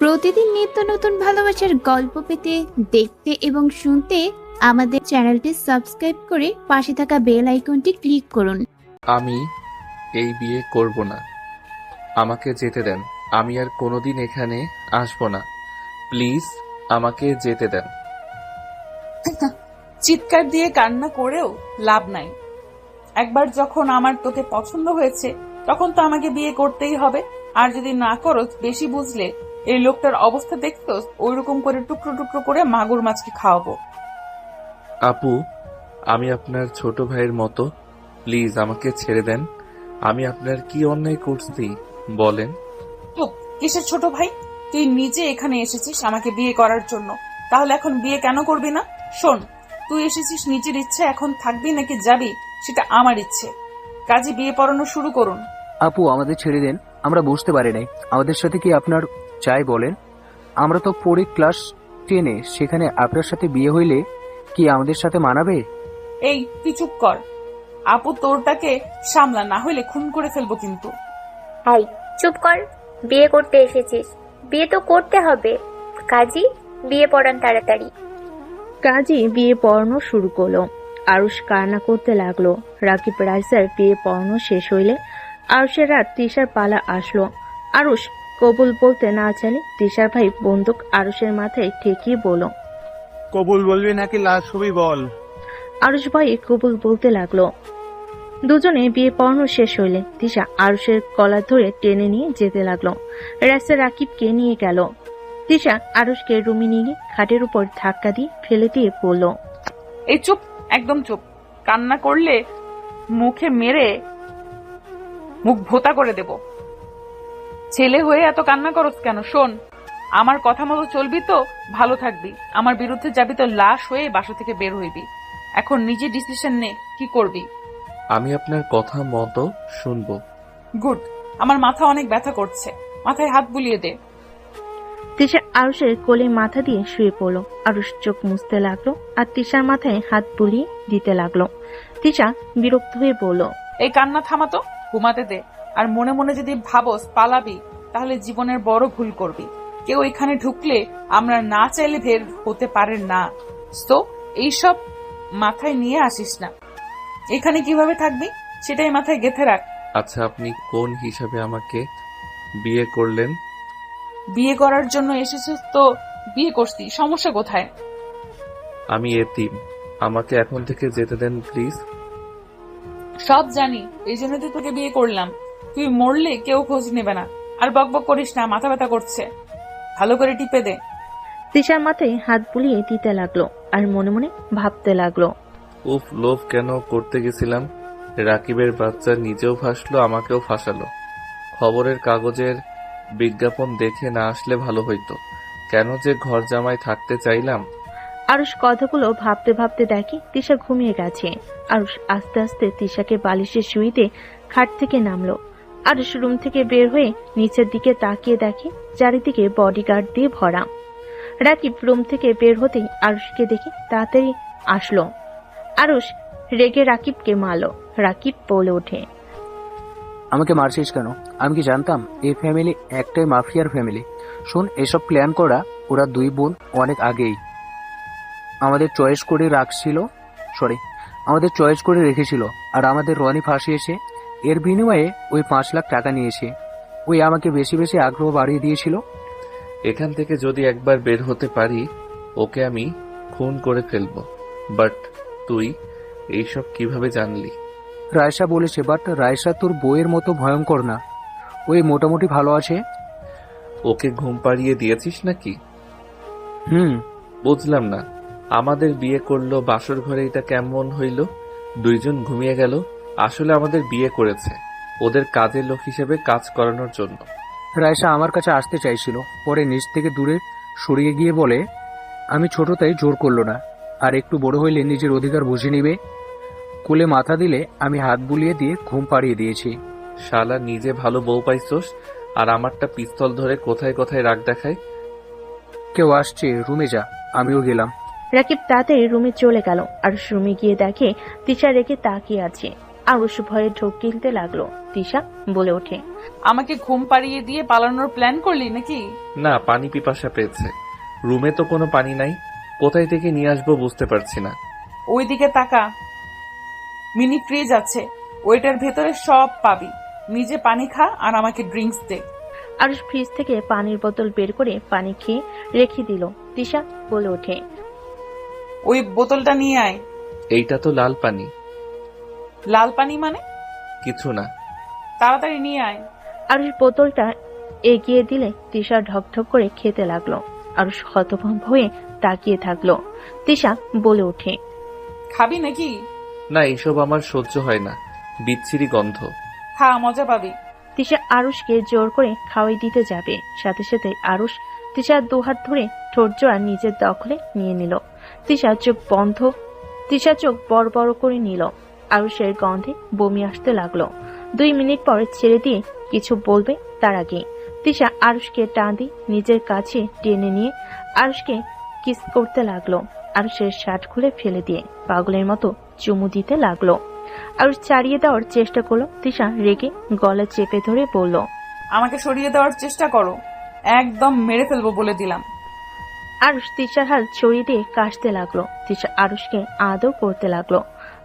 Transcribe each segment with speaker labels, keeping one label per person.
Speaker 1: প্রতিদিন নিত্য নতুন ভালোবাসার গল্প পেতে, দেখতে এবং শুনতে আমাদের চ্যানেলটি সাবস্ক্রাইব করে পাশে থাকা বেল আইকনটি ক্লিক করুন।
Speaker 2: আমি এই বিয়ে করব না, আমাকে যেতে দেন। আমি আর কোনোদিন এখানে আসব না, প্লিজ আমাকে যেতে দেন।
Speaker 3: চিৎকার দিয়ে কান্না করেও লাভ নাই। একবার যখন আমার তোকে পছন্দ হয়েছে তখন তো আমাকে বিয়ে করতেই হবে। আর যদি না করো, বেশি বুঝলে এই লোকটার অবস্থা দেখতো, ওইরকম করে টুকরো টুকরো করে মাগুর মাছকে খাওয়াবো।
Speaker 2: আপু, আমি আপনার ছোট ভাইয়ের মতো, প্লিজ আমাকে ছেড়ে দেন। আমি আপনার কি অন্যায় করছি বলেন?
Speaker 3: চুপ, কিসের ছোট ভাই? তুই নিজে এখানে এসেছিস আমাকে বিয়ে করার জন্য, তাহলে এখন বিয়ে কেন করবি না? শোন, তুই এসেছিস নিজের ইচ্ছে, এখন থাকবি নাকি যাবি সেটা আমার ইচ্ছে। কাজে বিয়ে পড়ানো শুরু করুন।
Speaker 4: আপু, আমাদের ছেড়ে দেন, আমরা বুঝতে পারি নাই। আমাদের সাথে কি আপনার চাই বলেন? আমরা তো পড়ি ক্লাস 10-এ, সেখানে আপনার সাথে বিয়ে হইলে কি আমাদের সাথে মানাবে?
Speaker 3: এই তুই চুপ কর। আপু তোরটাকে সামলা, না হইলে খুন করে ফেলবো কিন্তু।
Speaker 5: এই চুপ কর, বিয়ে করতে এসেছিস, বিয়ে তো করতে হবে। কাজী বিয়ে পড়ান তাড়াতাড়ি।
Speaker 6: কাজী বিয়ে পড়ানো শুরু করলো। আরুষ কান্না করতে লাগলো। রাকিব রাইসার বিয়ে পড়ানো শেষ হইলে আরুষের রাত তৃষার পালা আসলো। আরুষ কবুল বলতে না চাইলে তৃষার ভাই বন্দুক আরুষের মাথায় ঠেকিয়ে বলল,
Speaker 7: কবুল বলবি নাকি লাশ হবি বল।
Speaker 6: আরুষ ভাই কবুল বলতে লাগলো। দুজনে বিয়ে পড়ানো শেষ হইলে তৃষা আরুষের কলার ধরে টেনে নিয়ে যেতে লাগলো। রাইসা রাকিবকে নিয়ে গেল। তৃষা আরুষকে রুমে নিয়ে খাটের উপর ধাক্কা দিয়ে ফেলে দিয়ে বলল,
Speaker 3: এই চুপ, একদম চুপ। কান্না করলে মুখে মেরে মুখ ভোতা করে দেব। ছেলে হয়ে এত কান্না করস কেন? শোন, আমার কথা মতো চলবি তো ভালো থাকবি, আমার বিরুদ্ধে যাবি তো লাশ হয়ে বাসা থেকে বের হইবি। এখন নিজে ডিসিশন নে, কি করবি।
Speaker 2: আমি আপনার কথা মতো শুনবো।
Speaker 3: গুড। আমার মাথা অনেক ব্যথা করছে, মাথায় হাত বুলিয়ে দে।
Speaker 6: তৃষা আরুষের কোলে মাথা দিয়ে শুয়ে পড়লো। আরুষ চোখ মুছতে লাগলো আর তৃষার মাথায় হাত বুলিয়ে দিতে লাগলো। তৃষা বিরক্ত হয়ে বলল,
Speaker 3: এই কান্না থামাতো, ঘুমাতে দে। আর মনে মনে যদি ভাবস পালাবি, তাহলে জীবনের বড় ভুল করবি। কেউ এখানে ঢুকলে আমরা না চাইলে বের হতে পারে না। তো এইসব মাথায় নিয়ে আসিস না। এখানে কিভাবে থাকবি সেটাই মাথায় গেঁথে রাখ।
Speaker 2: আচ্ছা, আপনি কোন হিসাবে আমাকে বিয়ে করলেন?
Speaker 3: বিয়ে করার জন্য এসেছিস তো বিয়ে করছি, সমস্যা কোথায়?
Speaker 2: আমি এতিম, আমাকে এখন থেকে যেতে দেন প্লিজ।
Speaker 3: সব জানি, এই জন্য তো তোকে বিয়ে করলাম। তুই মরলে কেউ খোঁজ নেবে না। আর বকবক করিস না, মাথা ব্যথা করছে, ভালো করে টিপে দে।
Speaker 6: তৃষার মাথায় হাত বুলিয়ে দিতে লাগলো আর মনে মনে ভাবতে লাগলো,
Speaker 2: উফ, লোভ কেন করতে গেছিলাম। রাকিবের বাচ্চা নিজেও ফাঁসলো, আমাকেও ফাঁসালো। খবরের কাগজের বিজ্ঞাপন দেখে না আসলে ভালো হইতো। কেন যে ঘর জামাই থাকতে চাইলাম।
Speaker 6: আরুষ কথাগুলো ভাবতে ভাবতে দেখে তৃষা ঘুমিয়ে গেছে। আরুষ আস্তে আস্তে তৃষাকে বালিশে শুইতে খাট থেকে নামলো। আরুষ রুম থেকে বের হয়ে নিচের দিকে তাকিয়ে দেখে চারিদিকে বডিগার্ড দিয়ে ভরা। রাকিব রুম থেকে বের হতেই আরুষকে দেখে তাড়াতাড়ি আসলো। আরুষ রেগে রাকিবকে মারলো। রাকিব বলে ওঠে,
Speaker 4: আমাকে মারছিস কেন? আমি কি জানতাম এই ফ্যামিলি একটাই মাফিয়ার ফ্যামিলি? শোন, এসব প্ল্যান করা ওরা দুই বোন অনেক আগেই আমাদের চয়েস করে রেখেছিল। আর আমাদের রনি ফাঁসিয়েছে, এর বিনিময়ে ওই 5 লাখ টাকা নিয়েছে। ওই আমাকে বেশি বেশি আগ্রহ বাড়িয়ে দিয়েছিল।
Speaker 2: এখান থেকে যদি একবার বের হতে পারি, ওকে আমি খুন করে ফেলবো। বাট তুই এইসব কিভাবে জানলি?
Speaker 4: রায়সা বলেছে, বাট রায়সা তোর বইয়ের মতো ভয়ঙ্কর না। ওই মোটামুটি ভালো আছে।
Speaker 2: ওকে ঘুম পাড়িয়ে দিয়েছিস নাকি? বুঝলাম না, আমাদের বিয়ে করলো বাসর ঘরে, এটা কেমন হইল? দুইজন ঘুমিয়ে গেল। আসলে আমাদের বিয়ে করেছে ওদের কাজের লোক হিসেবে কাজ করানোর জন্য।
Speaker 4: রায়সা আমার কাছে আসতে চাইছিল, পরে নিজ থেকে দূরে সরিয়ে গিয়ে বলে, আমি ছোট তাই জোর করলো না, আর একটু বড় হইলে নিজের অধিকার বুঝে নিবে। কোলে মাথা দিলে আমি হাত বুলিয়ে দিয়ে ঘুম পাড়িয়ে দিয়েছি।
Speaker 2: শালা, নিজে ভালো বউ পাইছোস আর আমারটা পিস্তল ধরে কোথায় কোথায় রাগ দেখায়।
Speaker 4: কেউ আসছে, রুমে যা। আমিও গেলাম।
Speaker 6: রাকিব তাড়াতাড়ি রুমে চলে গেল। আরুষ রুমে গিয়ে দেখে তিশা রেখে তাকিয়ে আছে। আরুষ ভয়ে ঢোক গিলতে লাগলো। তিশা বলে ওঠে,
Speaker 3: আমাকে ঘুম পাড়িয়ে দিয়ে পালানোর প্ল্যান করলি নাকি?
Speaker 2: না, পানি পিপাসা পেয়েছে। রুমে তো কোনো পানি নাই, কোথায় থেকে নিয়ে আসবো বুঝতে পারছি না।
Speaker 3: ওইদিকে তাকা, মিনি ফ্রিজ আছে, ওইটার ভেতরে সব পাবি। নিজে পানি খা আর আমাকে ড্রিঙ্কস দে।
Speaker 6: আরুষ ফ্রিজ থেকে পানির বোতল বের করে পানি খেয়ে রেখে দিল। তিশা বলে ওঠে,
Speaker 3: ওই বোতলটা নিয়ে আয়।
Speaker 2: এইটা তো লাল পানি।
Speaker 3: লাল পানি মানে?
Speaker 2: কিছু না।
Speaker 3: তাড়াতাড়ি নিয়ে আয়।
Speaker 6: আরুষ বোতলটা এগিয়ে দিলে তিশা ঢকঢক করে খেতে লাগলো। আরুষ হতভম্ব হয়ে তাকিয়ে থাকলো। তিশা বলে ওঠে,
Speaker 3: খাবি নাকি?
Speaker 2: না, এইসব আমার সহ্য হয় না, বিচ্ছিরি গন্ধ।
Speaker 3: খা, মজা পাবি।
Speaker 6: তিশা আরুষকে জোর করে খাওয়াই দিতে যাবে, সাথে সাথে আরুষ তিশার দুহাত ধরে ঠোঁট জোড়া নিজের দখলে নিয়ে নিল। তিশা চোখ বড় বড় করে নিল। আরুষের গন্ধে বমি আসতে লাগলো। 2 মিনিট পর ছেড়ে দিয়ে কিছু বলবে তার আগে তিশা আরুষকে টান দিয়ে নিজের কাছে টেনে নিয়ে আরুষকে কিস করতে লাগলো। আরুষের শার্ট খুলে ফেলে দিয়ে পাগলের মতো চুমু দিতে লাগলো। আরুষ ছাড়িয়ে দেওয়ার চেষ্টা করলো। তিশা রেগে গলা চেপে ধরে বলল,
Speaker 3: আমাকে সরিয়ে দেওয়ার চেষ্টা করো, একদম মেরে ফেলবো বলে দিলাম।
Speaker 6: আরুষ তিশার হাত ছড়িয়ে দিয়ে কাশতে লাগলো। তিশা আরুষকে আদর করতে লাগলো।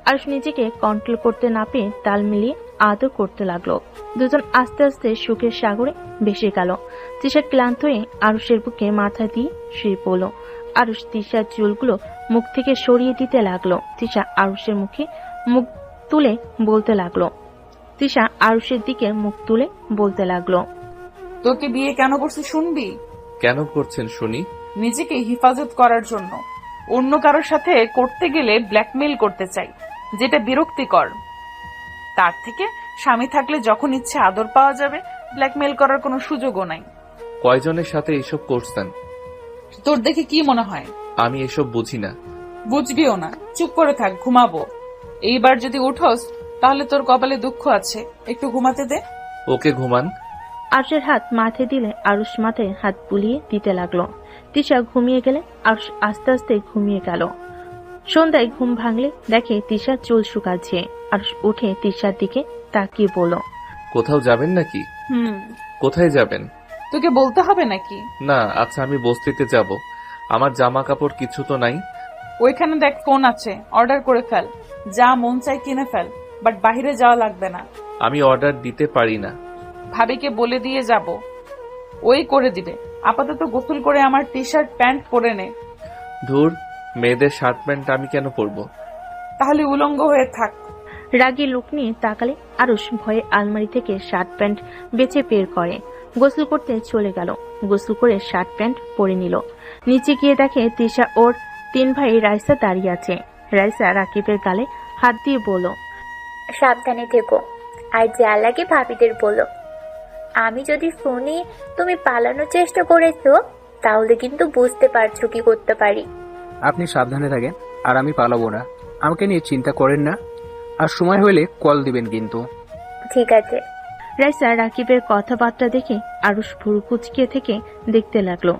Speaker 6: আরুষ নিজেকে কন্ট্রোল করতে না পেয়ে তাল মিলিয়ে আদর করতে লাগলো। দুজন আস্তে আস্তে সুখের সাগরে ভেসে গেল। তিশা ক্লান্ত হয়ে আরুষের বুকে মাথা দিয়ে শুয়ে পড়ল। আরুষ তিশার চুলগুলো মুখ থেকে সরিয়ে দিতে লাগলো। তিশা আরুষের মুখে মুখ তুলে বলতে লাগলো। তিশা আরুষের দিকে মুখ তুলে বলতে লাগলো,
Speaker 3: তোকে বিয়ে কেন করছি শুনবি?
Speaker 2: কেন করছেন শুনি?
Speaker 3: নিজেকে হেফাজত করার জন্য। অন্য কারোর সাথে করতে গেলে ব্ল্যাকমেইল করতে চাই, যেটা বিরক্তিকর। তার থেকে স্বামী থাকলে যখন ইচ্ছে আদর পাওয়া যাবে, ব্ল্যাকমেইল করার কোনো সুযোগও নাই।
Speaker 2: কয়জনের সাথে এসব করছেন?
Speaker 3: তোর দেখে কি মনে হয়?
Speaker 2: আমি এসব বুঝি না।
Speaker 3: বুঝবিও না, চুপ করে থাক, ঘুমাবো। এইবার যদি উঠোস তাহলে তোর কপালে দুঃখ আছে, একটু ঘুমাতে দে।
Speaker 2: ওকে, ঘুমান।
Speaker 6: আরুষের হাত মাথায় দিলে আরুষ মাথায় হাত বুলিয়ে দিতে লাগলো। তিশা ঘুমিয়ে গেলে আরুষ আস্তে আস্তে ঘুমিয়ে গেল। সন্ধ্যায় ঘুম ভাঙলে দেখে তিশা চুল শুকাচ্ছে। আরুষ উঠে তিশার দিকে তাকিয়ে বলল,
Speaker 2: কোথাও যাবেন নাকি? কোথায় যাবেন?
Speaker 3: তোকে বলতে হবে নাকি?
Speaker 2: না, আচ্ছা, আমি বস্তিতে যাব। আমার জামা কাপড় কিছু তো নাই।
Speaker 3: ওইখানে দেখ, ফোন আছে, অর্ডার করে ফেল। যা মন চাই কিনে ফেল, বাট বাহিরে যাওয়া লাগবে না।
Speaker 2: আমি অর্ডার দিতে পারি না।
Speaker 3: ভাবিকে বলে দিয়ে যাব, ওই করে দিবে। আপাতত গোসল করে আমার টি শার্ট প্যান্ট পরে নে।
Speaker 2: ধুর, মেয়েদের শার্ট প্যান্ট আমি কেন পরবো?
Speaker 3: তাহলে উলঙ্গ হয়ে থাক।
Speaker 6: রাগী লোক নিয়ে তাকালে আরুষ ভয়ে আলমারি থেকে শার্ট প্যান্ট বেছে বের করে। গোসল করতে চলে গেল। গোসল করে শার্ট প্যান্ট পরে নিল। নিচে গিয়ে দেখে তিশা ওর 3 ভাই রাইসা দাঁড়িয়ে আছে। রাইসা রাকিবের গালে হাত দিয়ে বলল,
Speaker 5: সাবধানে থেকো, আর যা লাগে ভাবিদের বলো। আমি যদি শুনি তুমি পালানোর চেষ্টা করেছো, তাহলে কিন্তু বুঝতে পারছো কি করতে পারি।
Speaker 4: আপনি সাবধানে থাকেন, আর আমি পালাবো না। আমাকে নিয়ে চিন্তা করেন না, আর সময় হলে কল দিবেন কিন্তু।
Speaker 5: ঠিক আছে।
Speaker 6: রাইসা রাকিবের কথাবার্তা দেখে আরুষ ভুরু কুচকে থেকে দেখতে লাগলো।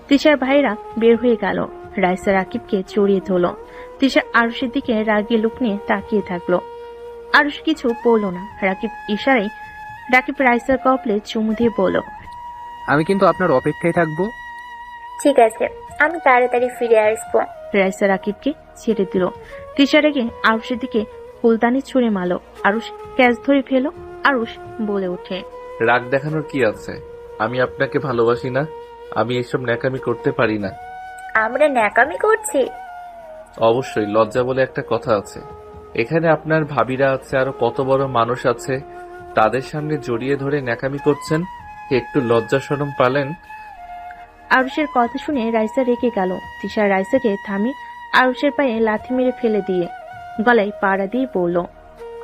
Speaker 6: তিশার ভাইরা বের হয়ে গেল। রাইসা রাকিবকে জড়িয়ে ধরল। তিশা আরুষের দিকে রাগী লোক নিয়ে তাকিয়ে থাকলো। আরুষ কিছু বলল না। রাকিব রাইসার কপালে চুমু দিয়ে বলল,
Speaker 4: আমি কিন্তু আপনার অপেক্ষায় থাকবো।
Speaker 5: ঠিক আছে, আমি তাড়াতাড়ি ফিরে আসবো।
Speaker 6: রাইসা রাকিবকে ছেড়ে দিল। তিশা রেগে আরুষের দিকে ফুলদানি ছুঁড়ে মারল। আরুষ ক্যাচ ধরে ফেল। আরুষ বলে ওঠে,
Speaker 2: রাগ দেখানোর কি আছে? আমি আপনাকে ভালোবাসি না। আমি এসব ন্যাকামি করতে পারি না।
Speaker 5: আমরা ন্যাকামি করছি?
Speaker 2: অবশ্যই, লজ্জা বলে একটা কথা আছে। এখানে আপনার ভাবিরা আছে, আরো কত বড় মানুষ আছে, তাদের সামনে জড়িয়ে ধরে ন্যাকামি করছেন। একটু লজ্জা শরম পালেন?
Speaker 6: আরুষের কথা শুনে রাইসা রেগে গেল। তিশা রাইসাকে থামিয়ে আরুষের পায়ে লাথি মেরে ফেলে দিয়ে গলায় পাড়া দিয়ে বলল,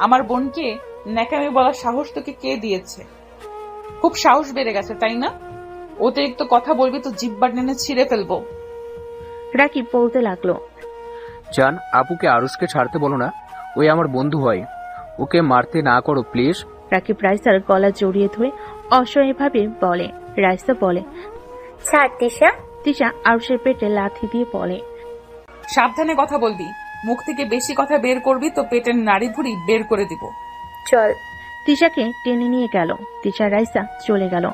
Speaker 3: আমার বোনকে ন্যাকামি বলার সাহস তোকে কে দিয়েছে? খুব সাহস বেড়ে গেছে, তাই না? অতিরিক্ত কথা বলবি তো জিহ্বা টেনে ছিঁড়ে ফেলবো।
Speaker 6: রাকিব বলতে লাগলো,
Speaker 4: জান, আপুকে আরুষকে ছাড়তে বলো না, ওই আমার বন্ধু হয়, ওকে মারতে না করো প্লিজ।
Speaker 6: রাকিব রাইসার গলা জড়িয়ে ধরে অসহায়ভাবে বলে। রাইসা বলে,
Speaker 5: ছাড় তিশা।
Speaker 6: তিশা আরুষের পেটে লাথি দিয়ে বলে,
Speaker 3: সাবধানে কথা বলবি, মুখ থেকে বেশি কথা বের করবি তো পেটের নাড়ি ভুড়ি বের করে দিব।
Speaker 5: চল।
Speaker 6: তিশাকে টেনে নিয়ে গেল। তিশা রাইসা চলে গেল।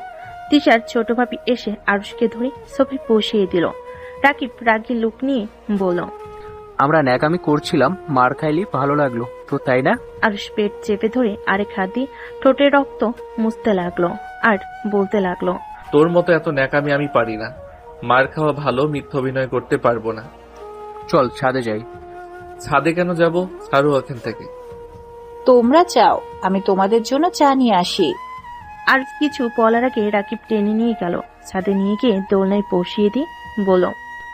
Speaker 6: তিশার ছোট ভাবি এসে আরুষকে ধরে সোফায় বসিয়ে দিল। রাকিব রাগী লুক নিয়ে বলল,
Speaker 4: আমরা ন্যাকামি করছিলাম, মার খাইলি ভালো লাগলো তো, তাই না?
Speaker 6: আরুষ পেট চেপে ধরে আরেক হাত দিয়ে ঠোঁটের রক্ত মুছতে লাগলো আর বলতে লাগলো,
Speaker 2: তোর মতো এত ন্যাকামি আমি পারি না। মার খাওয়া ভালো, মিথ্যা অভিনয় করতে পারবো না।
Speaker 4: চল ছাদে যাই।
Speaker 2: ছাদে কেন যাব? ছাড়ো এখান থেকে।
Speaker 8: তোমরা চাও আমি তোমাদের জন্য চা নিয়ে আসি?
Speaker 6: আর কিছু বলার আগে রাকিব টেনে নিয়ে গেল। ছাদে নিয়ে গিয়ে দোলনায় বসিয়ে দিয়ে বলল,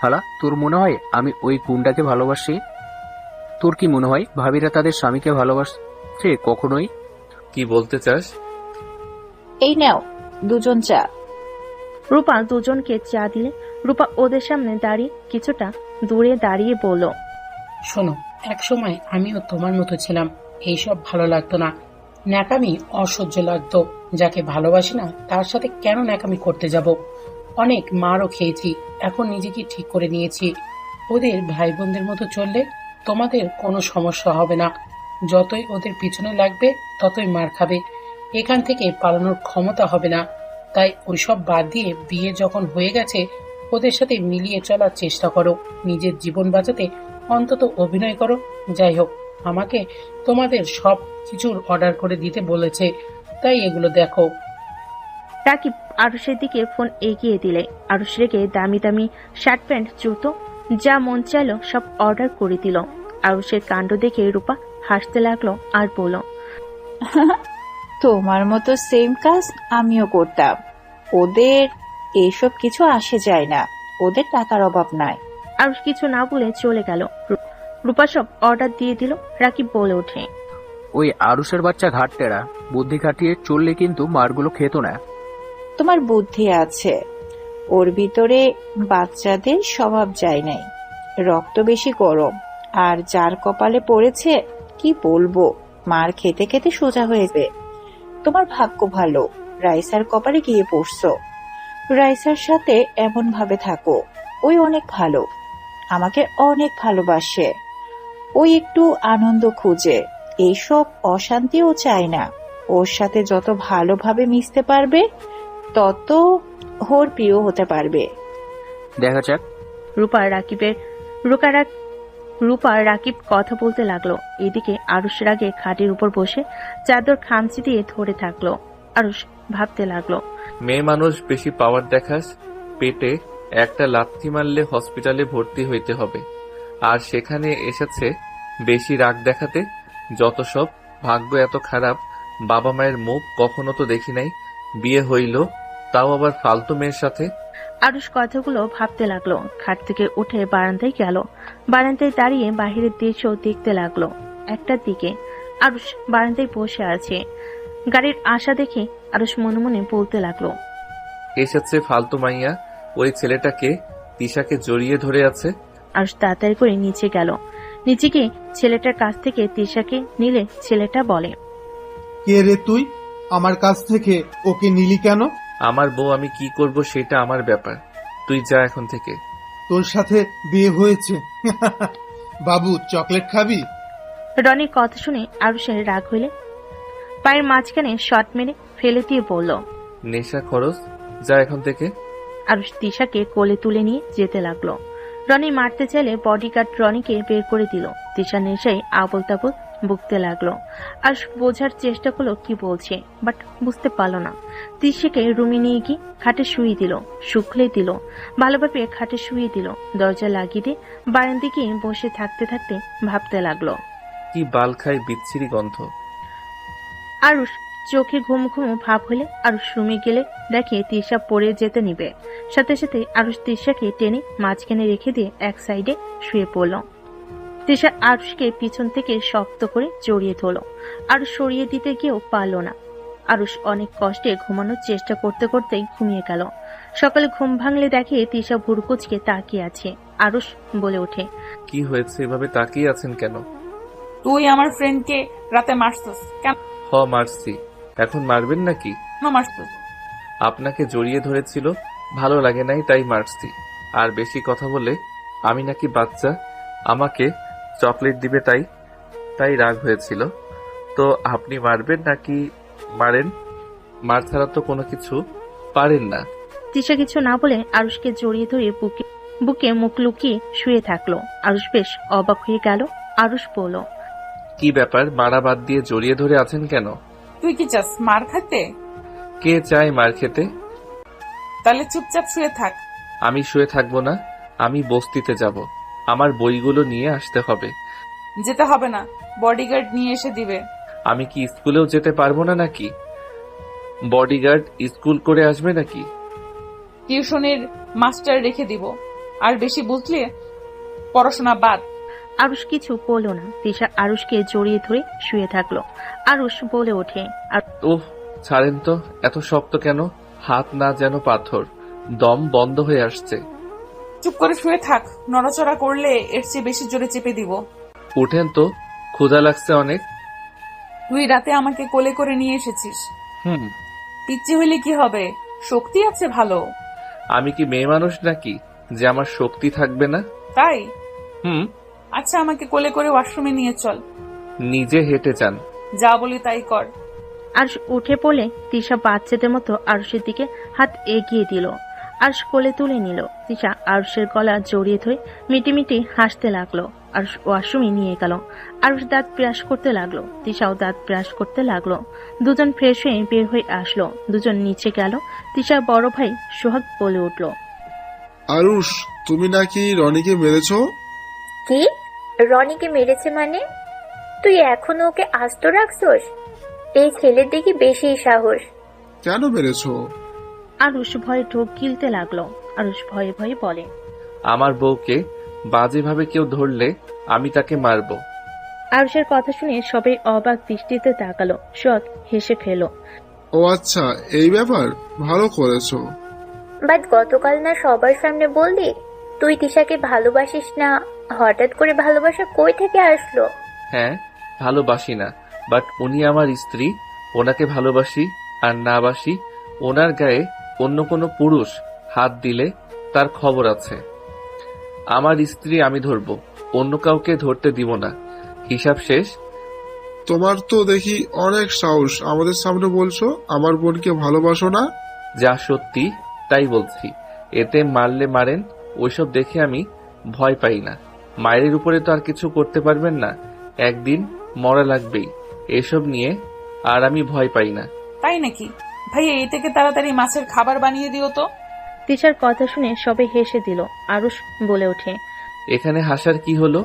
Speaker 4: হালা, তোর মনে হয় আমি ওই গুন্ডাকে ভালোবাসি? তোর কি মনে হয় ভাবিরা তাদের স্বামীকে ভালোবাসছে? কখনোই।
Speaker 2: কি বলতে চাস?
Speaker 8: এই নাও দুজন চা।
Speaker 6: রূপা দুজনকে চা দিলে। রূপা ওদের সামনে দাঁড়িয়ে কিছুটা দূরে দাঁড়িয়ে বলল,
Speaker 9: শোনো, এক সময় আমিও তোমার মতো ছিলাম। এইসব ভালো লাগতো না, ন্যাকামি অসহ্য লাগতো। যাকে ভালোবাসি না তার সাথে কেন ন্যাকামি করতে যাব? অনেক মারও খেয়েছি, এখন নিজেকে ঠিক করে নিয়েছি। ওদের ভাই বোনদের মতো চললে তোমাদের কোনো সমস্যা হবে না। যতই ওদের পিছনে লাগবে ততই মার খাবে, এখান থেকে পালানোর ক্ষমতা হবে না। তাই ওইসব বাদ দিয়ে বিয়ে যখন হয়ে গেছে ওদের সাথে মিলিয়ে চলার চেষ্টা করো। নিজের জীবন বাঁচাতে অন্তত অভিনয় করো। যাই হোক, আমাকে তোমাদের সব কিছুর অর্ডার করে দিতে বলেছে, তাই এগুলো দেখো।
Speaker 6: রাকিব আরুষের দিকে ফোন এগিয়ে দিলে। আরুষ রেগে দামি দামি শার্ট প্যান্ট জুতো যা মন চাইলো সব অর্ডার করে দিল। আরুষের কাণ্ড দেখে রূপা হাসতে লাগলো আর বলল,
Speaker 8: তোমার মতো সেম কাজ আমিও করতাম। ওদের এইসব কিছু আসে যায় না, ওদের টাকার অভাব নাই।
Speaker 6: আরুষ কিছু না বলে চলে গেল। রূপা সব অর্ডার দিয়ে দিল। রাকিব বলে ওঠে,
Speaker 4: ওই আরুষের বাচ্চা ঘাটটেরা, বুদ্ধি খাটিয়ে চললে কিন্তু মারগুলো খেত না।
Speaker 8: তোমার বুদ্ধি আছে, ওর ভিতরে বাচ্চাদের স্বভাব যায় নাই। রক্ত বেশি গরম, আর যার কপালে পড়েছে কি বলবো, মার খেতে খেতে সোজা হয়েছে। তোমার ভাগ্য ভালো, রাইসার কপালে গিয়ে পড়ছো। রাইসার সাথে এমন ভাবে থাকো, ওই অনেক ভালো, আমাকে অনেক ভালোবাসে। ওই একটু আনন্দ খুঁজে, এইসব অশান্তিও চায় না। ওর সাথে যত ভালোভাবে মিশতে পারবে তত ওর প্রিয় হতে পারবে।
Speaker 4: দেখা যাক।
Speaker 6: রূপা রাকিব কথা বলতে লাগলো। এদিকে আরুষ রাগে খাটের উপর বসে চাদর খামচি দিয়ে ধরে থাকলো। আরুষ ভাবতে লাগলো,
Speaker 2: মেয়ে মানুষ বেশি পাওয়ার দেখাস, পেটে একটা লাথি মারলে হসপিটালে ভর্তি হইতে হবে। আর সেখানে এসেছে বেশি রাগ দেখাতে। যত সব ভাগ্য এত খারাপ, বাবা মায়ের মুখ কখনো তো দেখি নাই। বিয়ে হইল, তাও আবার ফালতু মেয়ের সাথে।
Speaker 6: আরুষ কথাগুলো ভাবতে লাগলো। খাট থেকে উঠে বারান্দায় গেল। বারান্দায় দাঁড়িয়ে বাহিরের দৃশ্য দেখতে লাগলো। একটার দিকে আরুষ বারান্দায় বসে আছে। গাড়ির আশা দেখে আরুষ মনে মনে বলতে লাগলো,
Speaker 2: এসেছে ফালতু মাইয়া। ওই ছেলেটাকে তিশাকে জড়িয়ে ধরে আছে।
Speaker 6: আরুষ তাড়াতাড়ি করে নিচে গেল। নিচে গিয়ে ছেলেটার কাছ থেকে তিশাকে নিলে ছেলেটা বলে,
Speaker 7: কে রে তুই? আমার কাছ থেকে ওকে নিলি কেন?
Speaker 2: আমার বউ, আমি কি করব সেটা আমার ব্যাপার। তুই যা এখান থেকে।
Speaker 7: তোর সাথে বিয়ে হয়েছে। বাবু, চকলেট খাবি?
Speaker 6: রনির কথা শুনে আরুষের রাগ হইলে পায়ের মাঝখানে শট মেরে ফেলে দিয়ে বলল,
Speaker 2: নেশা খরচ, যা এখান থেকে।
Speaker 6: আরুষ তিশাকে কোলে তুলে নিয়ে যেতে লাগলো। রনি মারতে চাইলে বডিগার্ড রনিকে বের করে দিল। তিশা নেশায় আবল তাবল বকতে লাগলো। আরুষ বোঝার চেষ্টা করলো কি বলছে, বাট বুঝতে পারল না। তিশাকে রুমে নিয়ে গিয়ে খাটে শুয়ে দিল, শুকলে দিল, ভালোভাবে খাটে শুয়ে দিল। দরজা লাগিয়ে দিয়ে বারান্দে গিয়ে বসে থাকতে থাকতে ভাবতে লাগলো,
Speaker 2: কি বাল খায় বিচ্ছিরি গন্ধ।
Speaker 6: আরুষ চোখে ঘুম ঘুম ভাব হলে আরুষ রুমে গেলে দেখে তিশা পড়ে যেতে নিবে। সাথে সাথে আরুষ তিশাকে টেনে মাঝখানে রেখে দিয়ে এক সাইডে শুয়ে পড়ল। তিশা আরুষকে পিছন থেকে শক্ত করে জড়িয়ে ধরল। আরুষ সরিয়ে দিতে গিয়েও পারল না। আরুষ অনেক কষ্টে ঘুমানোর চেষ্টা করতে করতেই ঘুমিয়ে গেল। সকালে ঘুম ভাঙলে দেখে তিশা ভুরকুচকে তাকিয়ে আছে। আরুষ বলে ওঠে,
Speaker 2: কি হয়েছে, এভাবে তাকিয়ে আছেন কেন?
Speaker 3: তুই আমার ফ্রেন্ডকে রাতে মারছিস কেন?
Speaker 2: মারছি। এখন মারবেন নাকি?
Speaker 3: মারছিস?
Speaker 2: আপনাকে জড়িয়ে ধরেছিল, ভালো লাগে নাই তাই মারছি। আর বেশি কথা বলে আমি নাকি বাচ্চা, আমাকে চকলেট দিবে তাই তাই রাগ হয়েছিল। তো আপনি মারবেন নাকি মারেন? মার ছাড়া তো কোনো কিছু পারেন না।
Speaker 6: তিশা কিছু না বলে আরুষকে জড়িয়ে ধরে বুকে বুকে মুখ লুকিয়ে শুয়ে থাকলো। আরুষ বেশ অবাক হয়ে গেল। আরুষ বলল,
Speaker 2: কি ব্যাপার, মারা বাদ দিয়ে জড়িয়ে ধরে আছেন কেন?
Speaker 3: তুই কি চাস মার খাতে?
Speaker 2: কে চায় মার খেতে?
Speaker 3: তাহলে চুপচাপ শুয়ে থাক।
Speaker 2: আমি শুয়ে থাকবো না, আমি বস্তিতে যাব। আমার বইগুলো নিয়ে আসতে হবে।
Speaker 3: যেতে হবে না, বডিগার্ড নিয়ে এসে দিবে।
Speaker 2: আমি কি স্কুলেও যেতে পারবো না নাকি? বডিগার্ড স্কুল করে আসবে নাকি?
Speaker 3: টিউশনের মাস্টার রেখে দিব। আর বেশি বুঝলে পড়াশোনা বাদ।
Speaker 6: আরুষ কিছু বলল না। তিশা আরুষকে জড়িয়ে ধরে শুয়ে থাকলো। আরুষ বলে ওঠে,
Speaker 2: ওহ, ছাড়েন তো, এত শক্ত কেন? হাত না যেন পাথর, দম বন্ধ হয়ে আসছে।
Speaker 3: চুপ করে শুয়ে থাক, নড়াচড়া করলে এর চেয়ে বেশি জোরে চেপে দিব।
Speaker 2: উঠেন তো, ক্ষুধা লাগছে অনেক।
Speaker 3: তুই রাতে আমাকে কোলে করে নিয়ে এসেছিস।
Speaker 2: হুম।
Speaker 3: পিচ্ছি হইলে কি হবে, শক্তি আছে ভালো।
Speaker 2: আমি কি মেয়ে মানুষ নাকি যে আমার শক্তি থাকবে না?
Speaker 3: তাই?
Speaker 2: হুম।
Speaker 3: আচ্ছা, আমাকে কোলে করে ওয়াশরুমে নিয়ে চল।
Speaker 2: নিজে হেঁটে যান।
Speaker 3: যা বলি তাই কর।
Speaker 6: আরুষ উঠে পড়লে তিশা বাচ্চাদের মতো আরুষের দিকে হাত এগিয়ে দিল। আরুষ কোলে তুলে নিল। তিশা আরুষের গলা জড়িয়ে ধরে মিটিমিটি হাসতে লাগলো। আরুষ ওয়াশরুমে নিয়ে গেল। আরুষ দাঁত ব্রাশ করতে লাগলো। তিশাও দাঁত ব্রাশ করতে লাগলো। দুজন ফ্রেশ হয়ে বের হয়ে আসলো। দুজন নিচে গেল। তিশার বড় ভাই সোহাগ বলে উঠল,
Speaker 10: আরুষ, তুমি নাকি রনিকে মেরেছো?
Speaker 5: কি? রনিকে মেরেছে মানে? তুই এখনো ওকে আস্ত রাখছস? এই ছেলের দেখি বেশি সাহস।
Speaker 10: কেন মেরেছো?
Speaker 6: আরুষ ভয়ে ঢোক গিলতে লাগলো। আরুষ ভয়ে ভয়ে বলে,
Speaker 2: আমার বউকে বাজেভাবে কেউ ধরলে আমি তাকে মারবো।
Speaker 6: আরুষের কথা শুনে সবাই অবাক দৃষ্টিতে তাকালো। সোহাগ হেসে ফেল।
Speaker 10: ও আচ্ছা, এই ব্যাপার, ভালো করেছো।
Speaker 5: বাট গতকাল না সবার সামনে বললি তুই তিশাকে ভালোবাসিস না? হঠাৎ করে ভালোবাসা কই থেকে আসলো?
Speaker 2: হ্যাঁ, ভালোবাসি না, বাট উনি আমার স্ত্রী। ওনাকে ভালোবাসি আর না বাসি, ওনার গায়ে অন্য কোনো পুরুষ হাত দিলে তার খবর আছে। আমার স্ত্রী আমি ধরবো, অন্য কাউকে ধরতে দিব না। হিসাব শেষ।
Speaker 10: তোমার তো দেখি অনেক সাহস, আমাদের সামনে বলছো আমার বোনকে ভালোবাসো না।
Speaker 2: যা সত্যি তাই বলছি। এতে মারলে মারেন, ওইসব দেখে আমি ভয় পাই না। মায়ের উপরে তো আর কিছু করতে পারবেন না, একদিন মরা লাগবেই। এসব নিয়ে আর আমি ভয় পাই না।
Speaker 3: তাই নাকি? ভাইয়া, এই থেকে তাড়াতাড়ি মাছের খাবার বানিয়ে দিও তো।
Speaker 6: তিশার কথা শুনে সবাই হেসে দিল। আরুষ বলে ওঠে,
Speaker 2: এখানে হাসার কি হলো?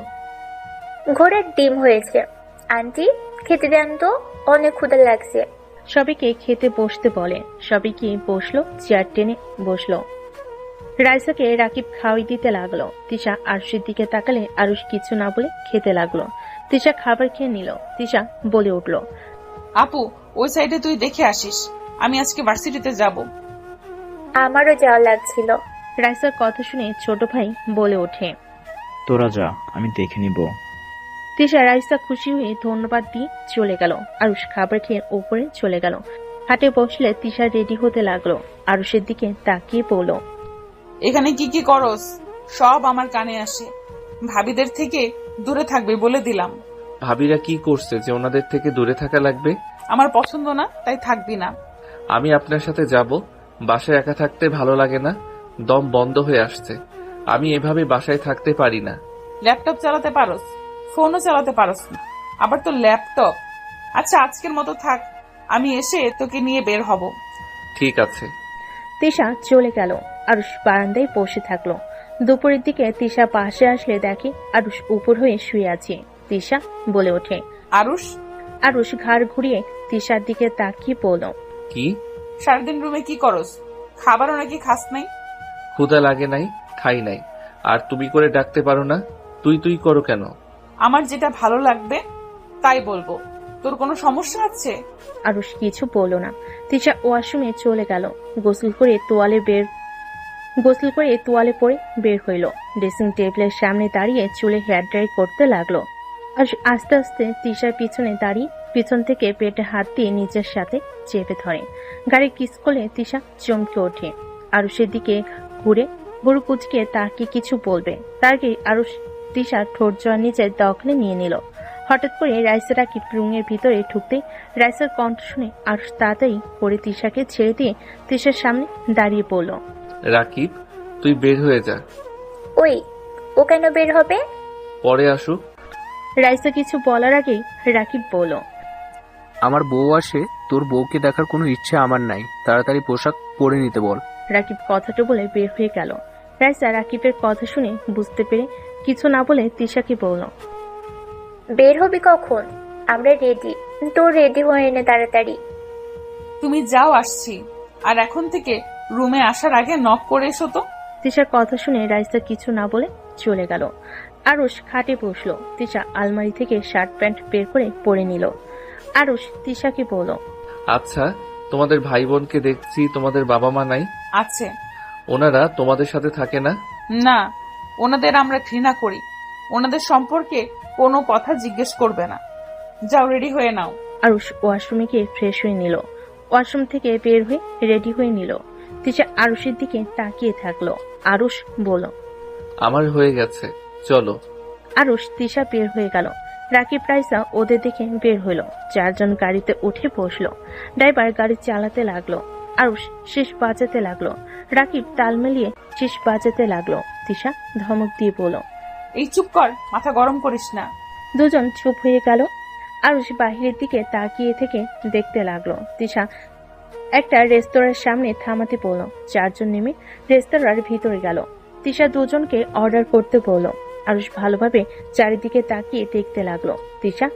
Speaker 5: ঘোড়ার ডিম হয়েছে। আন্টি, খেতে দেন তো, অনেক ক্ষুধা লাগছে।
Speaker 6: সবাইকে খেতে বসতে বলে। সবাইকে বসলো, চেয়ার টেনে বসলো। রাইসাকে রাকিব খাওয়াই দিতে লাগলো। তিশা আরুষের দিকে তাকালে আরুষ কিছু না বলে খেতে লাগলো। তিশা খাবার খেয়ে নিল। তিশা বলে উঠল,
Speaker 3: আপু, ওই সাইডে তুই দেখে আসিস, আমি আজকে ভার্সিটিতে যাব।
Speaker 5: আমারও যাওয়া লাগছিল।
Speaker 6: রাইসার কথা শুনে ছোট ভাই বলে ওঠে,
Speaker 11: তোরা যা, আমি দেখে নিব।
Speaker 6: তিশা রাইসা খুশি হয়ে ধন্যবাদ দিয়ে চলে গেল। আরুষ খাবার খেয়ে ওপরে চলে গেল। হাটে বসলে তিশা রেডি হতে লাগলো। আরুষের দিকে তাকিয়ে বলল,
Speaker 3: এখানে কি কি করস সব আমার কানে আসে। ভাবিদের থেকে দূরে থাকবে বলে দিলাম।
Speaker 2: ভাবিরা কি করছে যে ওনাদের থেকে দূরে থাকা লাগবে?
Speaker 3: আমার পছন্দ না, তাই থাকবি না।
Speaker 2: আমি আপনার সাথে যাব। বাসায় একা থাকতে ভালো লাগে না, দম বন্ধ হয়ে আসছে। আমি এভাবে বাসায় থাকতে পারি না।
Speaker 3: ল্যাপটপ চালাতে পারস, ফোনও চালাতে পারস না, আবার তো ল্যাপটপ। আচ্ছা, আজকের মতো থাক, আমি এসে তোকে নিয়ে বের হব।
Speaker 2: ঠিক আছে।
Speaker 6: তিশা চলে গেল। আরুষ বারান্দায় বসে থাকলো। দুপুরের দিকে তিশা পাশে আসলে দেখে আরুষ উপর হয়ে শুয়ে আছে। তিশা বলে ওঠে,
Speaker 3: আরুষ।
Speaker 6: আরুষ ঘাড় ঘুরিয়ে তিশার দিকে তাকিয়ে বলল,
Speaker 2: কি?
Speaker 3: সারাদিন রুমে কি করস? খাবারও নাকি খাস নাই?
Speaker 2: ক্ষুধা লাগে নাই, খাই নাই। আর তুমি করে ডাকতে পারো না? তুই তুই করো কেন?
Speaker 3: আমার যেটা ভালো লাগবে তাই বলবো। তোর কোনো সমস্যা আছে?
Speaker 6: আরুষ কিছু বলল না। তিশা ওয়াশরুমে চলে গেল। গোসল করে তোয়ালে পরে বের হইল। ড্রেসিং টেবিলের সামনে দাঁড়িয়ে চুলে হেয়ার ড্রাই করতে লাগলো। আর আস্তে আস্তে তিশার পিছনে দাঁড়িয়ে পিছন থেকে পেটে হাত দিয়ে নিজের সাথে চেপে ধরে। গাড়ি কিস করলে তিশা চমকে ওঠে। আরুষের দিকে ঘুরে বুড়ো কুচকে তাকে কিছু বলবে, তার আগে আরুষ তিশা ঠোঁট জোড়া নিজের দখলে নিয়ে নিল। হঠাৎ করে রাইসা রাকিব রুমের ভিতরে ঢুকতেই রাইসার কণ্ঠ শুনে আরুষ তাড়াতাড়ি করে তিশাকে ছেড়ে দিয়ে তিশার সামনে দাঁড়িয়ে পড়ল।
Speaker 2: রাকিব, তুই বের হয়ে যা।
Speaker 5: ওই, ও কেন বের হবে?
Speaker 2: পরে আসুক।
Speaker 6: রাইসা কিছু বলার আগেই রাকিব বলল,
Speaker 4: আমার বউ আসে, তোর বউকে দেখার কোনো ইচ্ছে আমার নাই, তাড়াতাড়ি পোশাক পরে নিতে বল।
Speaker 6: রাকিব কথাটা বলে বের হয়ে গেল। রাইসা রাকিবের কথা শুনে বুঝতে পেরে কিছু না বলে তিশাকে বলল,
Speaker 5: বের হবি কখন? আমরা রেডি, তো রেডি হয়ে নে তাড়াতাড়ি।
Speaker 3: তুমি যাও, আসছি। আর এখন থেকে রুমে আসার আগে নক করে এসো তো।
Speaker 6: তিশার কথা শুনে রাইসা কিছু না বলে চলে গেল। আরুষ খাটে বসলো। তিশা আলমারি থেকে শার্ট প্যান্ট বের করে পরে নিল। আরুষ তিশাকে বলল,
Speaker 2: আচ্ছা, তোমাদের ভাই বোনকে দেখছি, তোমাদের বাবা মা নাই?
Speaker 3: আছে।
Speaker 2: ওনারা তোমাদের সাথে থাকে না?
Speaker 3: না, ওনাদের আমরা ঘৃণা করি। ওনাদের সম্পর্কে কোনো কথা জিজ্ঞেস করবে না। যাও, রেডি হয়ে নাও।
Speaker 6: আরুষ ওয়াশরুমে গিয়ে ফ্রেশ হয়ে নিল। ওয়াশরুম থেকে বের হয়ে রেডি হয়ে নিল। তিশা আরুষের দিকে তাকিয়ে থাকলো। আরুষ বলল,
Speaker 2: আমার হয়ে গেছে, চলো।
Speaker 6: আরুষ তিশা বের হয়ে গেল। রাকিব রাইসা ওদের দেখে বের হইল। চারজন গাড়িতে উঠে বসলো। ড্রাইভার গাড়ি চালাতে লাগলো। আরুষ শীষ বাজাতে লাগলো। রাকিব তাল মিলিয়ে শীষ বাজাতে লাগলো। তিশা ধমক দিয়ে বলল,
Speaker 3: এই চুপ কর, মাথা গরম করিস না।
Speaker 6: দুজন চুপ হয়ে গেল। আরুষ বাহিরের দিকে তাকিয়ে থেকে দেখতে লাগলো। তিশা একটা রেস্তোরাঁর সামনে থামাতে বলল। চারজন নেমে রেস্তোরাঁর ভিতরে গেল। তিশা দুজনকে অর্ডার করতে বলল। আরুষ ভালোভাবে চারিদিকে তাকিয়ে দেখতে লাগলো। তিশা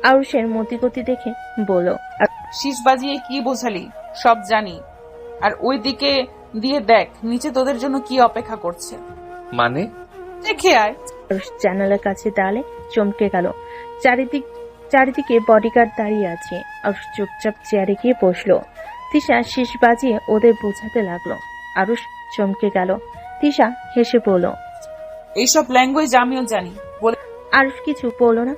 Speaker 6: আরুষের মতিগতি দেখে বলল,
Speaker 3: শীষ বাজিয়ে কি বোঝালি? সব জানি। আর ওই দিকে দিয়ে দেখ, নিচে তোদের জন্য কি অপেক্ষা করছে।
Speaker 2: মানে?
Speaker 3: দেখে আয়।
Speaker 6: আরুষ জানালার কাছে দাঁড়ালে চমকে গেল। চারিদিকে বডিগার্ড দাঁড়িয়ে আছে। আরুষ চুপচাপ চেয়ারে গিয়ে বসলো। তিশা শীষ বাজিয়ে ওদের বোঝাতে লাগলো। আরুষ চমকে গেল। তিশা হেসে বলল,
Speaker 3: এইসব ল্যাঙ্গুয়েজ আমিও জানি।
Speaker 6: আরুষ কিছু বলল না।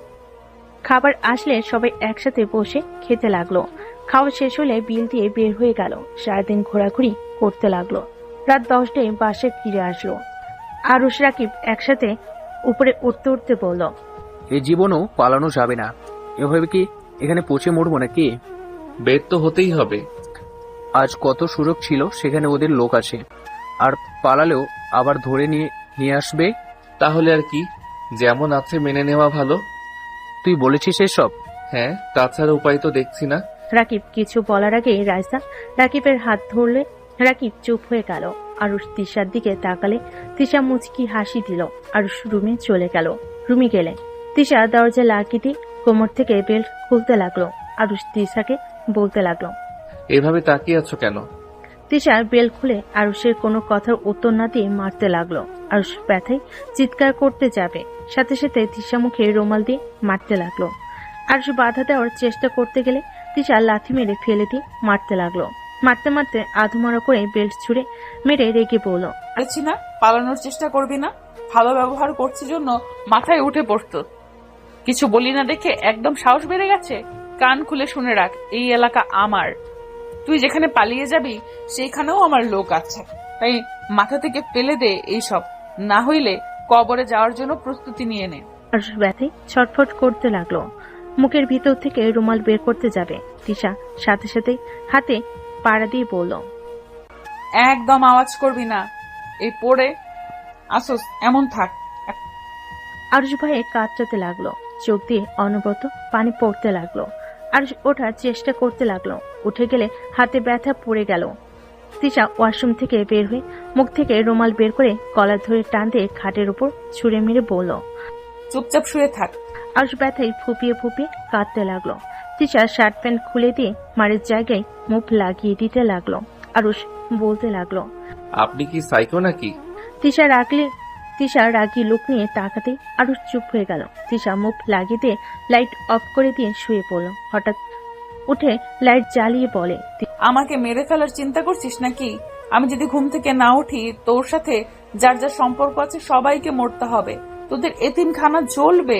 Speaker 6: খাবার আসলে সবাই একসাথে বসে খেতে লাগলো। খাওয়া শেষ হলে বিল দিয়ে বের হয়ে গেল। সারাদিন ঘোরাঘুরি করতে লাগলো। রাত 10টায় বাসায় ফিরে আসলো। আরুষ রাকিব একসাথে উপরে উঠতে উঠতে বলল,
Speaker 4: এই জীবনও পালানো যাবে না। এভাবে কি এখানে পচে মরবো নাকি?
Speaker 2: বের তো হতেই হবে।
Speaker 4: আজ কত সুযোগ ছিল, সেখানে ওদের লোক আছে, আর পালালেও আবার ধরে নিয়ে আসবে।
Speaker 2: তাহলে আর কি, যেমন আছে মেনে নেওয়া ভালো।
Speaker 4: তুই বলেছিস এসব?
Speaker 2: হ্যাঁ, তাছাড়া উপায় তো দেখছি না।
Speaker 6: রাকিব কিছু বলার আগে রাইসা রাকিবের হাত ধরলে। রাকিব চুপ হয়ে গেল। আরুষ তিশার দিকে তাকালে তিশা মুচকি হাসি দিল। আরুষ রুমে চলে গেল। রুমে গেলে তিশা দরজা লাগিয়ে দিয়ে কোমর থেকে বেল্ট খুলতে লাগলো। আরুষ তিশাকে বলতে লাগলো,
Speaker 2: এভাবে তাকিয়ে আছো কেন?
Speaker 6: তিশা বেল্ট খুলে আরুষের কোনো কথার উত্তর না দিয়ে মারতে লাগলো। আরুষ ব্যথায় চিৎকার করতে যাবে, সাথে সাথে তিশা মুখে রুমাল দিয়ে মারতে লাগলো। আরুষ বাধা দেওয়ার চেষ্টা করতে গেলে তিশা লাথি মেরে ফেলে দিয়ে মারতে লাগলো। মারতে মারতে আধমরা করে বেল্ট ছুঁড়ে মেরে রেগে পড়লো।
Speaker 3: বলেছি না পালানোর চেষ্টা করবি না। ভালো ব্যবহার করছি জন্য মাথায় উঠে পড়তো। কিছু বলি না দেখে একদম সাহস বেড়ে গেছে। কান খুলে শুনে রাখ, এই এলাকা আমার। তুই যেখানে পালিয়ে যাবি সেইখানেও আমার লোক আছে। তাই মাথা থেকে ফেলে দে এইসব, না হইলে কবরে যাওয়ার জন্য প্রস্তুতি নিয়ে নে।
Speaker 6: আরুষ ব্যথায় ছটফট করতে লাগলো। মুখের ভিতর থেকে রুমাল বের করতে যাবে। তিশা সাথে সাথে হাতে পাড়া দিয়ে বলল,
Speaker 3: একদম আওয়াজ করবি না। এই পড়ে আসোস এমন থাক।
Speaker 6: আরুষ ভয়ে কাঁদতে লাগলো। চোখ দিয়ে অনবরত পানি পড়তে লাগলো। আরুষ ওঠার চেষ্টা করতে লাগলো। উঠে গেলে হাতে ব্যথা পড়ে গেল। তিশা ওয়াশরুম থেকে বের হয়ে মুখ থেকে রুমাল বের করে কলার ধরে টান দিয়ে খাটের উপর ছুঁড়ে মেরে বলল,
Speaker 3: চুপচাপ শুয়ে থাক।
Speaker 6: আরুষ ব্যথায় ফুপিয়ে ফুপিয়ে কাঁদতে লাগলো। তিশা শার্ট প্যান্ট খুলে দিয়ে মারের জায়গায় মুখ লাগিয়ে দিতে লাগলো। আরুষ বলতে লাগলো,
Speaker 2: আপনি কি সাইকো নাকি?
Speaker 6: তিশা রাগী লুক নিয়ে তাকাতেই আরুষ চুপ হয়ে গেল। তিশা মুখ লাগিয়ে দিয়ে লাইট অফ করে দিয়ে শুয়ে পড়ল। হঠাৎ উঠে লাইট জ্বালিয়ে বলে,
Speaker 3: আমাকে মেরে ফেলার চিন্তা করছিস নাকি? আমি যদি ঘুম থেকে না উঠি, তোর সাথে যার যার সম্পর্ক আছে সবাইকে মরতে হবে। তোদের এতিমখানা জ্বলবে,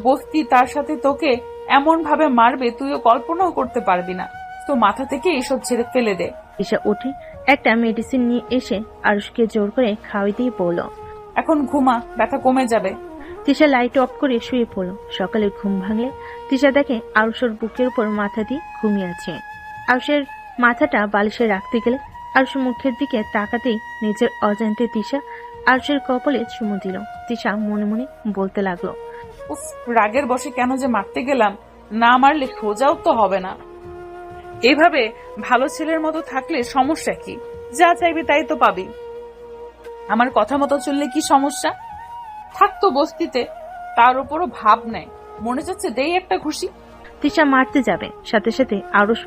Speaker 3: বস্তি তার সাথে তোকে এমন ভাবে মারবে তুইও কল্পনাও করতে পারবি না। তো মাথা থেকে এসব ছেড়ে ফেলে দে।
Speaker 6: তিশা উঠে একটা মেডিসিন নিয়ে এসে আরুষকে জোর করে খাওয়াই দিয়ে বলল,
Speaker 3: এখন ঘুমা, ব্যথা কমে যাবে।
Speaker 6: তিশা লাইট অফ করে শুয়ে পড়ল। সকালে ঘুম ভাঙলে তিশা দেখে আরুষের বুকের উপর মাথা দিয়ে ঘুমিয়ে আছে। আরুষের মাথাটা বালিশে রাখতে গেলে আরুষের মুখের দিকে তাকাতেই নিজের অজান্তে তিশা আরুষের কপালে চুমু দিল। তিশা মনে মনে বলতে লাগলো,
Speaker 3: উফ, রাগের বশে কেন যে মারতে গেলাম, না মারলে সোজাও তো হবে না। এইভাবে ভালো ছেলের মতো থাকলে সমস্যা কি? যা চাইবে তাই তো পাবি। আমার কথা মতো চললে কি সমস্যা? থাকতো বস্তিতে, তার উপরও ভাব নেয়, মনে যাচ্ছে দেই একটা খুশি।
Speaker 6: তিশা মারতে যাবে, সাথে সাথে আরুষ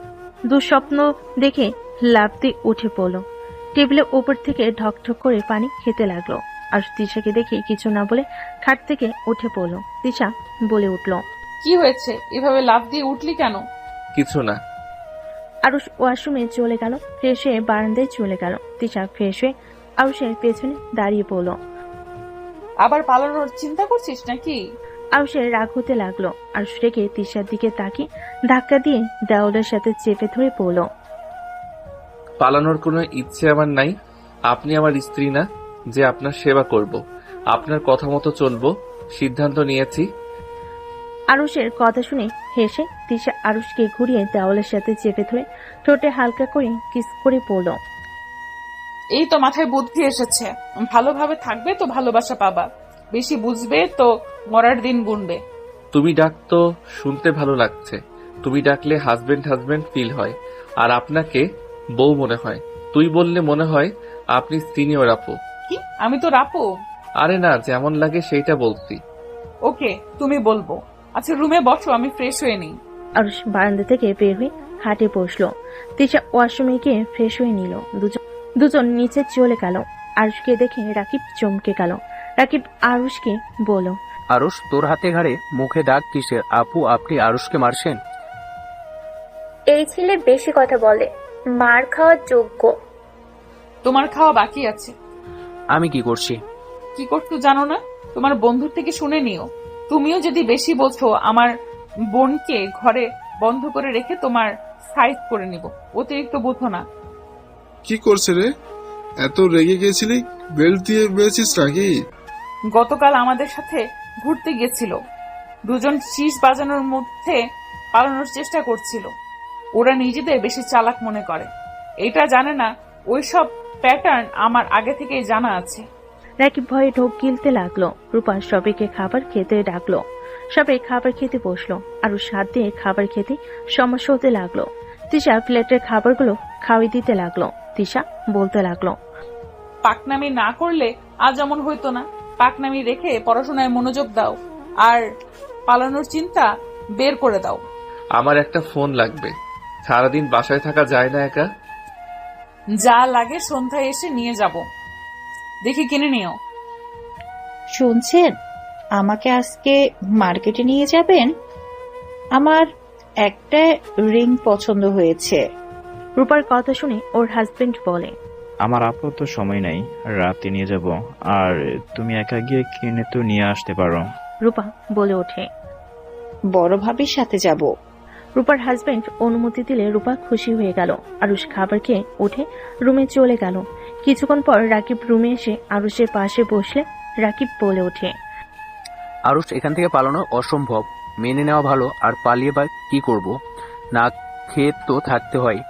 Speaker 6: দুঃস্বপ্ন দেখে লাফ দিয়ে উঠে পড়ল। টেবিলের উপর থেকে ঢকঢক করে পানি খেতে লাগলো। আর তিশাকে দেখে কিছু না বলে খাট থেকে উঠে পড়ল। তিশা বলে উঠল,
Speaker 3: কি হয়েছে? এভাবে লাফ দিয়ে উঠলি কেন?
Speaker 2: কিছু না।
Speaker 6: আরুষ ওয়াশরুমে চলে গেল, ফ্রেশ হয়ে বারান্দায় চলে গেল। তিশা ফ্রেশ হয়ে আরুষের পেছনে দাঁড়িয়ে পড়ল।
Speaker 3: আবার পালানোর চিন্তা করছিস নাকি?
Speaker 6: আরুষের রাগ হতে লাগলো। আরুষ রেগে তিশার দিকে তাকিয়ে ধাক্কা দিয়ে দেওয়ালের সাথে চেপে ধরে পড়ল।
Speaker 2: পালানোর কোনো ইচ্ছে আমার নাই। আপনি আমার স্ত্রী না যে আপনার সেবা করব। আপনার কথা মতো চলবো, সিদ্ধান্ত নিয়েছি।
Speaker 6: আরুষের কথা শুনে হেসে তিশা আরুষকে ঘুরিয়ে দেওয়ালের সাথে চেপে ধরে ঠোঁটে হালকা করে কিস করে পড়ল।
Speaker 3: এই তো মাথায় বুদ্ধি এসেছে। ভালোভাবে থাকবে তো ভালোবাসা পাবা, বেশি বুঝবে তো মরার দিন গুনবে।
Speaker 2: তুমি ডাকতো শুনতে ভালো লাগছে। তুমি ডাকলে হাজবেন্ড হাজবেন্ড ফিল হয়, আর আপনাকে বউ মনে হয়। তুই বললে মনে হয় আপনি সিনিয়র আপু।
Speaker 3: কি আমি তো রাপো?
Speaker 2: আরে না, যেমন লাগে সেইটা বলছি।
Speaker 3: ওকে, তুমি বলবো। আচ্ছা রুমে বসো, আমি ফ্রেশ হয়ে নিই।
Speaker 6: আরুষ বারান্দা থেকে বের হয়ে খাটে বসলো। তিশা ওয়াশরুমে গিয়ে ফ্রেশ হয়ে নিল। দুজন নিচে চলে গেল। আরুষকে দেখে রাকিব চমকে গেল। রাকিব আরুষকে বলল,
Speaker 4: আরুষ, তোর হাতে ঘাড়ে মুখে দাগ কিসের? আপু, আপনি আরুষকে মারছেন?
Speaker 5: এই ছেলে বেশি কথা বলে, মার খাওয়ার যোগ্য।
Speaker 3: তোমার খাওয়া বাকি আছে।
Speaker 4: আমি কি করছি?
Speaker 3: কি করতে জানো না? তোমার বন্ধুর থেকে শুনে নিও। তুমিও যদি বেশি বোঝো, আমার বোনকে ঘরে বন্ধ করে রেখে তোমার সাইজ করে নিব। অতিরিক্ত বুঝো না।
Speaker 10: কি করছে রে? এত রেগে গেছিলি? বেল্ট দিয়ে বেঁচেছিস নাকি?
Speaker 3: গতকাল আমাদের সাথে ঘুরতে গেছিল। দুজন শীষ বাজানোর মধ্যে পালানোর চেষ্টা করছিল। ওরা নিজেদের বেশি চালাক মনে করে। এটা জানে না ওইসব প্যাটার্ন আমার আগে থেকেই জানা আছে।
Speaker 6: রাকিব ভয়ে ঢোক গিলতে লাগলো। রূপা সবাইকে খাবার খেতে ডাকলো। সবাই খাবার খেতে বসলো। আরো সাত দিয়ে খাবার খেতে সমস্যা হতে লাগলো। তিশা প্লেটের খাবারগুলো খাওয়াই দিতে লাগলো। তিশা বলতে লাগলো,
Speaker 3: পাকনামি না করলে আজ এমন হইতো না। পাকনামি রেখে পড়াশোনায় মনোযোগ দাও, আর পালানোর চিন্তা বের করে দাও।
Speaker 2: আমার একটা ফোন লাগবে। সারাদিন বাসায় থাকা যায় না একা।
Speaker 3: যা লাগে সন্ধ্যায় এসে নিয়ে যাব। দেখি কিনে নিও।
Speaker 8: শুনছেন, আমাকে আজকে মার্কেটে নিয়ে যাবেন? আমার একটা রিং পছন্দ হয়েছে।
Speaker 6: রূপার কথা শুনে ওর হাজবেন্ড বলে,
Speaker 11: আমার আপাতত সময় নাই, রাতে নিয়ে যাব। আর তুমি একা গিয়ে কিনে তো নিয়ে আসতে পারো।
Speaker 6: রূপা বলে ওঠে।
Speaker 8: বড় ভাবির সাথে যাব।
Speaker 6: রূপার হাজবেন্ড অনুমতি দিলে রূপা খুশি হয়ে গেল। আরুষ খাবার খেয়ে উঠে রুমে চলে গেল। কিছুক্ষণ পর রাকিব রুমে এসে আরুষের পাশে বসলে রাকিব বলে ওঠে,
Speaker 4: আরুষ, এখান থেকে পালানো অসম্ভব। মেনে নেওয়া ভালো, আর পালিয়ে বা কি করব? না খেয়ে তো থাকতে হয়।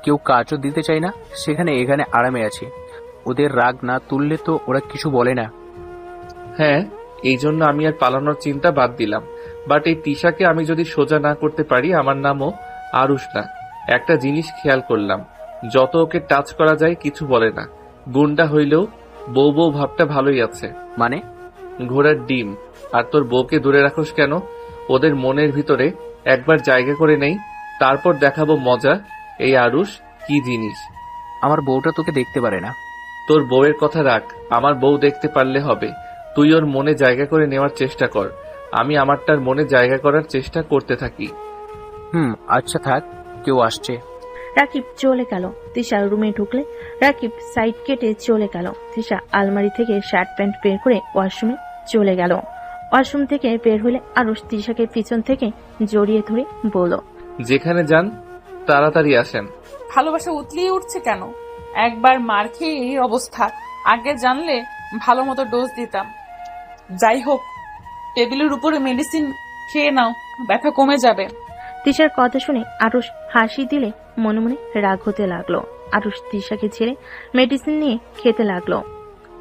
Speaker 4: কেউ কাজও দিতে চায় না, সেখানে এখানে আরামে আছি। ওদের রাগ না তুললে তো ওরা কিছু বলে না।
Speaker 2: হ্যাঁ, এই জন্য আমি আর পালানোর চিন্তা বাদ দিলাম। বাট এই তিশাকে আমি যদি সোজা না করতে পারি, আমার নামও আরুষ না। একটা জিনিস খেয়াল করলাম, যত ওকে টাচ করা যায় কিছু বলে না। গুন্ডা হইলেও বউ বউ ভাবটা ভালোই আছে।
Speaker 4: মানে?
Speaker 2: ঘোড়ার ডিম। আর তোর বউকে দূরে রাখোস কেন? ওদের মনের ভিতরে একবার জায়গা করে নেই, তারপর দেখাবো মজা। এই আরুষ কি জিনিস।
Speaker 4: আমার বউটা তোকে দেখতে পারে না।
Speaker 2: তোর বউয়ের কথা রাখ, আমার বউ দেখতে পারলে হবে। তুই ওর মনে জায়গা করে নেওয়ার চেষ্টা কর, আমি আমারটার মনে জায়গা করার চেষ্টা করতে থাকি।
Speaker 4: আচ্ছা থাক, কেউ আসছে।
Speaker 6: রাকিব চলে গেল। তিশা রুমে ঢুকলে রাকিব সাইড কেটে চলে গেল। তিশা আলমারি থেকে শার্ট প্যান্ট বের করে ওয়াশরুমে চলে গেল। ওয়াশরুম থেকে বের হলে আরুষ তিশাকে পিছন থেকে জড়িয়ে ধরে বলল,
Speaker 2: যেখানে যান তাড়াতাড়ি আসেন।
Speaker 3: ভালোবাসা উতলিয়ে উঠছে কেন? একবার মার খেয়ে এই অবস্থা। আগে জানলে ভালো মতো ডোজ দিতাম। যাই হোক, টেবিলের উপরে মেডিসিন খেয়ে নাও, ব্যথা কমে যাবে।
Speaker 6: তিশার কথা শুনে আরুষ হাসি দিলে মনে মনে রাগ হতে লাগলো। আরুষ তিশাকে ছেড়ে মেডিসিন নিয়ে খেতে লাগলো।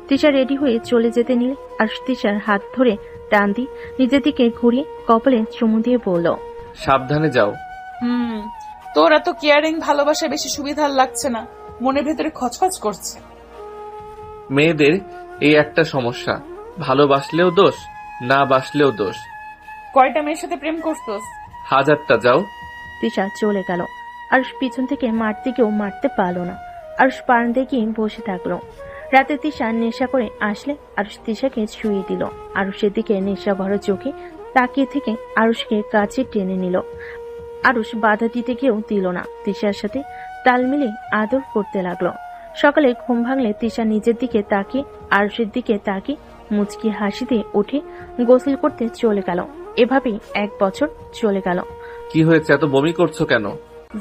Speaker 6: তিশা রেডি হয়ে চলে যেতে নিলে আরুষ তিশার হাত ধরে টান দিয়ে নিজের দিকে ঘুরিয়ে কপালে চুমু দিয়ে বলল,
Speaker 2: সাবধানে যাও।
Speaker 3: তোর এত কেয়ারিং ভালোবাসা বেশি সুবিধার লাগছে না, মনের ভেতরে খচখচ করছে।
Speaker 2: মেয়েদের এই একটা সমস্যা, ভালোবাসলেও দোষ, না বাসলেও দোষ।
Speaker 3: কয়টা মেয়ের সাথে প্রেম করছোস?
Speaker 2: 1000টা। যাও।
Speaker 6: তিশা চলে গেল। আরুষ পিছন থেকে মারতে গিয়েও মারতে পারলো না। আরুষ বারান্দায় গিয়ে বসে থাকলো। রাতে তিশা নেশা করে আসলে আরুষ তিশাকে শুইয়ে দিল। আরুষের দিকে নেশা ভরা চোখে তাকিয়ে থেকে আরুষকে কাছে টেনে নিল। আরুষ বাধা দিতে গিয়েও দিল না। তিশার সাথে তাল মিলিয়ে আদর করতে লাগলো। সকালে ঘুম ভাঙলে তিশা নিজের দিকে তাকিয়ে আরুষের দিকে তাকিয়ে মুচকি হাসি দিয়ে উঠে গোসল করতে চলে গেল। এভাবেই 1 বছর চলে গেল।
Speaker 2: কি হয়েছে, এত বমি করছো কেন?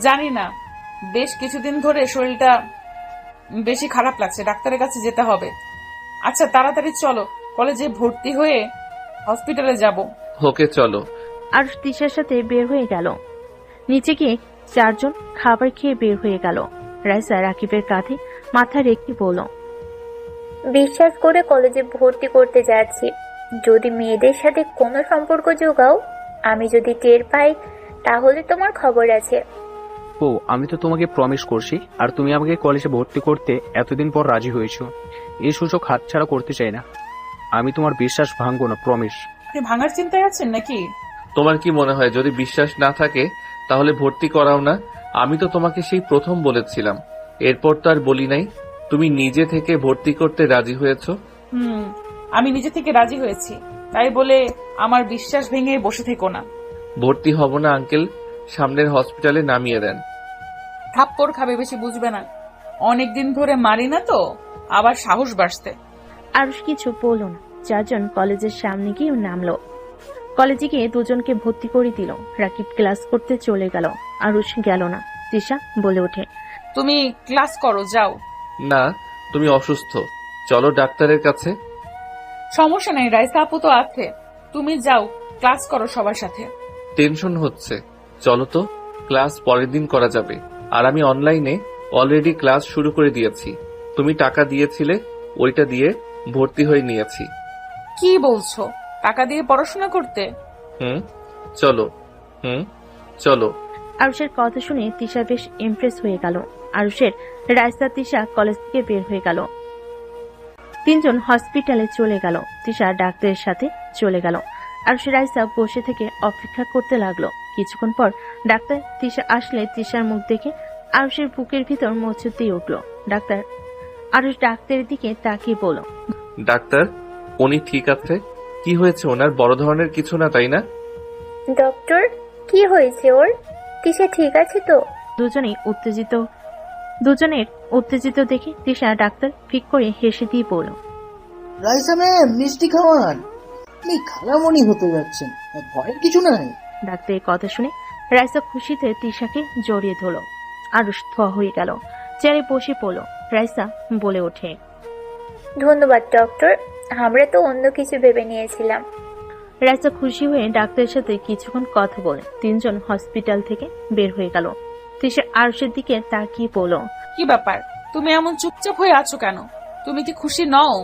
Speaker 3: জানি না, বেশ কিছুদিন ধরে শরীরটা বেশি খারাপ লাগছে, ডাক্তারের কাছে যেতে হবে। আচ্ছা তাড়াতাড়ি চলো, কলেজে ভর্তি হয়ে হসপিটালে যাব।
Speaker 2: ওকে চলো।
Speaker 6: আরুষ তিশার সাথে বের হয়ে গেল। নিচে গিয়ে 4 জন খাবার খেয়ে বের হয়ে গেল। রাইসা রাকিবের কাঁধে মাথা রেখে বলল,
Speaker 5: বিশ্বাস করে কলেজে ভর্তি করতে যাচ্ছি। যদি মেয়েদের সাথে কোনো সম্পর্ক যোগাও, আমি যদি টের পাই তাহলে তোমার খবর আছে।
Speaker 4: ও, আমি তো তোমাকে প্রমিস করছি, আর তুমি আমাকে কলেজে ভর্তি করতে এতদিন পর রাজি হয়েছো। এই সুযোগ হাতছাড়া করতে চাই না। আমি তোমার বিশ্বাস ভাঙবো না, প্রমিস।
Speaker 3: আপনি ভাঙার চিন্তায় আছেন নাকি?
Speaker 2: তোমার কি মনে হয় যদি বিশ্বাস না থাকে তাহলে ভর্তি করাও না? আমি তো তোমাকে সেই প্রথম বলেছিলাম, এরপর তো আর বলি নাই। তুমি নিজে থেকে ভর্তি করতে রাজি হয়েছো।
Speaker 3: আমি নিজে থেকে রাজি হয়েছি, তাই বলে আমার বিশ্বাস ভেঙে বসে থেকো না।
Speaker 2: ভর্তি হব না আঙ্কেল, সামনের হসপিটালে নামিয়ে দেন।
Speaker 3: থাপ্পড় খাবে, বেশি বুঝবে না। অনেকদিন ধরে মারি না তো, আবার সাহস বাড়ছে।
Speaker 6: আরুষ কিছু বলল না। 4 জন কলেজের সামনে গিয়ে নামলো। কলেজে গিয়ে 2 জনকে ভর্তি করে দিল। রাকিব ক্লাস করতে চলে গেল। আরুষ গেল না। তিশা বলে ওঠে,
Speaker 3: তুমি ক্লাস করো, যাও।
Speaker 2: না, তুমি অসুস্থ, চলো ডাক্তারের কাছে।
Speaker 3: সমস্যা নেই, রাইসা আপু তো আছে, তুমি যাও ক্লাস করো সবার সাথে।
Speaker 2: টেনশন হচ্ছে, চলো তো, ক্লাস পরের দিন করা যাবে। আর আমি অনলাইনে অলরেডি ক্লাস শুরু করে দিয়েছি। তুমি টাকা দিয়েছিলে, ওইটা দিয়ে ভর্তি হয়ে নিয়েছি।
Speaker 3: কি বলছো, টাকা দিয়ে পড়াশোনা করতে?
Speaker 2: চলো। চলো।
Speaker 6: আরুষের কথা শুনে তিশা বেশ ইমপ্রেস হয়ে গেল। আরুষের রাইসা তিশা কলেজ থেকে বের হয়ে গেল। 3 জন হসপিটালে চলে গেল। তিশা ডাক্তারের সাথে চলে গেল। আরুষ রাইসা বসে থেকে অপেক্ষা করতে লাগলো। কিছুক্ষণ পর ডাক্তার তিশা আসলে তিশার মুখ দেখে আরুষের বুকের ভিতর মোচড় দিয়ে উঠল। ডাক্তার। আরুষ ডাক্তারের দিকে তাকিয়ে বলল,
Speaker 2: ডাক্তার, উনি ঠিক আছে? কি হয়েছে ওনার? বড় ধরনের কিছু না, তাই না?
Speaker 5: ডক্টর, কি হয়েছে ওর? তিশা ঠিক আছে তো?
Speaker 6: দুজনের উত্তেজিত দেখে তিশা ডাক্তার ফিক করে হেসে দিয়ে বলল,
Speaker 12: রাইসা ম্যাম, মিষ্টি খাওয়ান, আপনি খালামণি হতে যাচ্ছেন, ভয়ের কিছু নাই।
Speaker 6: ডাক্তারের কথা শুনে রাইসা খুশিতে তিশাকে জড়িয়ে ধরল। আরুষ থ হয়ে গেল, চেয়ারে বসে পড়ল। রাইসা বলে ওঠে,
Speaker 5: ধন্যবাদ ডক্টর, আমরা তো অন্য কিছু ভেবে নিয়েছিলাম।
Speaker 6: রাইসা খুশি হয়ে ডাক্তারের সাথে কিছুক্ষণ কথা বলে 3 জন হসপিটাল থেকে বের হয়ে গেল। তিশা আরুষের দিকে তাকিয়ে বলল,
Speaker 3: কি ব্যাপার, তুমি এমন চুপচাপ হয়ে আছো কেন? তুমি কি খুশি নও?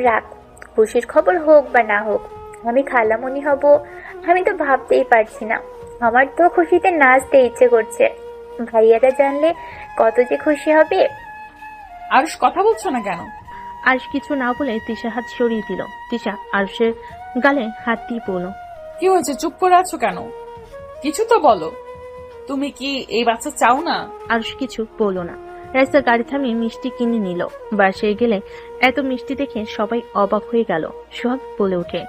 Speaker 5: রাখ, খুশির খবর হোক বা না হোক, আমি খালামণি হব আমি তো ভাবতেই পারছি না। আমার তো খুশিতে নাচতে ইচ্ছে করছে। ভাইয়ারা জানলে কত যে খুশি হবে।
Speaker 3: আরুষ কথা বলছো না কেন?
Speaker 6: আরুষ কিছু না বলে তিশা হাত সরিয়ে দিল। তিশা আরুষের গালে হাত দিয়ে বলল,
Speaker 3: কি হয়েছে, চুপ করে আছো কেন? কিছু তো বলো। তুমি কি এই বাচ্চা চাও না?
Speaker 6: আরুষ কিছু বলল না। রাইসা গাড়ি থামিয়ে মিষ্টি কিনে নিল। বাসায় গেলে এত মিষ্টি দেখে সবাই অবাক হয়ে গেল। সোহাগ বলে ওঠে,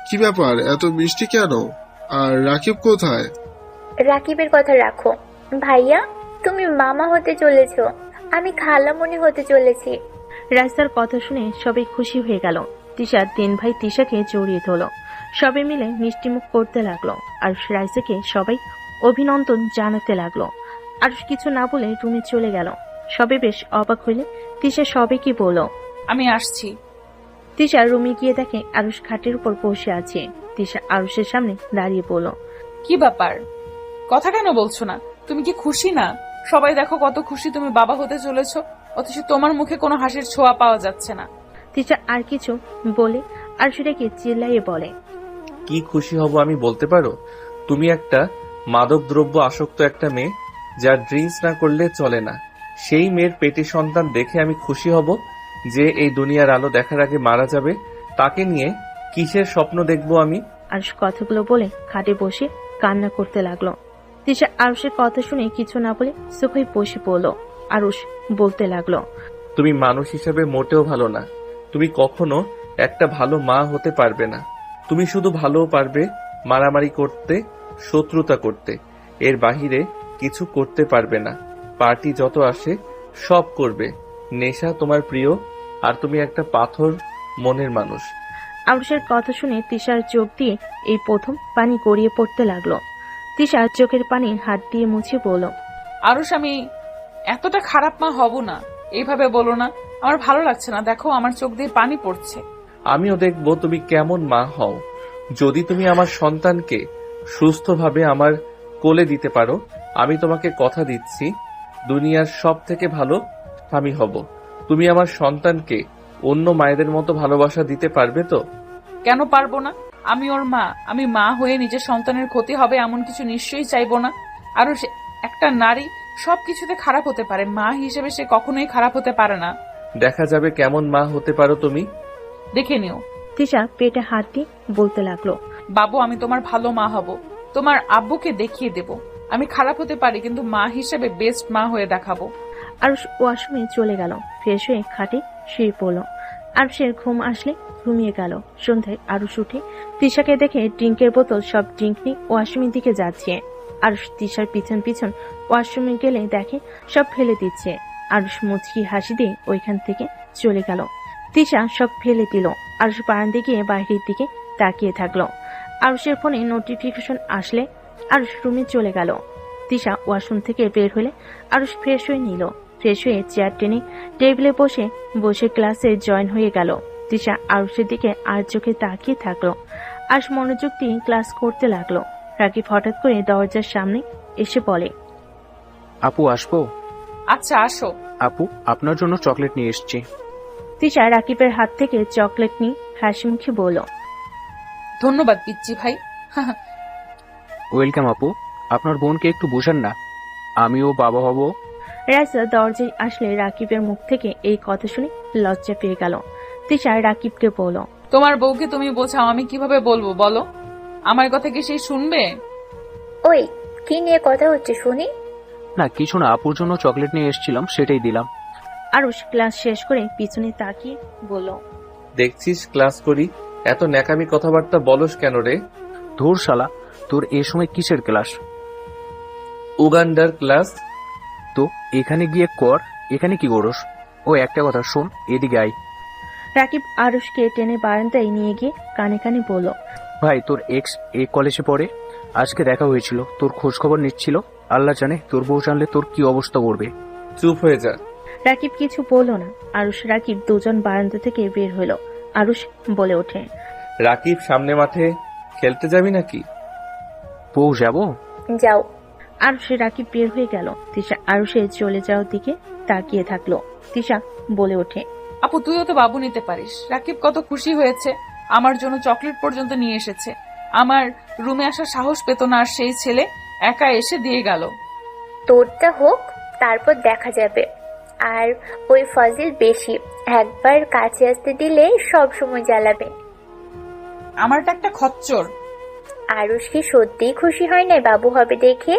Speaker 10: কি ব্যাপার, এত মিষ্টি কেন? আর রাকিব কোথায়?
Speaker 5: রাকিবের কথা রাখো ভাইয়া, তুমি মামা হতে চলেছো, আমি খালামণি হতে চলেছি।
Speaker 6: রাইসার কথা শুনে সবাই খুশি হয়ে গেল। তিশার 3 ভাই তিশাকে জড়িয়ে ধরল। সবাই মিলে মিষ্টিমুখ করতে লাগলো। আর রাইসাকে সবাই অভিনন্দন জানাতে লাগলো। আরুষ কিছু না বলে রুমে চলে গেল। সবে বেশ অবাক হইলে তিশা সবাইকে বলল,
Speaker 3: আমি আসছি।
Speaker 6: তিশা রুমে গিয়ে দেখে আরুষ খাটের উপর বসে আছে। তিশা আরুষের সামনে দাঁড়িয়ে বলল,
Speaker 3: কি ব্যাপার, কথা কেন বলছো না? তুমি কি খুশি না? সবাই দেখো কত খুশি তুমি বাবা হতে চলেছো, অথচ তোমার মুখে কোনো হাসির ছোঁয়া পাওয়া যাচ্ছে না।
Speaker 6: তিশা আর কিছু বলে আরুষটাকে চিল্লাইয়ে বলে,
Speaker 2: কি খুশি হব আমি বলতে পারো? তুমি একটা মাদক দ্রব্য আসক্ত একটা মেয়ে, যার ড্রিঙ্কস না করলে চলে না। সেই মেয়ের পেটে সন্তান দেখে আমি খুশি হব যে এই দুনিয়ার আলো দেখার আগে মারা যাবে? তাকে নিয়ে কিসের স্বপ্ন দেখবো আমি?
Speaker 6: আরুষ কথাগুলো বলে খাটে বসে কান্না করতে লাগলো। তিশা আরুষের কথা শুনে কিছু না বলে সোফায় বসে পড়ল। আরুষ বলতে লাগলো,
Speaker 2: তুমি মানুষ হিসেবে মোটেও ভালো না। তুমি কখনো একটা ভালো মা হতে পারবে না। তুমি শুধু ভালো পারবে মারামারি করতে, শত্রুতা করতে, এর বাহিরে কিছু করতে পারবে না। পার্টি যত আসে সব করবে। নেশা তোমার প্রিয়, আর তুমি একটা পাথর মনের মানুষ।
Speaker 6: আরুষের কথা শুনে তিশার চোখ দিয়ে এই প্রথম পানি গড়িয়ে পড়তে লাগলো। তিশা চোখের পানি হাত দিয়ে মুছে বলল,
Speaker 3: আরুষ, আমি এতটা খারাপ মা হব না, এইভাবে বলো না। আমার ভালো লাগছে না, দেখো আমার চোখ দিয়ে পানি পড়ছে।
Speaker 2: আমিও দেখবো তুমি কেমন মা হও। যদি তুমি আমার সন্তানকে সুস্থভাবে আমার কোলে দিতে পারো, আমি তোমাকে কথা দিচ্ছি দুনিয়ার সব থেকে ভালো স্বামী হব। তুমি আমার সন্তানকে অন্য মায়েদের মতো ভালোবাসা দিতে পারবে তো?
Speaker 3: কেন পারবো না? আমি ওর মা। আমি মা হয়ে নিজের সন্তানের ক্ষতি হবে এমন কিছু নিশ্চয়ই চাইবো না। আরো একটা নারী সবকিছুতে খারাপ হতে পারে, মা হিসেবে সে কখনোই খারাপ হতে পারে না।
Speaker 2: দেখা যাবে কেমন মা হতে পারো তুমি।
Speaker 3: দেখে নিও।
Speaker 6: তিশা পেটে হাত দিয়ে বলতে লাগলো,
Speaker 3: বাবু, আমি তোমার ভালো মা হব। তোমার আব্বুকে দেখিয়ে দেব আমি খারাপ হতে পারি, কিন্তু মা হিসেবে বেস্ট মা হয়ে দেখাবো।
Speaker 6: আরুষ ওয়াশরুমে চলে গেল। ফ্রেশ হয়ে খাটে শুয়ে পড়ল। আরুষের ঘুম আসলে ঘুমিয়ে গেল। সন্ধ্যায় আরুষ উঠে তিশাকে দেখে ড্রিঙ্কের বোতল সব ড্রিঙ্ক নিয়ে ওয়াশরুমের দিকে যাচ্ছে। আরুষ তিশার পিছন পিছন ওয়াশরুমে গেলে দেখে সব ফেলে দিচ্ছে। আরুষ মুচকি হাসি দিয়ে ওইখান থেকে চলে গেল। তিশা সব ফেলে দিল। আরুষ বারান্দে গিয়ে বাইরের দিকে তাকিয়ে থাকলো। আরুষের ফোনে নোটিফিকেশন আসলে আরুষ রুমে চলে গেল। তিশা ওয়াশরুম থেকে বের হলে আরুষ ফ্রেশ হয়ে নিল। ফ্রেশ হয়ে চেয়ার টেনে টেবিলে বসে বসে ক্লাসে জয়েন হয়ে গেল। তিশা আরুষের দিকে আর চোখে তাকিয়ে থাকলো। আরুষ মনোযোগ দিয়ে ক্লাস করতে লাগলো। রাকিব হঠাৎ করে দরজার সামনে এসে বলে,
Speaker 4: আপু আসবো?
Speaker 3: আচ্ছা, আসো।
Speaker 4: আপু, আপনার জন্য চকলেট নিয়ে এসেছি।
Speaker 6: তিশা রাকিবের হাত থেকে চকলেট নিয়ে হাসি মুখে বলল,
Speaker 3: ধন্যবাদ পিচ্চি ভাই।
Speaker 4: ওয়েলকাম আপু। আপনার বোনকে একটু বোঝান না, আমিও বাবা হব।
Speaker 6: রাইসা দরজায় আসলে রাকিবের মুখ থেকে এই কথা শুনে লজ্জা পেয়ে গেল। তিশা রাকিবকে বলল,
Speaker 3: তোমার বউকে তুমি বোঝাও, আমি কিভাবে বলবো বলো? আমার কথা কি সেই শুনবে?
Speaker 5: ওই, কি নিয়ে কথা হচ্ছে শুনি?
Speaker 4: না কিছু না, আপুর জন্য চকলেট নিয়ে এসেছিলাম, সেটাই দিলাম।
Speaker 6: আরুষ ক্লাস শেষ করে পিছনে তাকিয়ে বলল,
Speaker 2: দেখছিস ক্লাস করি, এত ন্যাকামি কথাবার্তা বলস কেন রে?
Speaker 4: ধুর শালা, তোর এ সময় কিসের ক্লাস?
Speaker 2: উগান্ডার ক্লাস।
Speaker 4: তো এখানে গিয়ে কর, এখানে কি করস? ও একটা কথা শোন, এদিকে আয়।
Speaker 6: রাকিব আরুষকে টেনে বারান্দায় নিয়ে গিয়ে কানে কানে বলল,
Speaker 4: ভাই, তোর এক্স এই কলেজে পড়ে, আজকে দেখা হয়েছিল, তোর খোঁজ খবর নিচ্ছিল। আল্লাহ জানে তোর বউ জানলে তোর কি অবস্থা করবে।
Speaker 2: চুপ হয়ে যা।
Speaker 6: রাকিব কিছু বলল না। আরুষ রাকিব দুজন বারান্দা থেকে বের হইল। আরুষ বলে ওঠে,
Speaker 2: রাকিব, সামনে মাঠে খেলতে যাবি নাকি?
Speaker 4: বউ যাবো।
Speaker 5: যাও।
Speaker 6: আরুষ রাকিব বের হয়ে গেল। তিশা আরুষের চলে যাওয়ার দিকে তাকিয়ে থাকলো। তিশা বলে ওঠে,
Speaker 3: আপু, তুইও তো বাবু নিতে পারিস। রাকিব কত খুশি হয়েছে, আমার জন্য চকলেট পর্যন্ত নিয়ে এসেছে। আমার রুমে আসার সাহস পেত না, আর সেই ছেলে একা এসে দিয়ে গেল।
Speaker 5: তোরটা হোক, তারপর দেখা যাবে। আর ওই ফজিল বেশি, একবার কাছে আসতে দিলে সব সময় জ্বালাবে।
Speaker 3: আমারটা একটা খচ্চর।
Speaker 5: আরুষ কি সত্যিই খুশি হয় না বাবু হবে দেখে?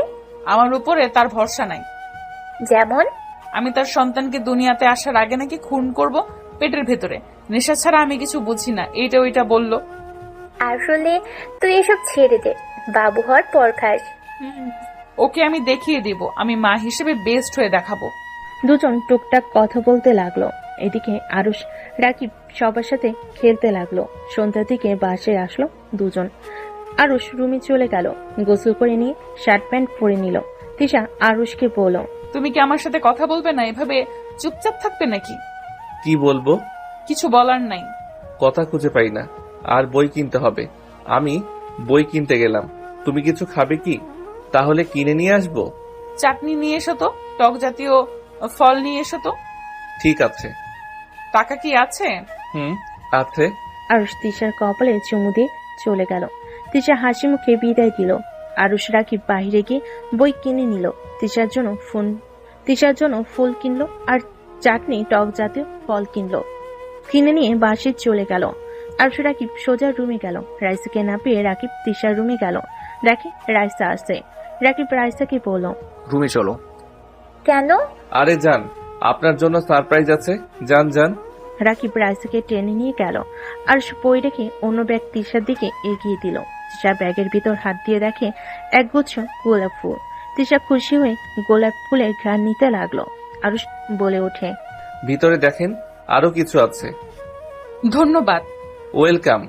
Speaker 3: আমার উপরে তার ভরসা নাই।
Speaker 5: যেমন?
Speaker 3: আমি তার সন্তানকে দুনিয়াতে আসার আগে নাকি খুন করব পেটের ভেতরে। নেশা ছাড়া আমি কিছু বুঝি না, এইটা ওইটা বলল।
Speaker 5: আসলে তুই এসব ছেড়ে দে, বাবু হওয়ার পর খাস।
Speaker 3: ওকে আমি দেখিয়ে দিব, আমি মা হিসেবে বেস্ট হয়ে দেখাবো।
Speaker 6: দুজন টুকটাক কথা বলতে লাগলো। এদিকে আরুষ রাকিব সবার সাথে খেলতে লাগলো। সন্ধ্যার দিকে বাসে আসলো দুজন। আরুষ রুমে চলে গেল। গোসল করে নিয়ে শার্ট প্যান্ট পরে নিল। তিশা আরুষকে বলল,
Speaker 3: তুমি কি আমার সাথে কথা বলবে না? এভাবে চুপচাপ থাকবে নাকি?
Speaker 2: কি বলবো?
Speaker 3: কিছু বলার নাই।
Speaker 2: কথা খুঁজে পাই না, আর বই কিনতে হবে। আমি বই কিনতে গেলাম, তুমি কিছু খাবে কি? তাহলে কিনে নিয়ে আসবো।
Speaker 3: চাটনি নিয়ে এসো তো, টক জাতীয় ফল নিয়ে এসো তো।
Speaker 2: ঠিক আছে।
Speaker 3: টাকা কি আছে?
Speaker 2: আছে।
Speaker 6: আরুষ তিশার কপালে চুমু দিয়ে চলে গেল। তিশা হাসি মুখে বিদায় দিল। আরুষ রাকিব বাহিরে গিয়ে বই কিনে নিল। তিশার জন্য ফুল কিনলো আর চাটনি টক জাতীয় ফল কিনলো। কিনে নিয়ে বাসে চলে গেল। আরুষ রাকিব সোজা রুমে গেল। রাইসাকে না পেয়ে রাকিব তিশার রুমে গেল। দেখে রাইসা আসছে। রাকিব রাইসাকে বলল,
Speaker 4: রুমে চলো।
Speaker 5: কেন?
Speaker 2: আরে যান, আপনার জন্য সারপ্রাইজ আছে, যান যান।
Speaker 6: রাকিব রাইসাকে টেনে নিয়ে গেল। আরুষ বই রেখে অন্য ব্যাগ তিশার দিকে এগিয়ে দিল। তিশা ব্যাগের ভিতর হাত দিয়ে দেখে একগুচ্ছ গোলাপ ফুল। তিশা খুশি হয়ে গোলাপ ফুলের ঘ্রাণ নিতে লাগলো। আরুষ বলে ওঠে,
Speaker 2: ভিতরে দেখেন, আরো কিছু আছে।
Speaker 3: ধন্যবাদ।
Speaker 2: ওয়েলকাম।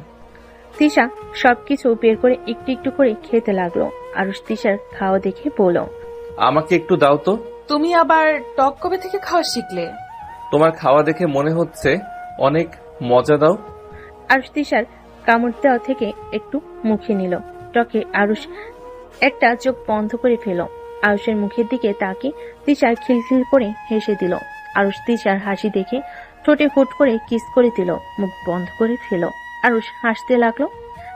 Speaker 6: তিশা সবকিছু বের করে একটু একটু করে খেতে লাগলো। আরুষ তিশার খাওয়া দেখে বলল,
Speaker 2: আমাকে একটু দাও তো।
Speaker 3: তুমি আবার টক কবে থেকে খাওয়া শিখলে?
Speaker 2: তোমার খাওয়া দেখে মনে হচ্ছে অনেক মজা। দাও।
Speaker 6: আরুষ তিশার কামড় দেওয়া থেকে একটু মুখে নিল টকে। আরুষ একটা চোখ বন্ধ করে ফেল। আরুষের মুখের দিকে তাকে তিশা খিলখিল করে হেসে দিল। আরুষ তিশার হাসি দেখে ঠোঁটে হুট করে কিস করে দিল, মুখ বন্ধ করে ফেল। আরুষ হাসতে লাগলো।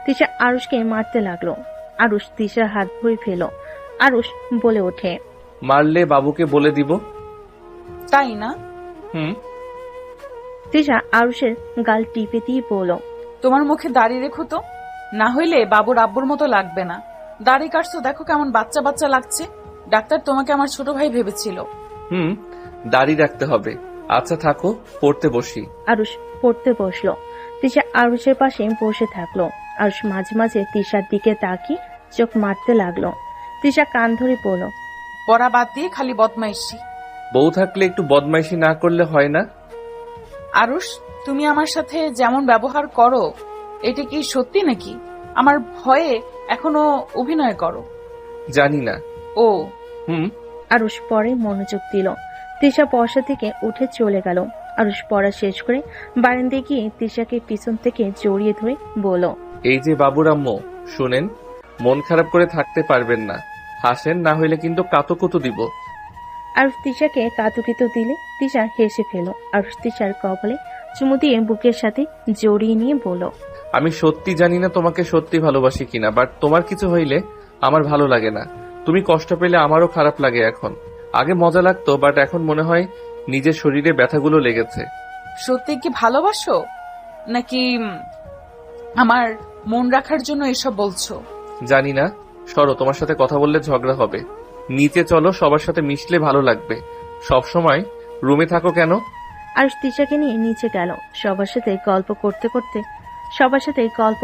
Speaker 6: তিশা আরুষকে মারতে লাগলো। আরুষ তিশার হাত ধরে ফেল। আরুষ বলে ওঠে,
Speaker 2: মারলে বাবুকে বলে দিব।
Speaker 3: তাই না?
Speaker 6: তিশা আরুষের গাল টিপে দিয়ে বলল,
Speaker 3: তোমার মুখে দাড়ি রেখো তো, না হইলে বাবুর আব্বুর মতো লাগবে না। দাড়ি কাটছো, দেখো কেমন বাচ্চা বাচ্চা লাগছে। ডাক্তার তোমাকে আমার ছোট ভাই ভেবেছিল।
Speaker 2: দাড়ি রাখতে হবে। আচ্ছা থাকো, পড়তে বসি।
Speaker 6: আরুষ পড়তে বসলো। তিশা আরুষের পাশে বসে থাকলো। আরুষ মাঝে মাঝে তিশার দিকে তাকিয়ে চোখ মারতে লাগলো। তিশা কান ধরে বলল,
Speaker 3: পড়া বাদ দিয়ে খালি বদমাইশি।
Speaker 2: বউ থাকলে একটু বদমাইশি না করলে হয় না?
Speaker 3: আরুষ, তুমি আমার সাথে যেমন ব্যবহার করো, এটা কি সত্যি নাকি? আমার ভয়ে এখনো অভিনয় করো।
Speaker 2: জানি না।
Speaker 3: ও।
Speaker 6: আরুষ পরে মনোযোগ দিল। তিশা বসা থেকে উঠে চলে গেল। আরুষ পড়া শেষ করে বারান্দায় গিয়ে তিশাকে পিছন থেকে জড়িয়ে ধরে বলল,
Speaker 2: এই যে বাবুর আম্মু, শুনেন, মন খারাপ করে থাকতে পারবেন না। হাসেন, না হইলে কিন্তু কাতুকুতু দিব।
Speaker 6: আরুষ তিশাকে কাতুকিত দিলে তিশা হেসে ফেল। আরুষ তিশার কপালে চুমু দিয়ে বুকের সাথে জড়িয়ে নিয়ে বলল,
Speaker 2: আমি সত্যি জানি না তোমাকে সত্যি ভালোবাসি কিনা, বাট তোমার কিছু হইলে আমার ভালো লাগে না। তুমি কষ্ট পেলে আমারও খারাপ লাগে এখন। আগে মজা লাগতো, বাট এখন মনে হয় নিজের শরীরে ব্যথাগুলো লেগেছে।
Speaker 3: সত্যি কি ভালোবাসো, নাকি আমার মন রাখার জন্য এসব বলছো?
Speaker 2: জানি না। সরো, তোমার সাথে কথা বললে ঝগড়া হবে। নিচে চলো, সবার সাথে মিশলে ভালো লাগবে। সব সময় রুমে থাকো কেন?
Speaker 6: আরুষ তিশাকে নিয়ে নিচে গেল। সবার সাথে গল্প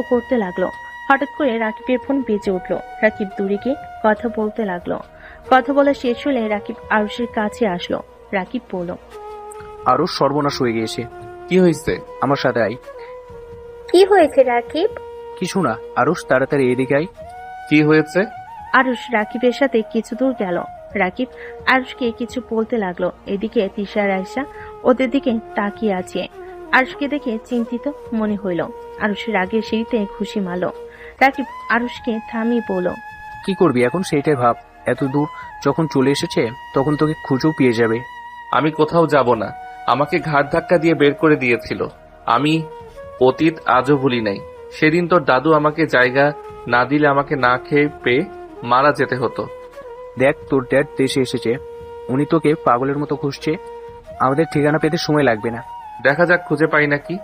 Speaker 6: করতে লাগলো। হঠাৎ করে রাকিবের ফোন বেজে উঠল। রাকিব দূরে গিয়ে কথা বলতে লাগলো। কথা বলা শেষ হলে রাকিব আরুষের কাছে আসলো। রাকিব বলল,
Speaker 4: আরুষ সর্বনাশ হয়ে গিয়েছে।
Speaker 2: কি হয়েছে?
Speaker 4: আমার সাথে আয়।
Speaker 5: কি হয়েছে রাকিব?
Speaker 4: কিছু না, আরুষ তাড়াতাড়ি এদিকে আয়।
Speaker 2: কি হয়েছে?
Speaker 6: আরুষ রাকিবের সাথে কিছু দূর গেল। রাকিব আরুষকে কিছু বলতে লাগলো। এদিকে তিশা রাইসা ওদের দিকে তাকিয়ে আছে। আরুষকে দেখে চিন্তিত মনে হইল। আরুষ রাগের সিঁড়িতে খুশি মারল। রাকিব আরুষকে থামিয়ে বলল,
Speaker 4: কি করবি এখন সেইটাই ভাব। এত দূর যখন চলে এসেছে তখন তোকে খুঁজেও পেয়ে যাবে।
Speaker 2: আমি কোথাও যাব না। আমাকে ঘাট ধাক্কা দিয়ে বের করে দিয়েছিল। আমি অতীত আজও ভুলি নাই। সেদিন তোর দাদু আমাকে জায়গা না দিলে আমাকে না খেয়ে পেয়ে মারা যেতে হতো।
Speaker 4: দেখ, তোর ড্যাড দেশে এসেছে, উনি তোকে পাগলের মতো খুঁজছে। আমাদের ঠিকানা পেতে সময় লাগবে না।
Speaker 2: দেখা যাক খুঁজে পাই নাকি।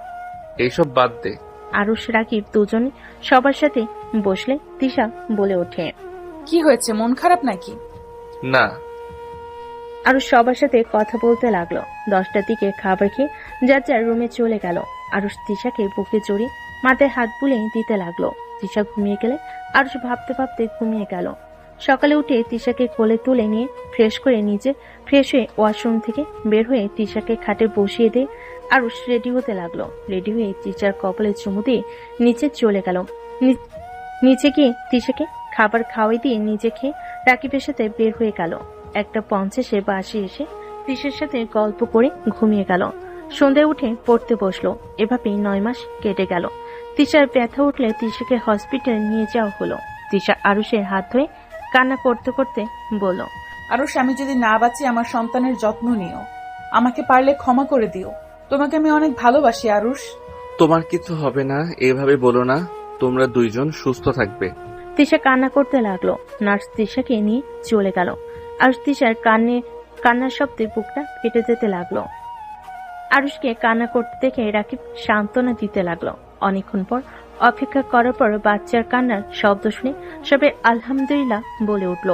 Speaker 2: এইসব বাদ দে।
Speaker 6: আরুষ রাকিব দুজনে সবার সাথে বসলে তিশা বলে ওঠে,
Speaker 3: কি হয়েছে, মন খারাপ নাকি?
Speaker 2: না।
Speaker 6: আরুষ সবার সাথে কথা বলতে লাগলো। 10টার দিকে খাবার খেয়ে যার যার রুমে চলে গেল। আরুষ তিশাকে বুকে জড়িয়ে মাথায় হাত বুলিয়ে দিতে লাগলো। তিশা ঘুমিয়ে গেলে আরুষ ভাবতে ভাবতে ঘুমিয়ে গেল। সকালে উঠে তিশাকে কোলে তুলে নিয়ে ফ্রেশ হয়ে ওয়াশরুম থেকে বের হয়ে তিশাকে খাটে বসিয়ে দিয়ে আরুষ রেডি হতে লাগলো। রেডি হয়ে তিশার কপালে চুমু দিয়ে নিচে চলে গেল। নিচে গিয়ে তিশাকে খাবার খাওয়াই দিয়ে নিজে খেয়ে রাকিবের সাথে বের হয়ে গেল। 1:50 বাসে এসে তিশার সাথে গল্প করে ঘুমিয়ে গেল। সন্ধ্যায় উঠে পড়তে বসলো। এভাবেই 9 মাস কেটে গেল। তিশার ব্যথা উঠলে তিশাকে হসপিটালে নিয়ে যাওয়া হলো। তিশা আরুষের হাত ধরে কান্না করতে করতে বলল,
Speaker 3: আরুষ, আমি যদি না বাঁচি আমার সন্তানের যত্ন নিও। আমাকে পারলে ক্ষমা করে দিও। তোমাকে আমি অনেক ভালোবাসি আরুষ।
Speaker 2: তোমার কিছু হবে না, এভাবে বলো না। তোমরা দুইজন সুস্থ থাকবে।
Speaker 6: তিশা কান্না করতে লাগলো। নার্স তিশাকে নিয়ে চলে গেল। আরুষ তিশার কান্নার শব্দে বুকটা ফেটে যেতে লাগলো। আরুষকে কান্না করতে দেখে রাকিব সান্ত্বনা দিতে লাগলো। অনেকক্ষণ পর অপেক্ষা করার পর বাচ্চার কান্নার শব্দ শুনে সবাই আলহামদুলিল্লাহ বলে উঠল।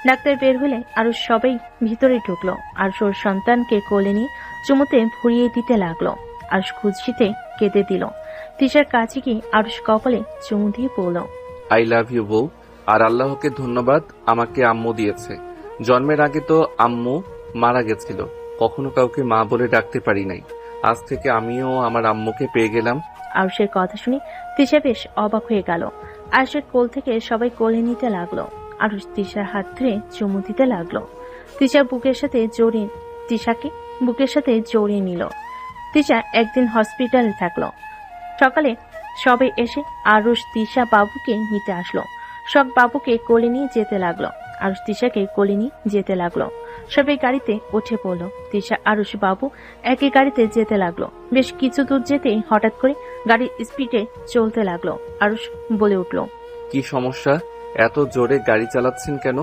Speaker 6: ডাক্তার বের হলে আরুষ সবাই ভিতরে ঢুকলো। আরুষ ওর সন্তানকে কোলে নিয়ে চুমুতে ভরিয়ে দিতে লাগলো। আরুষ খুশিতে কেঁদে দিল। তিশার কাছে গিয়ে আরুষ কপালে চুমু দিয়ে বলল,
Speaker 2: আই লাভ ইউ বউ। আর আল্লাহকে ধন্যবাদ, আমাকে আম্মু দিয়েছে। জন্মের আগে তো আম্মু মারা গেছিল, কখনো কাউকে মা বলে ডাকতে পারি নাই। আজ থেকে আমিও আমার আম্মুকে পেয়ে গেলাম।
Speaker 6: আরুষের কথা শুনে তিশা বেশ অবাক হয়ে গেল। আরুষের কোল থেকে সবাই কোলে নিতে লাগলো। আরুষ তিশার হাত ধরে চুমু দিতে লাগলো। তিশাকে বুকের সাথে জড়িয়ে নিল। তিশা একদিন হসপিটালে থাকলো। সকালে সবাই এসে আরুষ তিশা বাবুকে নিতে আসলো। সব বাবুকে কোলে নিয়ে যেতে লাগলো। আরুষ তিশাকে কোলে নিয়ে যেতে লাগলো। সবাই গাড়িতে উঠে পড়লো। তিশা আরুষ বাবু একই গাড়িতে যেতে লাগলো। বেশ কিছু দূর যেতেই হঠাৎ করে গাড়ির স্পিডে চলতে লাগলো। আরুষ বলে উঠল,
Speaker 2: কি সমস্যা? এত জোরে গাড়ি চালাচ্ছেন কেন?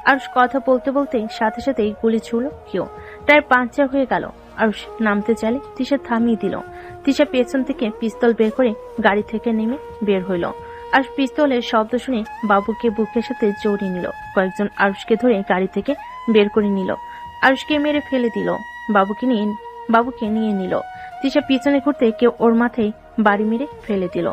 Speaker 6: আরুষ কথা বলতে বলতেই সাথে সাথেই গুলি ছুড়ল কেউ। টায়ার পাংচার হয়ে গেল। আরুষ নামতে চাইলে তিশা থামিয়ে দিল। তিশা পেছন থেকে পিস্তল বের করে গাড়ি থেকে নেমে বের হইল। আরুষ পিস্তলের শব্দ শুনে বাবুকে বুকের সাথে জড়িয়ে নিল। কয়েকজন আরুষকে ধরে গাড়ি থেকে বের করে নিল। আরুষকে মেরে ফেলে দিল। বাবুকে নিয়ে নিল। তিশা পিছনে ঘুরতে কেউ ওর মাথায় বাড়ি মেরে ফেলে দিল।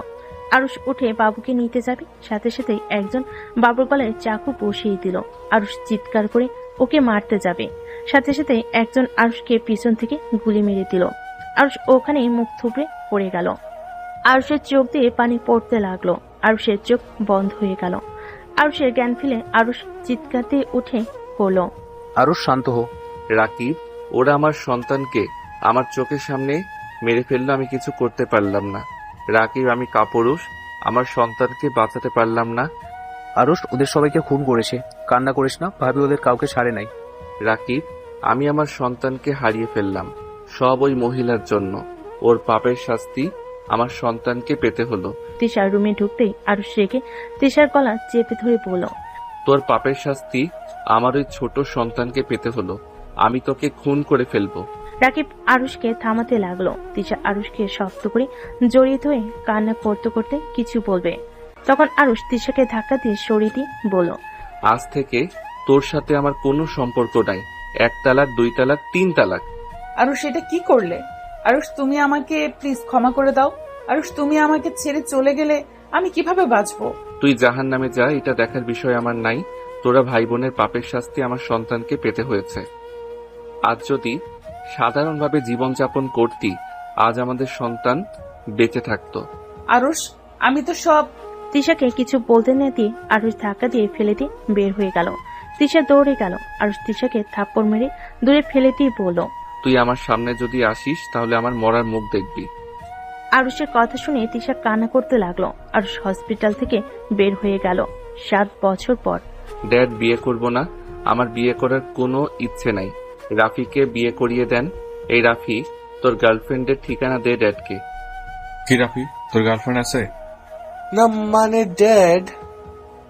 Speaker 6: আরুষ উঠে বাবুকে নিতে যাবে, সাথে সাথে একজন বাবুর গলায় চাকু বসিয়ে দিল। আরুষ চিৎকার করে ওকে মারতে যাবে, সাথে সাথে একজন আরুষকে পিছন থেকে গুলি মেরে দিল। আরুষ ওখানেই মুখ থুবড়ে পড়ে গেল। আরুষের চোখ দিয়ে পানি পড়তে লাগলো। আরুষের চোখ বন্ধ হয়ে গেল। আরুষের জ্ঞান ফিরে আরুষ চিৎকার দিয়ে উঠে পড়ল।
Speaker 4: আরুষ শান্ত হো।
Speaker 2: রাকিব, ওরা আমার সন্তানকে আমার চোখের সামনে মেরে ফেললো, আমি কিছু করতে পারলাম না। রাকিব, আমি কাপুরুষ, আমার সন্তানকে বাঁচাতে পারলাম না।
Speaker 4: আরুষ ওদের সবাইকে খুন করেছে। কান্না করিস না, ভাবি ওদের কাউকে ছাড়ে নাই।
Speaker 2: রাকিব, আমি আমার সন্তানকে হারিয়ে ফেললাম, সব ওই মহিলার জন্য। ওর পাপের শাস্তি আমার সন্তানকে পেতে হলো।
Speaker 6: তিশার রুমে ঢুকতেই আরুষ রেগে তিশার গলা চেপে ধরে বলল,
Speaker 2: তোর পাপের শাস্তি আমার ওই ছোট সন্তানকে পেতে হলো। আমি তোকে খুন করে ফেলবো।
Speaker 6: রাকিব আরুষকে থামাতে লাগলো। তিশা আরুষকে শক্ত করে জড়িয়ে ধরে কান্না করতে করতে কিছু বলবে, তখন আরুষ তিশাকে ধাক্কা দিয়ে সরিয়ে দিয়ে বলল,
Speaker 2: আজ থেকে তোর সাথে আমার কোনো সম্পর্ক নাই। 1 তালাক, 2 তালাক, 3 তালাক।
Speaker 3: আরুষ, এটা কি করলে? আরুষ, তুমি আমাকে প্লিজ ক্ষমা করে দাও। আরুষ, তুমি আমাকে ছেড়ে চলে গেলে আমি কিভাবে বাঁচবো?
Speaker 2: তুই জাহান্নামে যা, এটা দেখার বিষয় আমার নাই। তোরা ভাই বোনের পাপের শাস্তি আমার সন্তানকে পেতে হয়েছে। আজ যদি সাধারণভাবে জীবনযাপন করতি, আজ আমাদের সন্তান বেঁচে থাকতো।
Speaker 3: আরুষ, আমি তো সব...
Speaker 6: তিশাকে কিছু বলতে না দিয়ে আরুষ ধাক্কা দিয়ে ফেলে দিয়ে বের হয়ে গেল। তিশা দৌড়ে গেল। আরুষ তিশাকে থাপ্পড় মেরে দূরে ফেলে দিয়ে বলল,
Speaker 2: তুই আমার সামনে যদি আসিস তাহলে আমার মরার মুখ দেখবি।
Speaker 6: আরুষের কথা শুনে তিশা কান্না করতে লাগলো। আরুষ হসপিটাল থেকে বের হয়ে গেল 7 বছর পর।
Speaker 2: ড্যাড, বিয়ে করব না। আমার বিয়ে করার কোনো ইচ্ছে নাই। রাফিকে বিয়ে করিয়ে দেন। এই রাফি, তোর গার্লফ্রেন্ডের ঠিকানা দে ড্যাডকে।
Speaker 13: কি রাফি, তোর গার্লফ্রেন্ড আছে?
Speaker 14: না মানে ড্যাড।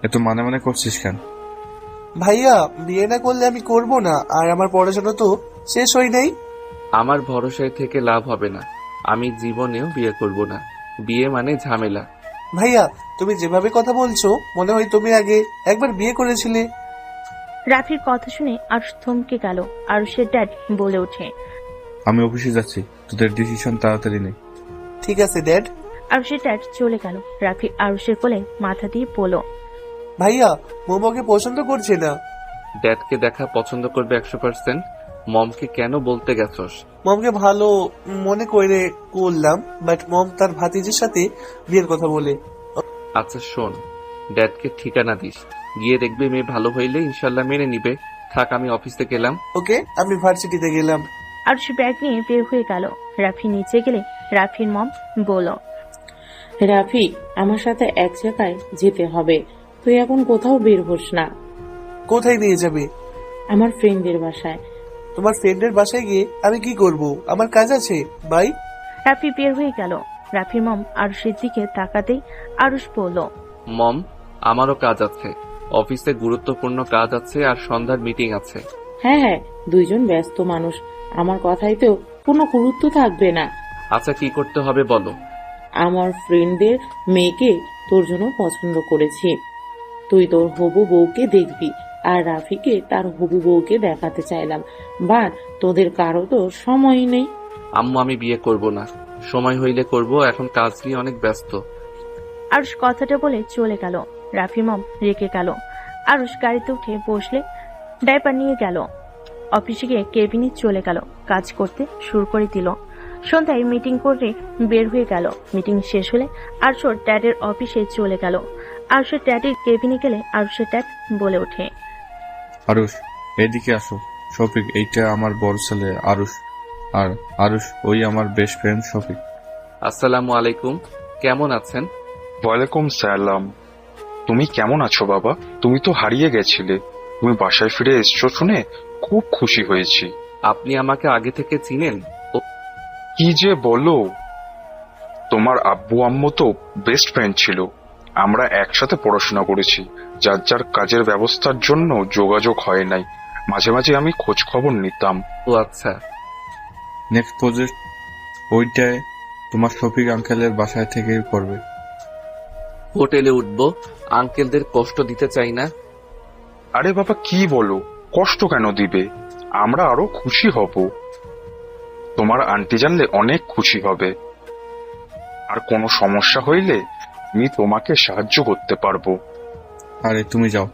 Speaker 13: এত মানে মানে করছিস কেন?
Speaker 14: ভাইয়া, বিয়ে না করলে আমি করব না, আর আমার পড়াশোনা তো শেষ হয় নাই।
Speaker 2: আমার ভরসায় থেকে লাভ হবে না। আমি জীবনেও বিয়ে করব না। বিয়ে মানে ঝামেলা।
Speaker 14: ভাইয়া, তুমি যেভাবে কথা বলছো মনে হয় তুমি আগে একবার বিয়ে করেছিলে।
Speaker 6: রাফির কথা শুনে আরুষ থমকে গেল। আরুষের ড্যাড বলে ওঠে,
Speaker 13: আমি অফিসে যাচ্ছি, তোদের ডিসিশন তাড়াতাড়ি নে।
Speaker 14: ঠিক আছে ড্যাড।
Speaker 6: আরুষের ড্যাড চলে গেল। রাফি আরুষের কোলে মাথা দিয়ে বলল,
Speaker 14: ভাইয়া, মোমোকে পছন্দ করছে না।
Speaker 2: ড্যাডকে দেখা পছন্দ করবে 100%। মমকে কেন বলতে গেছস?
Speaker 14: মমকে ভালো মনে করে করলাম, বাট মম তার ভাতিজির সাথে বিয়ের কথা বলে।
Speaker 2: আচ্ছা শোন, ড্যাডকে ঠিকানা দিস, গিয়ে দেখবে মেয়ে ভালো হইলে ইনশাল্লাহ মেনে নিবে। থাক, আমি অফিসে গেলাম।
Speaker 14: ওকে, আমি ভার্সিটিতে গেলাম।
Speaker 6: আরুষ ব্যাগ নিয়ে বের হয়ে গেল। রাফি নিচে গেলে রাফির মম বলল,
Speaker 15: রাফি, আমার সাথে এক জায়গায় যেতে হবে। তুই এখন কোথাও বের হোস না।
Speaker 14: কোথায় নিয়ে যাবে?
Speaker 15: আমার ফ্রেন্ডের বাসায়।
Speaker 14: তোমার ফ্রেন্ডের বাসায় গিয়ে আমি কি করব? আমার কাজ আছে। বাই।
Speaker 6: রাফি বের হয়ে গেল। রাফির মম আরুষের দিকে তাকাতেই আরুষ বলল,
Speaker 2: মম, আমারও কাজ আছে। অফিসে গুরুত্বপূর্ণ কাজ আছে আর সন্ধ্যার মিটিং আছে।
Speaker 15: হ্যাঁ হ্যাঁ, দুইজন ব্যস্ত মানুষ, আমার কথাই তো কোনো গুরুত্ব থাকবে না।
Speaker 2: আচ্ছা, কি করতে হবে বলো।
Speaker 15: আমার ফ্রেন্ডদের মেয়েকে তোর জন্য পছন্দ করেছি। তুই তোর হবু বউকে দেখবি, আর রাফিকে তার হবু বউকে দেখাতে চাইলাম, বাট তোদের কারো তো সময় নেই।
Speaker 2: আম্মু, আমি বিয়ে করব না, সময় হইলে করব, এখন কাজ নিয়ে অনেক ব্যস্ত।
Speaker 6: আরুষ কথাটা বলে চলে গেল। রাফির মম রেগে গেল। আরুষ গাড়িতে উঠে বসলে ডাইপার নিয়ে গেল। অফিসে গিয়ে কেবিনে চলে গেল, কাজ করতে শুরু করে দিল। সন্ধ্যায় মিটিং করে বের হয়ে গেল। মিটিং শেষ হলে আরুষের ড্যাডের অফিসে চলে গেল। আরুষের ড্যাডের কেবিনে গেলে আরুষের ড্যাড বলে ওঠে,
Speaker 13: আরুষ, এদিকে আসো। শফিক, এইটা আমার বড় ছেলে আরুষ, আর আরুষ ওই আমার বেস্ট ফ্রেন্ড শফিক।
Speaker 2: আসসালামু আলাইকুম, কেমন আছেন?
Speaker 16: ওয়ালাইকুম সালাম। তুমি কেমন আছো বাবা? তুমি তো হারিয়ে গেছিলে। তুমি বাসায় ফিরে এসছো শুনে খুব খুশি হয়েছি।
Speaker 2: আপনি আমাকে আগে থেকে চিনেন?
Speaker 16: কি যে বলো, তোমার আব্বু আম্মু তো বেস্ট ফ্রেন্ড ছিল। আমরা একসাথে পড়াশোনা করেছি। যার যার কাজের ব্যবস্থার জন্য যোগাযোগ হয় নাই, মাঝে মাঝে আমি খোঁজ খবর নিতাম।
Speaker 2: ও আচ্ছা।
Speaker 13: নেক্সট প্রজেক্ট ওইটায় তোমার শফিক আঙ্কেলের বাসায় থেকে করবে।
Speaker 2: হোটেলে উঠবো, আঙ্কেলদের কষ্ট দিতে চাই না।
Speaker 16: আরে বাবা, কি বলো? কষ্ট কেন দিবে? আমরা আরো খুশি হব। তোমার আন্টি জানলে অনেক খুশি হবে। আর কোনো সমস্যা হইলে আমি তোমাকে সাহায্য করতে পারবো।
Speaker 13: আরে তুমি যাও,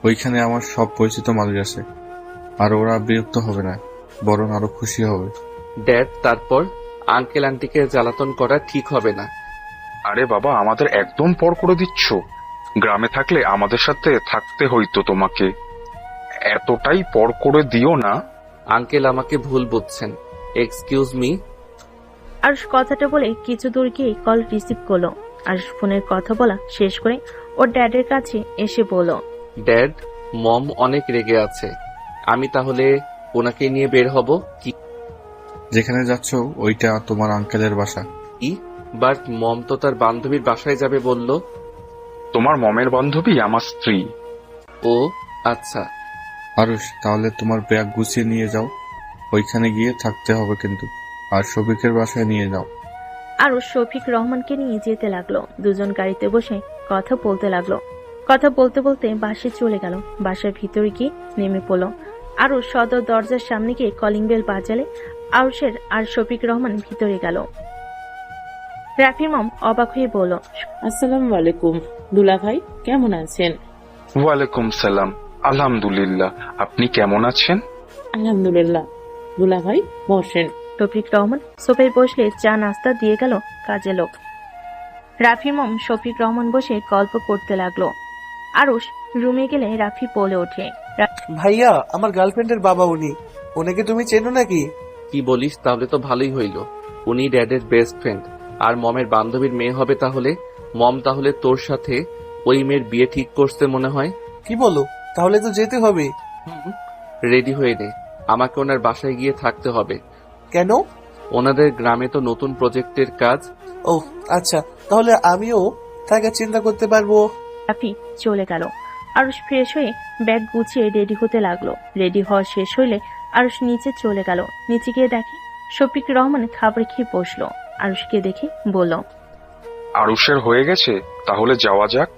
Speaker 13: ওইখানে আমার সব পরিচিত মানুষ আছে, আর ওরা বিরক্ত হবে না, বরং আরো খুশি হবে।
Speaker 2: ড্যাড, তারপর আঙ্কেল আন্টিকে জ্বালাতন করা ঠিক হবে না।
Speaker 16: আরে বাবা, আমাদের একদম পর করে দিচ্ছ। গ্রামে থাকলে আমাদের সাথে থাকতে হইতো তোমাকে, এতটাই পর করে দিও না।
Speaker 2: আঙ্কেল আমাকে ভুল বুঝছেন, এক্সকিউজ মি।
Speaker 6: আরুষ কথাটা বলে কিছু দূর গিয়ে কল রিসিভ করলো। আরুষ ফোনের কথা বলা শেষ করে ওর ড্যাডের কাছে এসে বলল,
Speaker 2: ড্যাড, মম অনেক রেগে আছে, আমি তাহলে ওনাকে নিয়ে বের হব কি?
Speaker 13: যেখানে যাচ্ছ ওইটা তোমার আঙ্কেলের বাসা।
Speaker 2: বাট মম তো তার বান্ধবীর বাসায় যাবে বলল।
Speaker 16: তোমার মমের বান্ধবী আমার স্ত্রী।
Speaker 2: ও আচ্ছা।
Speaker 13: আরুষ, তাহলে তোমার ব্যাগ গুছিয়ে নিয়ে যাও, ওইখানে গিয়ে থাকতে হবে কিন্তু, আর শফিকের বাসায় নিয়ে যাও।
Speaker 6: আরুষ শফিক রহমানকে নিয়ে যেতে লাগলো। দুজন গাড়িতে বসে কথা বলতে লাগলো। কথা বলতে বলতে বাসে চলে গেল। বাসার ভিতরে গিয়ে নেমে পড়লো। আরুষ সদর দরজার সামনে গিয়ে কলিং বেল বাজালে আরুষের আর শফিক রহমান ভিতরে গেল। রাফির মম অবাক হয়ে বলল,
Speaker 15: আসসালামু আলাইকুম দুলা ভাই, কেমন আছেন?
Speaker 16: ওয়ালাইকুম সালাম, আলহামদুলিল্লাহ। আপনি কেমন আছেন?
Speaker 15: আলহামদুলিল্লাহ। দুলা ভাই বসেন।
Speaker 6: শফিক রহমান সোফায় বসলে চা নাস্তা দিয়ে গেল কাজে লোক। রাফির মম শফিক রহমান বসে গল্প করতে লাগলো। আরুষ রুমে গেলে রাফি বলে ওঠে,
Speaker 14: ভাইয়া, আমার গার্লফ্রেন্ডের বাবা উনি। ওনাকে তুমি চেনো নাকি?
Speaker 2: কি বলিস? তাহলে তো ভালোই হইল। উনি ড্যাডের বেস্ট ফ্রেন্ড আর মমের বান্ধবীর মেয়ে হবে। তাহলে মম তাহলে তোর সাথে ওই মেয়ের বিয়ে ঠিক করছে মনে হয়।
Speaker 14: কি বলো? তাহলে তো যেতে হবে।
Speaker 2: রেডি হয়ে নে, আমাকে ওনার বাসায় গিয়ে থাকতে হবে।
Speaker 14: কেন?
Speaker 2: ওনাদের গ্রামে তো নতুন প্রজেক্টের কাজ।
Speaker 14: ও আচ্ছা, তাহলে আমিও থাকার চিন্তা করতে পারবো।
Speaker 6: রাফি চলে গেল। আরুষ ফ্রেশ হয়ে ব্যাগ গুছিয়ে রেডি হতে লাগলো। রেডি হওয়া শেষ হইলে আরুষ নিচে চলে গেল। নিচে গিয়ে দেখে শফিক রহমান খাবার খেয়ে বসলো। আরুষকে দেখে বলল,
Speaker 16: আরুষের হয়ে গেছে, তাহলে যাওয়া যাক।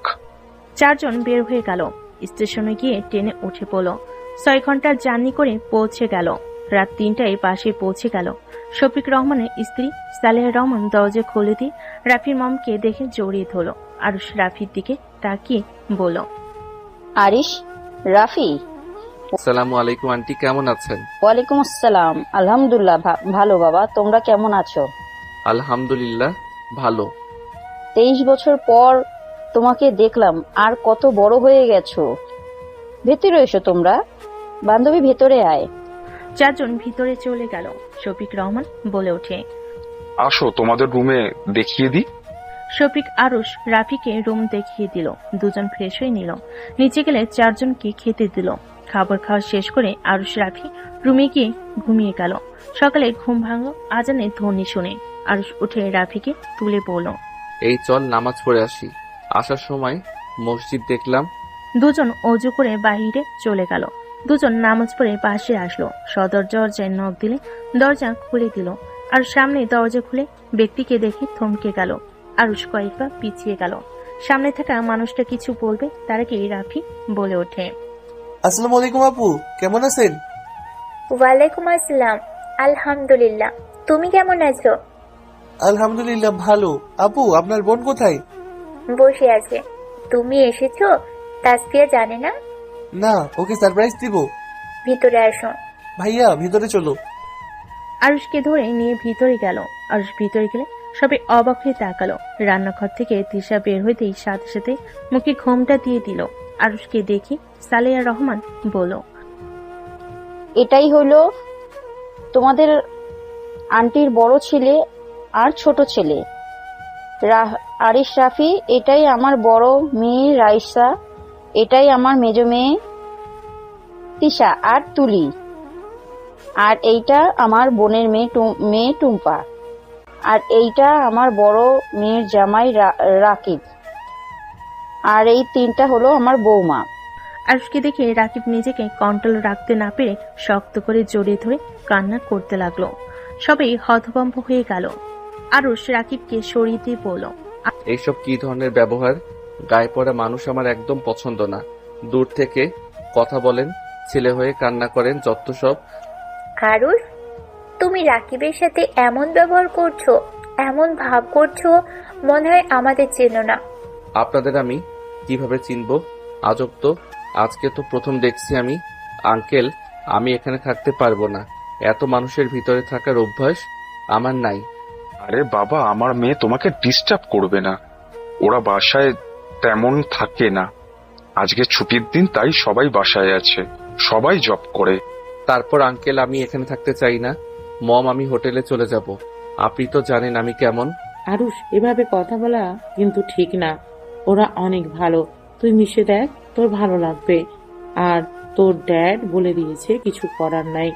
Speaker 6: চারজন বের হয়ে গেল। স্টেশনে গিয়ে ট্রেনে উঠে পড়ল। 6 ঘন্টার জার্নি করে পৌঁছে গেল। রাত 3টায় বাসে পৌঁছে গেল। শফিক রহমানের স্ত্রী সালেহা রহমান দরজা খুলে দিয়ে রাফির মমকে দেখে জড়িয়ে ধরল। আরুষ রাফির দিকে তাকিয়ে বলল,
Speaker 17: আরিশ, রাফি।
Speaker 2: আসসালামু আলাইকুম আন্টি, কেমন আছেন?
Speaker 17: ওয়ালাইকুম আসসালাম। আলহামদুলিল্লাহ ভালো বাবা, তোমরা কেমন আছো?
Speaker 2: আলহামদুলিল্লাহ ভালো।
Speaker 17: 23 বছর পর তোমাকে দেখলাম, আর কত বড় হয়ে গেছো। ভেতরে এসো তোমরা, বান্ধবী ভেতরে আয়।
Speaker 6: চারজন ভিতরে চলে গেল। শফিক রহমান বলে ওঠে,
Speaker 16: আসো তোমাদের রুমে দেখিয়ে দিই।
Speaker 6: শফিক আরুষ রাফিকে রুম দেখিয়ে দিল। দুজন ফ্রেশ হয়ে নিল। নিচে গেলে চারজনকে খেতে দিল। খাবার খাওয়া শেষ করে আরুষ রাফি রুমে গিয়ে ঘুমিয়ে গেল। সকালে ঘুম ভাঙল আজানের ধ্বনি শুনে। আরুষ উঠে রাফিকে তুলে বলল,
Speaker 2: এই চল নামাজ পড়ে আসি। আসার সময় মসজিদ দেখলাম।
Speaker 6: দুজন অজু করে বাহিরে চলে গেল। দুজন নামাজ পড়ে পাশে আসলো। সদর দরজায় নখ দিলে দরজা খুলে দিল। আর সামনে দরজা খুলে ব্যক্তিকে দেখে থমকে গেল। আরুষ কয়েকবার পিছিয়ে গেল। সামনে থাকা মানুষটা কিছু বলবে তার আগে রাফি বলে ওঠে,
Speaker 14: আসসালামু আলাইকুম আপু, কেমন আছেন?
Speaker 5: ওয়ালাইকুম আসসালাম। আলহামদুলিল্লাহ, তুমি কেমন আছো?
Speaker 14: আলহামদুলিল্লাহ ভালো। আপু, আপনার বোন কোথায়?
Speaker 5: বসে আছে। তুমি এসেছো? তাসফিয়া জানে না?
Speaker 14: না, ওকে সারপ্রাইজ দিব।
Speaker 5: ভিতরে আসো।
Speaker 14: ভাইয়া, ভিতরে চলো।
Speaker 6: আরুষকে ধরে নিয়ে ভিতরে গেল। আরুষ ভিতরে গেলে সবাই অবাক হয়ে তাকালো। রান্নাঘর থেকে তিশা বের হইতেই সাথে সাথে মুখে ঘোমটা দিয়ে দিল। আরুষকে দেখে সালেয়া রহমান বলল,
Speaker 17: এটাই হলো তোমাদের আন্টির বড় ছেলে আর ছোট ছেলে আরিশ রাফি। এটাই আমার বড় মেয়ে রাইসা। এটাই আমার মেজ মেয়ে তিশা আর তুলি। আর এইটা আমার বোনের মেয়ে টুম্পা। আর এইটা আমার বড় মেয়ের জামাই রাকিব। আর এই তিনটা হলো আমার বৌমা।
Speaker 6: আরুষকে দেখে রাকিব নিজেকে কন্ট্রোল রাখতে না পেরে শক্ত করে জড়িয়ে ধরে কান্না করতে লাগলো। সবাই হতভম্ব হয়ে গেল। আরুষ রাকিবকে সরিয়ে দিয়ে বলল,
Speaker 2: এইসব কি ধরনের ব্যবহার? গায়ে পড়া মানুষ আমার একদম পছন্দ না। দূর থেকে কথা বলেন, ছেলে হয়ে কান্না করেন, যত সব।
Speaker 5: আরুষ, তুমি রাকিবের সাথে এমন ব্যবহার করছো, এমন ভাব করছো, মনে হয় আমাদের চেনো না।
Speaker 2: আপনাদের আমি কিভাবে চিনবো? আজব তো, আজকে তো প্রথম দেখছি আমি। আঙ্কেল, আমি এখানে থাকতে পারবো না। এত মানুষের ভিতরে থাকার অভ্যাস আমার নাই।
Speaker 16: আরে বাবা, আমার মেয়ে তোমাকে ডিস্টার্ব করবে না। ওরা বাসায় তেমন থাকে না। আজকে ছুটির দিন, তাই সবাই বাসায় আছে। সবাই জব করে।
Speaker 2: তারপর আঙ্কেল, আমি এখানে থাকতে চাই না। মম, আমি হোটেলে চলে যাব। আপনি তো জানেন আমি কেমন।
Speaker 15: আরুষ, এভাবে কথা বলা কিন্তু ঠিক না। ওরা অনেক ভালো। তুই মিশে দেখ, তোর ভালো লাগবে। আর তোর ড্যাড বলে দিয়েছে, কিছু করার নাই।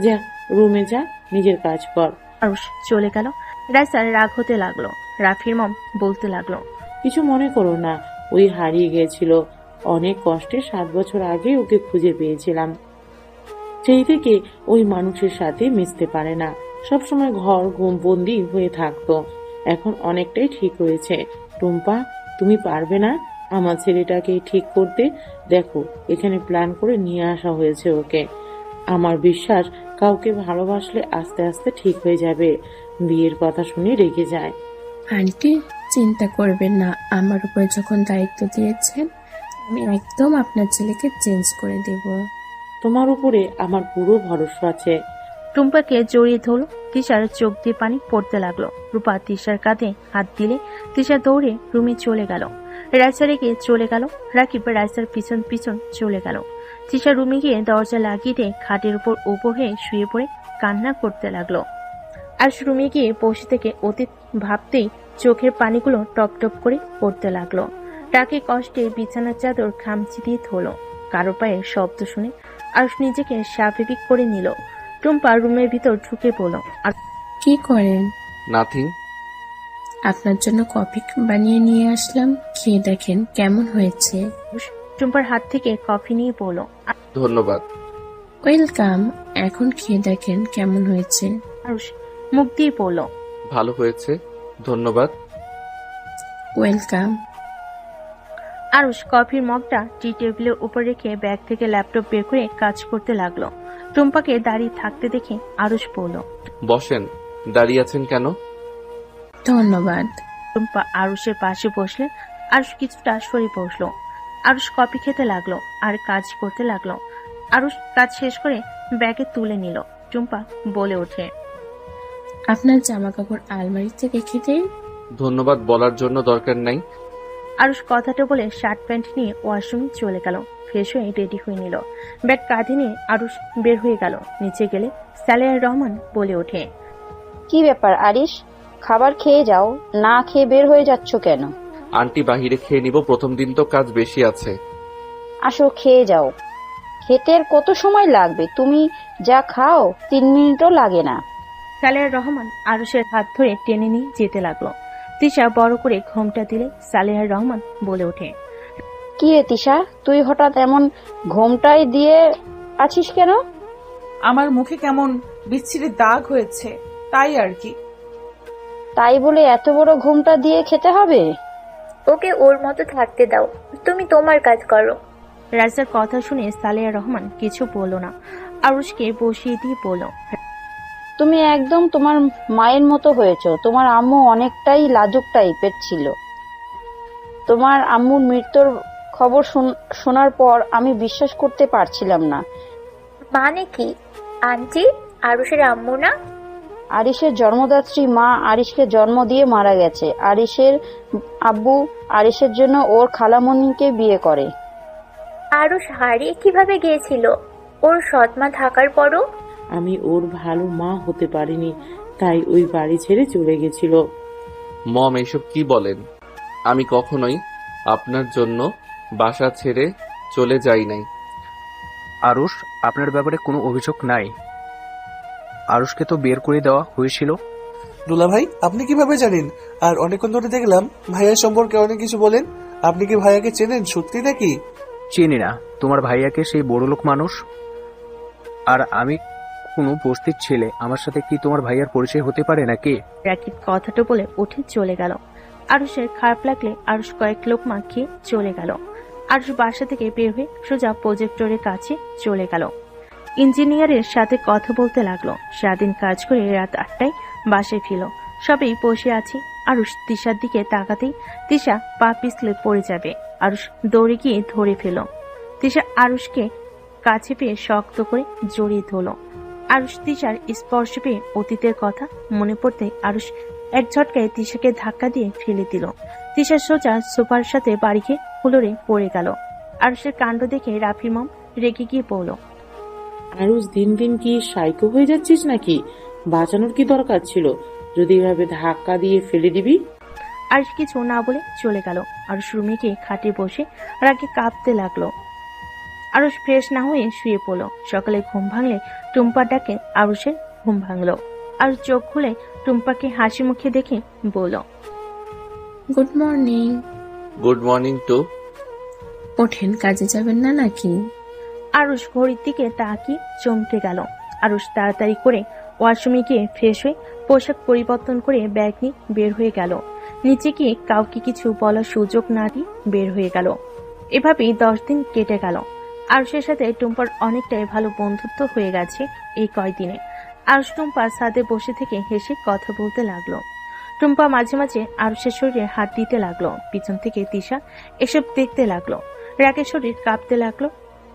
Speaker 15: যা, রুমে যা, নিজের কাজ কর।
Speaker 6: আরুষ চলে গেল। রাইসার রাগ হতে লাগলো। রাফির মম বলতে লাগলো,
Speaker 15: কিছু মনে করো না, ওই হারিয়ে গিয়েছিল। অনেক কষ্টে 7 বছর আগে ওকে খুঁজে পেয়েছিলাম। সেই থেকে ওই মানুষের সাথে মিশতে পারে না। সবসময় ঘর বন্দি হয়ে থাকতো। এখন অনেকটাই ঠিক হয়েছে। টুম্পা, তুমি পারবে না আমার ছেলেটাকে ঠিক করতে? দেখো, এখানে প্ল্যান করে নিয়ে আসা হয়েছে ওকে। আমার বিশ্বাস, কাউকে ভালোবাসলে আস্তে আস্তে ঠিক হয়ে যাবে। বিয়ের কথা শুনে রেগে যায়।
Speaker 18: আন্টি, চিন্তা করবেন না। আমার উপরে যখন দায়িত্ব দিয়েছেন, আমি একদম আপনার ছেলেকে চেঞ্জ করে দেব।
Speaker 15: তোমার উপরে আমার পুরো ভরসা আছে।
Speaker 6: টুম্পাকে জড়িয়ে ধরল। তিশার চোখ দিয়ে পানি পড়তে লাগলো। রূপা তিশার কাঁধে হাত দিলে তিশা দৌড়ে রুমে চলে গেল। রাইসা রেখে চলে গেল। রাকিব রাইসার পিছন পিছন চলে গেল। তিশা রুমে গিয়ে দরজা লাগিয়ে দিয়ে খাটের উপর হয়ে শুয়ে পড়ে কান্না করতে লাগলো। আর রুমে গিয়ে বসে থেকে অতীত ভাবতেই চোখের পানিগুলো টপ টপ করে পড়তে লাগলো। রাগে কষ্টে বিছানার চাদর খামচি দিয়ে ধরল। কারো পায়ের শব্দ শুনে আর নিজেকে স্বাভাবিক করে নিল। টুম্পা রুমের ভিতর ঢুকে পড়ল। আর
Speaker 18: কি করেন?
Speaker 2: নাথিং।
Speaker 18: আপনার জন্য কফি বানিয়ে নিয়ে আসলাম, খেয়ে দেখেন কেমন হয়েছে।
Speaker 6: টুম্পার হাত থেকে কফি নিয়ে পড়ল।
Speaker 2: ধন্যবাদ।
Speaker 18: ওয়েলকাম। এখন খেয়ে দেখেন কেমন হয়েছে।
Speaker 6: আরুষ মুখ দিয়ে পড়ল,
Speaker 2: ভালো হয়েছে, ধন্যবাদ।
Speaker 18: ওয়েলকাম।
Speaker 6: আরুষ কফির মগটা টি টেবিলের উপর রেখে ব্যাগ থেকে ল্যাপটপ বের করে কাজ করতে লাগলো। টুম্পাকে দাঁড়িয়ে থাকতে দেখে আরুষ বলল,
Speaker 2: বসেন। দাঁড়িয়ে আছেন কেন?
Speaker 18: ধন্যবাদ।
Speaker 6: টুম্পা আরুষের পাশে বসলে আরুষ কিছুটা সরে বসলো। আরুষ কফি খেতে লাগলো আর কাজ করতে লাগলো। আরুষ কাজ শেষ করে ব্যাগে তুলে নিল। টুম্পা বলে ওঠে,
Speaker 18: আপনার জামা কাপড় আলমারি থেকে রেখে দেই।
Speaker 2: ধন্যবাদ বলার জন্য দরকার নাই।
Speaker 6: আরুষ কথাটা বলে শার্ট প্যান্ট নিয়ে ওয়াশরুমে চলে গেল। ফ্রেশ হয়ে রেডি হয়ে নিল। ব্যাগ কাঁধে নিয়ে আরুষ বের হয়ে গেল। নিচে গেলে সালেহা রহমান বলে ওঠে,
Speaker 17: কি ব্যাপার আরিশ, খাবার খেয়ে যাও, না খেয়ে বের হয়ে যাচ্ছ কেন?
Speaker 2: আন্টি বাহিরে খেয়ে নিব, প্রথম দিন তো কাজ বেশি আছে।
Speaker 17: আসো খেয়ে যাও। খেতে আর কত সময় লাগবে? তুমি যা খাও 3 মিনিটও লাগে না।
Speaker 6: সালেহা রহমান আরুষের হাত ধরে টেনে নিয়ে যেতে লাগলো। তিশা বড় করে ঘোমটা দিলে সালেহা রহমান বলে ওঠে,
Speaker 17: কি রে তিশা, তুই হঠাৎ এমন ঘোমটায় দিয়ে আছিস কেন?
Speaker 3: আমার মুখে কেমন বিচ্ছিরি দাগ হয়েছে, তাই আর কি।
Speaker 17: তাই বলে এত বড় ঘোমটা দিয়ে খেতে হবে?
Speaker 5: ওকে ওর মতো থাকতে দাও, তুমি তোমার কাজ করো।
Speaker 6: রাজার কথা শুনে সালেহা রহমান কিছু বলল না। আরুষকে বসিয়ে দিয়ে বলল,
Speaker 17: তুমি একদম তোমার মায়ের মতো হয়েছো। তোমার আম্মু অনেকটাই লাজুক টাইপের ছিল। তোমার আম্মুর মৃত্যুর খবর শোনার পর আমি বিশ্বাস করতে পারছিলাম না।
Speaker 5: মানে কি আন্টি? আরুষের আম্মু না?
Speaker 17: আরিশের জন্মদাত্রী মা আরিশকে জন্ম দিয়ে মারা গেছে। আরিশের আব্বু আরিশের জন্য ওর খালামণিকে বিয়ে করে।
Speaker 5: আরুষ হারিয়ে কিভাবে গিয়েছিল ওর সৎমা থাকার পরও?
Speaker 15: আমি ওর ভালো মা হতে পারিনি, তাই ওই বাড়ি ছেড়ে চলে গেছিল।
Speaker 2: মম, এইসব কি বলেন? আমি কখনোই আপনার জন্য বাসা ছেড়ে চলে যাই নাই।
Speaker 4: আরুষ, আপনার ব্যাপারে কোনো অভিযোগ নাই। আরুষকে তো বের করে দেওয়া হয়েছিল।
Speaker 14: দুলা ভাই, আপনি কিভাবে জানেন? আর অনেকক্ষণ ধরে দেখলাম ভাইয়ার সম্পর্কে অনেক কিছু বলেন। আপনি কি ভাইয়াকে চেনেন সত্যি নাকি?
Speaker 4: চিনি না। তোমার ভাইয়াকে সেই বড়লোক মানুষ, আর আমি কোনো বস্তির ছেলে। আমার সাথে কি তোমার ভাইয়ার পরিচয় হতে পারে নাকি?
Speaker 6: রাকিব কথাটা বলে উঠে চলে গেল। আরুষের খারাপ লাগলে আরুষ কয়েক লোকমা খেয়ে চলে গেল। আরুষ বাসা থেকে বের হয়ে সোজা প্রজেক্টরের কাছে চলে গেল। ইঞ্জিনিয়ারের সাথে কথা বলতে লাগলো। সারাদিন কাজ করে রাত 8টায় বাসায় ফিরল। সবাই বসে আছি। আরুষ তিশার দিকে তাকাতেই তিশা পা পিছলে পড়ে যাবে। আরুষ দৌড়ে গিয়ে ধরে ফেল। তিশা আরুষকে কাছে পেয়ে শক্ত করে জড়িয়ে ধরল। আরুষ তিশার স্পর্শ পেয়ে অতীতের কথা মনে পড়তে আরুষ এক ঝটকায় তিশাকে ধাক্কা দিয়ে ফেলে দিল। তিশা সোজা সোফার সাথে বাড়ি খেয়ে ফ্লোরে পড়ে গেল। আরুষের কাণ্ড দেখে রাফির মম রেগে গিয়ে পড়ল,
Speaker 15: আরুষ দিন দিন কি সাইকো হয়ে যাচ্ছিস নাকি? বাঁচানোর কি দরকার ছিল? যদি এভাবে ধাক্কা দিয়ে ফেলে দিবি।
Speaker 6: আরুষ কিছু না বলে চলে গেল। আরুষ রুমে গিয়ে খাটে বসে রাগে কাঁপতে লাগলো। আরুষ ফ্রেশ না হয়ে শুয়ে পড়ল। সকালে ঘুম ভাঙলে টুম্পার ডাকে আরুষের ঘুম ভাঙল। আরুষ চোখ খুলে টুম্পাকে হাসি মুখে দেখে বলল,
Speaker 18: good morning.
Speaker 2: Good morning to.
Speaker 18: ওঠেন, কাজে যাবেন না নাকি?
Speaker 6: আরুষ ঘড়ির দিকে তাকিয়ে চমকে গেল। আরুষ তাড়াতাড়ি করে ওয়াশরুমে গিয়ে ফ্রেশ হয়ে পোশাক পরিবর্তন করে ব্যাগ নিয়ে বের হয়ে গেল। নিচে গিয়ে কাউকে কিছু বলার সুযোগ না দিয়ে বের হয়ে গেল। এভাবেই 10 দিন কেটে গেল। আরুষের সাথে টুম্পার অনেকটাই ভালো বন্ধুত্ব হয়ে গেছে এই কয়দিনে। আরুষ টুম্পার ছাদে বসে থেকে হেসে কথা বলতে লাগলো। টুম্পা মাঝে মাঝে আরুষের শরীরে হাত দিতে লাগলো। পিছন থেকে তিশা এসব দেখতে লাগলো। রাগের শরীর কাঁপতে লাগলো।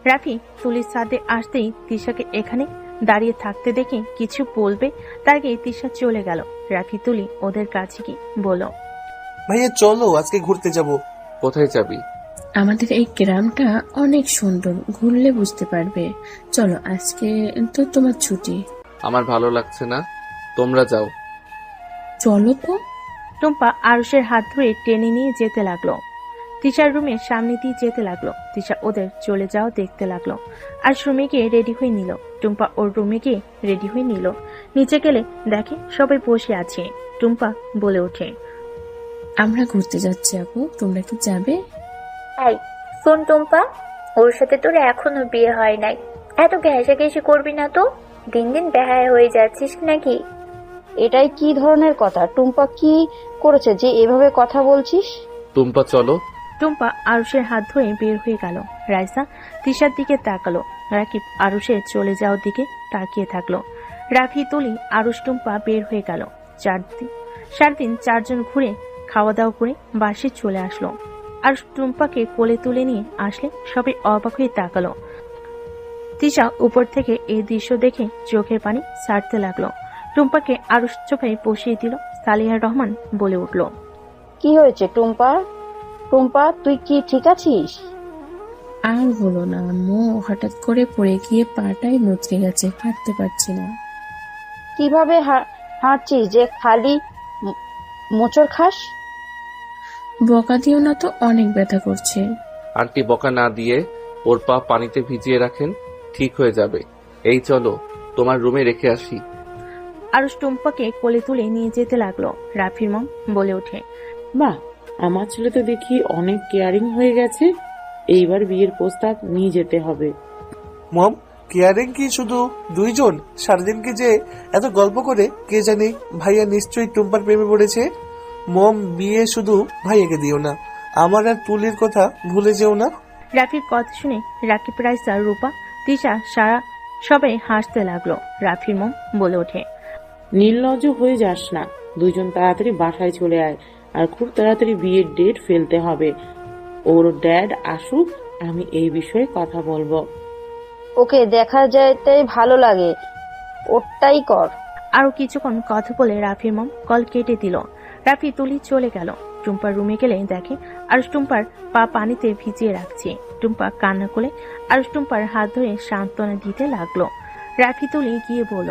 Speaker 6: রাফি তুলির ছাদে আসতেই তিশাকে এখানে দাঁড়িয়ে থাকতে দেখে কিছু বলবে তার আগে তিশা চলে গেল। রাফি তুলি ওদের কাছে কি বলল,
Speaker 14: ভাইয়া চলো আজকে ঘুরতে যাব।
Speaker 2: কোথায় যাবি?
Speaker 18: আমাদের এই গ্রামটা অনেক সুন্দর, ঘুরলে বুঝতে পারবে। চলো, আজকে তো তোমার ছুটি।
Speaker 2: আমার ভালো লাগছে না, তোমরা যাও।
Speaker 18: চলো তো।
Speaker 6: টুম্পা আরুষের হাত ধরে টেনে নিয়ে যেতে লাগলো। তিশার রুমের সামনে দিয়ে যেতে লাগলো। তিশা ওদের চলে যাওয়া দেখতে লাগলো। আর রুমে গিয়ে রেডি হয়ে নিল। টুম্পা ওর রুমে গিয়ে রেডি হয়ে নিল। নিচে গেলে দেখে সবাই বসে আছে। টুম্পা বলে ওঠে,
Speaker 18: আমরা ঘুরতে যাচ্ছি আপু, তোমরা কি যাবে?
Speaker 5: এই শোন টুম্পা, ওর সাথে তোর এখনো বিয়ে হয় নাই, এত ঘেঁষাঘেঁষি করবি না তো। দিন দিন বেহায়া হয়ে যাচ্ছিস নাকি?
Speaker 17: এটাই কি ধরনের কথা? টুম্পা কি করেছে যে এভাবে কথা বলছিস?
Speaker 2: টুম্পা চলো।
Speaker 6: টুম্পা আরুষের হাত ধরে বের হয়ে গেল। রাইসা তিশার দিকে তাকালো। রাকিব আরুষের চলে যাওয়ার দিকে তাকিয়ে থাকলো। রাফি তুলি আরুষ টুম্পা বের হয়ে গেল। সারাদিন 4 জন ঘুরে খাওয়া দাওয়া করে বাসে চলে আসলো। আরুষ টুম্পাকে কোলে তুলে নিয়ে আসলে সবাই অবাক হয়ে তাকালো। তিশা উপর থেকে এই দৃশ্য দেখে চোখের পানি ছাড়তে লাগলো। টুম্পাকে আরুষ চোখে বসিয়ে দিল। সালেহা রহমান বলে উঠল,
Speaker 17: কি হয়েছে টুম্পা? টুম্পা, তুই কি ঠিক আছিস?
Speaker 18: আর হলো না আম্মু, হঠাৎ করে পড়ে গিয়ে পাটাই মুচকে গেছে, হাঁটতে পারছি না।
Speaker 17: কিভাবে হাঁটছিস যে খালি মোচড় খাস?
Speaker 18: বকা দিও না তো, অনেক ব্যথা করছে।
Speaker 2: আন্টি বকা না দিয়ে ওর পা পানিতে ভিজিয়ে রাখেন, ঠিক হয়ে যাবে। এই চলো, তোমার রুমে রেখে আসি।
Speaker 6: আরুষ টুম্পাকে কোলে তুলে নিয়ে যেতে লাগলো। রাফির মম বলে ওঠে,
Speaker 15: বাহ, আমার ছেলে তো দেখি অনেক কেয়ারিং হয়ে গেছে। এইবার বিয়ের প্রস্তাব নিয়ে যেতে হবে।
Speaker 14: মম, কেয়ারিং কি শুধু দুইজন? সারাদিনকে যে এত গল্প করে, কে জানে ভাইয়া নিশ্চয়ই টুম্পার প্রেমে পড়েছে। মম, বিয়ে শুধু ভাইয়াকে দিও না, আমার আর তুলির কথা ভুলে যেও না।
Speaker 6: রাফির কথা শুনে রাকিব, রাইসা, রূপা, তিশা, সারা সবাই হাসতে লাগলো। রাফির মম বলে ওঠে,
Speaker 15: নির্লজ্জ হয়ে যাস না, দুইজন তাড়াতাড়ি বাসায় চলে আয়, আর খুব তাড়াতাড়ি বিয়ের ডেট ফেলতে হবে। ওর ড্যাড আসুক, আমি এই বিষয়ে কথা বলবো।
Speaker 17: ওকে দেখা যাইতেই ভালো লাগে, ওটাই কর।
Speaker 6: আরো কিছুক্ষণ কথা বলে রাফির মম কল কেটে দিল। রাফি তুলি চলে গেল। টুম্পার রুমে গেলে দেখে আরুষ টুম্পার পা পানিতে ভিজিয়ে রাখছে। টুম্পা কান্না করে আরুষ টুম্পার হাত ধরে সান্ত্বনা দিতে লাগলো। রাফি তুলি গিয়ে বলল,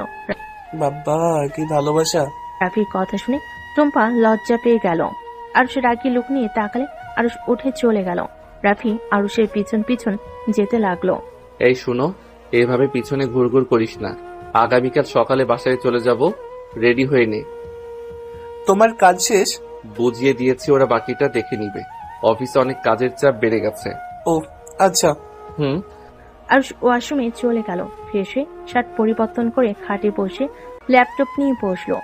Speaker 14: বাবা কি ভালোবাসা।
Speaker 6: রাফির কথা শুনে টুম্পা লজ্জা পেয়ে গেল। আরুষ রাগি লুক নিয়ে তাকালে আরুষ উঠে চলে গেল। রাফি আরুষের পিছন পিছন যেতে লাগলো।
Speaker 2: এই শুনো, এভাবে পিছনে ঘুরঘুর করিস না। আগামীকাল সকালে বাসায় চলে যাব, রেডি হয়ে নে।
Speaker 14: তোমার কাজ শেষ?
Speaker 2: বুঝিয়ে দিয়েছি, ওরা বাকিটা দেখে নিবে। অফিসে অনেক কাজের চাপ বেড়ে গেছে।
Speaker 14: ও আচ্ছা।
Speaker 6: আরুষ ওয়াশরুমে চলে গেল। ফ্রেশ হয়ে শার্ট পরিবর্তন করে খাটে বসে ল্যাপটপ নিয়ে বসলো।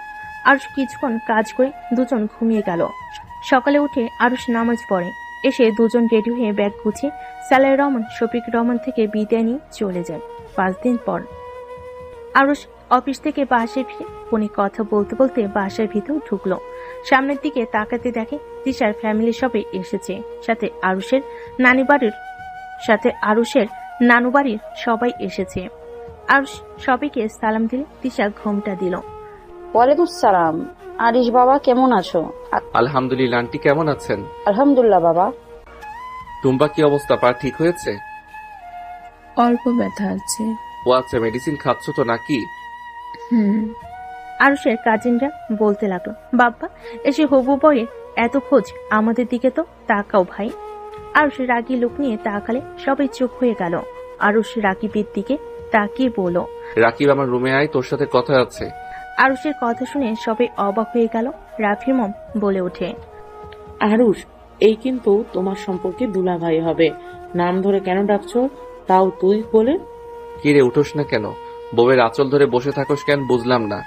Speaker 6: আরুষ কিছুক্ষণ কাজ করে দুজন ঘুমিয়ে গেল। সকালে উঠে আরুষ নামাজ পড়ে। এসে দুজন রেডি হয়ে ব্যাগ গুছিয়ে সালেহ রহমান, শফিক রহমান থেকে বিদায় নিয়ে চলে যায়। 5 দিন পর আরুষ অফিস থেকে বাসায় ফিরে ফোনে কথা বলতে বলতে বাসার ভিতর ঢুকলো। সামনের দিকে তাকাতে দেখে তিশার ফ্যামিলি সবাই এসেছে, সাথে আরুষের নানু বাড়ির সবাই এসেছে। আরুষ সবাইকে সালাম দিলে তিশা ঘোমটা দিল।
Speaker 17: ওয়ালাইকুম সালাম। আরিশ বাবা, কেমন আছো?
Speaker 2: আলহামদুলিল্লাহ। আন্টি কেমন আছেন?
Speaker 17: আলহামদুলিল্লাহ বাবা।
Speaker 2: টুম্বা কি অবস্থা? পা ঠিক হয়েছে?
Speaker 18: অল্প ব্যথা আছে।
Speaker 2: ও আচ্ছা, মেডিসিন খাচ্ছ তো নাকি?
Speaker 6: আরুষের কাজিনরা বলতে লাগলো, বাবা এসে হবু বয়ে এত খোঁজ, আমাদের দিকে তো তাকাও ভাই। আরুষ রাগি লুক নিয়ে তাকালে সবাই চুপ হয়ে গেল। আরুষ রাকিবের দিকে তাকিয়ে বলল,
Speaker 2: রাকিব আমার রুমে আয়, তোর সাথে কথা আছে।
Speaker 6: আরুষের কথা শুনে সবাই অবাক হয়ে গেল। রাফির মম বলে ওঠে,
Speaker 15: আরুষ, এই কিন্তু তোমার সম্পর্কে দুলাভাই হবে। নাম ধরে কেন ডাকছো, তাও তুই বলে?
Speaker 2: কি রে, উঠোস না কেন? বউয়ের আঁচল ধরে বসে থাকোস কেন, বুঝলাম না।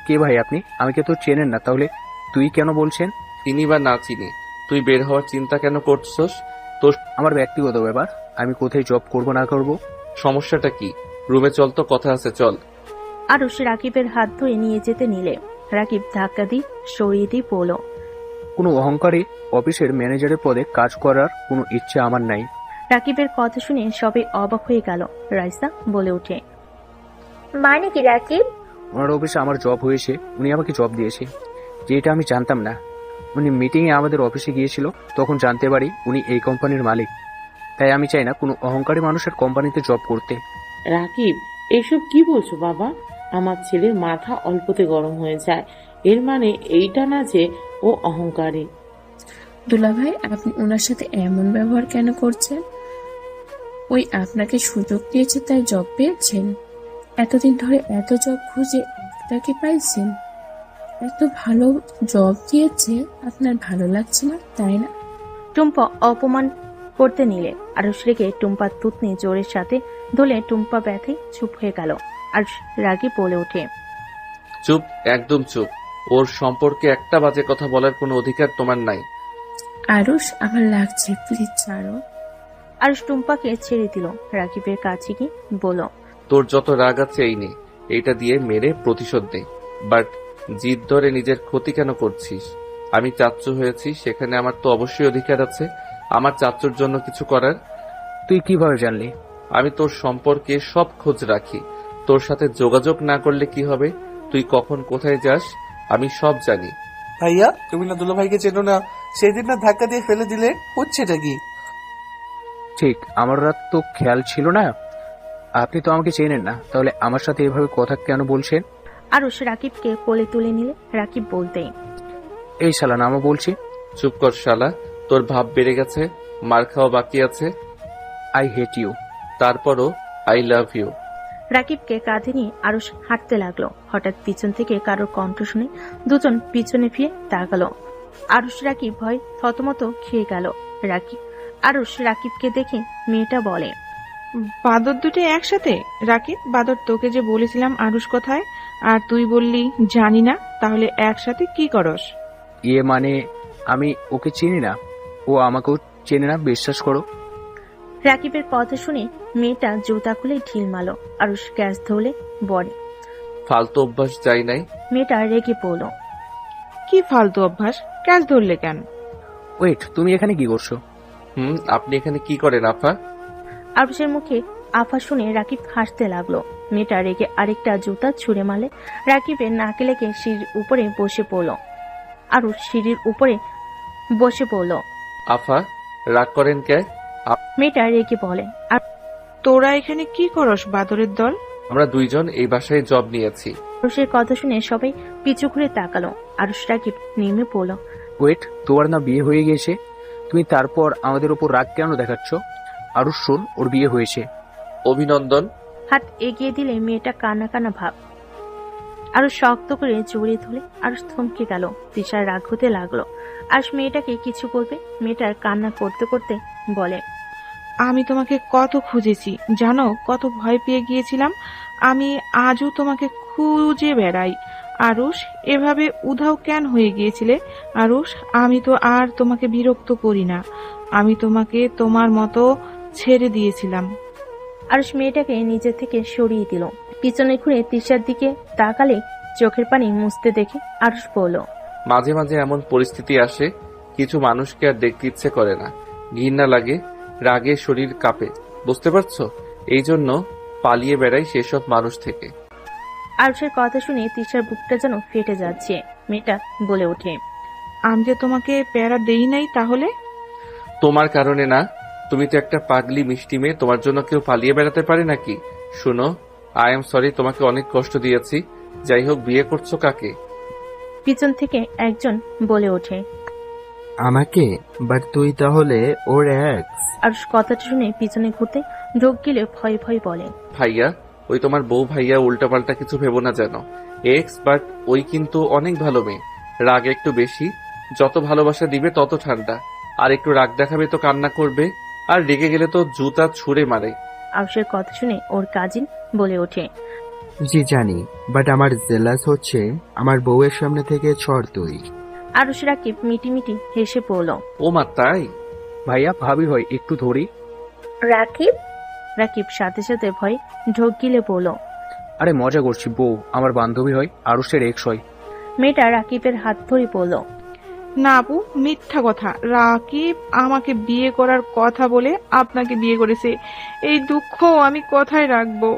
Speaker 4: কে ভাই আপনি? আমাকে তো চেনেন না, তাহলে তুই কেন বলছেন?
Speaker 2: চিনি বা না চিনি, তুই বের হওয়ার চিন্তা কেন করছস? তোর
Speaker 4: আমার ব্যক্তিগত ব্যাপার, আমি কোথায় জব করব না করব।
Speaker 2: সমস্যাটা কি? রুমে চল, তো কথা আছে, চল।
Speaker 6: আরুষ রাকিবের হাত ধরে নিয়ে যেতে নিলে রাকিব ধাক্কা দিয়ে সরিয়ে দিয়ে বলল,
Speaker 4: কোনো অহংকারে অফিসের ম্যানেজারের পদে কাজ করার কোনো ইচ্ছে আমার নাই।
Speaker 6: রাকিবের কথা শুনে সবাই অবাক হয়ে গেল। রাইসা বলে ওঠে,
Speaker 5: মানে কি রাকিব?
Speaker 4: ওনার অফিসে আমার জব হয়েছে, উনি আমাকে জব দিয়েছে, যেটা আমি জানতাম না। উনি মিটিংয়ে আমাদের অফিসে গিয়েছিল, তখন জানতে পারি উনি এই কোম্পানির মালিক। তাই আমি চাই না কোনো অহংকারী মানুষের কোম্পানিতে জব করতে।
Speaker 15: রাকিব, এসব কি বলছো বাবা? আমার ছেলের মাথা অল্পতে গরম হয়ে যায়। এর মানে এইটা না যে ও অহংকারী।
Speaker 18: দুলাভাই, আপনি ওনার সাথে এমন ব্যবহার কেন করছেন? ওই আপনাকে সুযোগ দিয়েছে তাই জব পেয়েছেন? এতদিন ধরে এত জব খুঁজে একটা কি পাইছেন? এত ভালো জব দিয়েছে, আপনার ভালো লাগছে না তাই না?
Speaker 6: টুম্পা অপমান করতে নিলে আরুষ রেগে টুম্পার থুতনি জোরের সাথে ধরে টুম্পা ব্যথে চুপ হয়ে গেল। আর রাগে বলে ওঠে,
Speaker 2: চুপ, একদম চুপ। ওর সম্পর্কে একটা বাজে কথা বলার কোনো অধিকার তোমার নাই।
Speaker 18: আরুষ, আমার লাগছে, প্লিজ ছাড়ো।
Speaker 6: আরুষ টুম্পাকে ছেড়ে দিল। রাকিবের কাছে গিয়ে বলল,
Speaker 2: তোর যত রাগ আছে এই নে, এইটা দিয়ে মেরে প্রতিশোধ দে। বাট জিদ ধরে নিজের ক্ষতি কেন করছিস? আমি চাচ্চু হয়েছি, সেখানে আমার তো অবশ্যই অধিকার আছে আমার চাচ্চুর জন্য কিছু করার।
Speaker 4: তুই কিভাবে জানলি?
Speaker 2: আমি তোর সম্পর্কে সব খোঁজ রাখি। তোর সাথে যোগাযোগ না করলে কি হবে? তুই কখন কোথায় যাস আমি সব জানি।
Speaker 14: ভাইয়া, তুমি না দুলা ভাইকে চেনো না, সেদিন না ধাক্কা দিয়ে ফেলে দিলে, হচ্ছেটা কি?
Speaker 4: ঠিক, আমার রাত তো খেয়াল ছিল না। আপনি তো আমাকে চেনেন না, তাহলে আমার সাথে এভাবে কথা কেন বলছেন?
Speaker 6: আরুষ রাকিবকে কোলে তুলে নিলে রাকিব বলতেই,
Speaker 4: এই শালা নামও বলছি।
Speaker 2: চুপ কর শালা, তোর ভাব বেড়ে গেছে, মার খাওয়া বাকি আছে।
Speaker 4: I hate you.
Speaker 2: তারপরও আই লাভ ইউ।
Speaker 6: রাকিবকে কাঁধে নিয়ে আরুষ হাঁটতে লাগলো। হঠাৎ পিছন থেকে কারোর কণ্ঠ শুনে দুজন পিছনে ফিরে তাকালো। আরুষ রাকিব ভয় থতমত খেয়ে গেল। আরুষ রাকিবকে দেখে মেয়েটা বলে,
Speaker 19: বাদর দুটো একসাথে? রাকিব, বাদর তোকে যে বলেছিলাম আরুষ কোথায়, আর তুই বললি জানি না, তাহলে একসাথে কি করস?
Speaker 4: মানে আমি ওকে চিনি না, ও আমাকেও চেনে না, বিশ্বাস করো।
Speaker 6: রাকিবের কথা শুনে মেয়েটা জুতা খুলে ঢিল মারল। আরুষ গ্যাস ধরলে বলে,
Speaker 2: ফালতু অভ্যাস যাই নাই।
Speaker 6: মেয়েটা রেগে পড়ল,
Speaker 19: কি ফালতু অভ্যাস? ক্যাচ ধরলে কেন?
Speaker 4: ওয়েট, তুমি এখানে কি করছো?
Speaker 2: আপনি এখানে কি করেন আফা?
Speaker 6: আরুষের মুখে আফা শুনে রাকিব হাসতে লাগলো। মেয়েটা রেগে আরেকটা জুতা ছুঁড়ে মারলে রাকিবের নাকে লেগে সিঁড়ির উপরে বসে পড়ল। আরুষ সিঁড়ির উপরে বসে পড়ল।
Speaker 2: আফা, রাগ করেন কে?
Speaker 6: মেয়েটা রেগে বলে, আর
Speaker 19: তোরা এখানে কি করস বাদরের দল?
Speaker 2: আমরা দুইজন এই বাসায় জব নিয়েছি।
Speaker 6: আরুষের কথা শুনে সবাই পিছু ঘুরে তাকালো। আরুষ রাকিব নেমে পড়ল।
Speaker 4: ওয়েট, তোমার না বিয়ে হয়ে গেছে, তুমি তারপর আমাদের উপর রাগ কেন দেখাচ্ছ? আরুষ শোন, ওর বিয়ে হয়েছে।
Speaker 2: অভিনন্দন।
Speaker 6: হাত এগিয়ে দিলে মেয়েটা কান্না কান্না ভাব। আরো শক্ত করে জড়িয়ে ধরে আরো থমকে গেল। তিশার রাগ হতে লাগলো। আজ মেয়েটাকে কিছু বলবে, মেয়েটার কান্না করতে করতে বলে,
Speaker 19: আমি তোমাকে কত খুঁজেছি জানো, কত ভয় পেয়ে গিয়েছিলাম। আমি আজও তোমাকে খুঁজে বেড়াই। আরুষ, এভাবে উধাও কেন হয়ে গিয়েছিলে? আরুষ, আমি তো আর তোমাকে বিরক্ত করি না, আমি তোমাকে তোমার মতো ছেড়ে দিয়েছিলাম।
Speaker 6: আরুষ মেয়েটাকে নিজে থেকে সরিয়ে দিল। পিছনে ঘুরে তিশার দিকে তাকালে চোখের পানি মুছতে দেখে আরুষ বলল,
Speaker 2: মাঝে মাঝে এমন পরিস্থিতি আসে, কিছু মানুষকে আর দেখতে ইচ্ছে করে না, ঘৃণা লাগে, রাগে শরীর কাঁপে, বুঝতে পারছো? এই জন্য পালিয়ে বেড়াই সেসব মানুষ থেকে।
Speaker 6: আরুষের কথা শুনে তিশার বুকটা যেন ফেটে যাচ্ছে। মেয়েটা বলে ওঠে,
Speaker 19: আমি যে তোমাকে প্যারা দেই নাই তাহলে?
Speaker 2: তোমার কারণে না, তুমি তো একটা পাগলি মিষ্টি মেয়ে, তোমার জন্য কেউ পালিয়ে বেড়াতে পারে নাকি? শুনো, আই এম সরি, তোমাকে অনেক কষ্ট দিয়েছি। যাই হোক, বিয়ে করছো কাকে?
Speaker 6: পিছন থেকে একজন বলে ওঠে,
Speaker 20: আমাকে। বাট তুই তাহলে ওর এক্স?
Speaker 6: আরুষ কথাটা শুনে পিছনে ঘুরতে ঢোক গিলে ভয় ভয় বলে,
Speaker 2: ভাইয়া, ওই তোমার বউ ভাইয়া, উল্টাপাল্টা কিছু ভেবো না যেন। এক্স, বাট ওই কিন্তু অনেক ভালো মেয়ে। রাগ একটু বেশি, যত ভালোবাসা দিবে তত ঠান্ডা, আর একটু রাগ দেখাবে তো কান্না করবে, আর রেগে গেলে তো জুতা ছুঁড়ে মারে।
Speaker 6: আরুষের কথা শুনে ওর কাজিন বলে ওঠে,
Speaker 20: জি জানি, বাট আমার জেলাস হচ্ছে আমার বউয়ের সামনে থেকে ছড় তুই।
Speaker 6: আরুষ রাকিব মিটিমিটি হেসে পড়ল।
Speaker 2: ও মা, তাই?
Speaker 4: ভাইয়া ভাবি হয়, একটু ধরি।
Speaker 5: রাকিব?
Speaker 6: রাকিব সাথে সাথে ভয় ঢোক গিলে পড়ল,
Speaker 4: আরে মজা করছি, বউ আমার বান্ধবী হয়, আরুষের এক্স হয়।
Speaker 6: মেয়েটা রাকিবের হাত ধরে পড়ল,
Speaker 19: না আপু, মিথ্যা কথা। রাকিব আমাকে বিয়ে করার কথা বলে আপনাকে বিয়ে করেছে, এই দুঃখ আমি কোথায় রাখবো?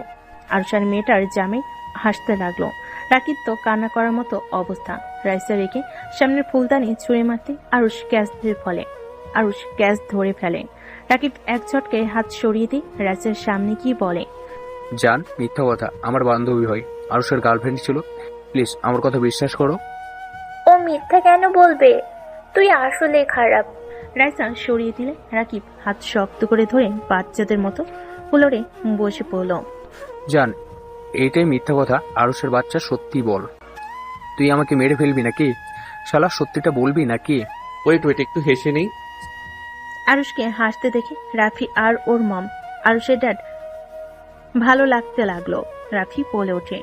Speaker 6: আরুষ আর মেয়েটার জামে হাসতে লাগলো। রাকিব তো কান্না করার মতো অবস্থা। রাইসা রেখে সামনের ফুলদানি ছুঁড়ে মারতে আরুষ গ্যাস ধরে ফেলে। রাকিব এক ঝটকে হাত সরিয়ে দিয়ে রাইসার সামনে কি বলে,
Speaker 4: জান, মিথ্যা কথা, আমার বান্ধবী হয়, আরুষের গার্লফ্রেন্ড ছিল, প্লিজ আমার কথা বিশ্বাস করো।
Speaker 5: ও মিথ্যা কেন বলবে? তুই আসলে খারাপ।
Speaker 6: রাইসা সরিয়ে দিলে রাকিব হাত শক্ত করে ধরে বাচ্চাদের মতো ফ্লোরে বসে পড়ল।
Speaker 4: জান, এইটাই মিথ্যা কথা, আরুষের বাচ্চা, সত্যি বল, তুই আমাকে মেরে ফেলবি নাকি? শালা, সত্যিটা বলবি নাকি?
Speaker 2: ওয়েট, একটু হেসে নেই।
Speaker 6: আরুষকে হাসতে দেখে রাফি আর ওর মম আরুষের ড্যাড ভালো লাগতে লাগলো। রাফি বলে ওঠে,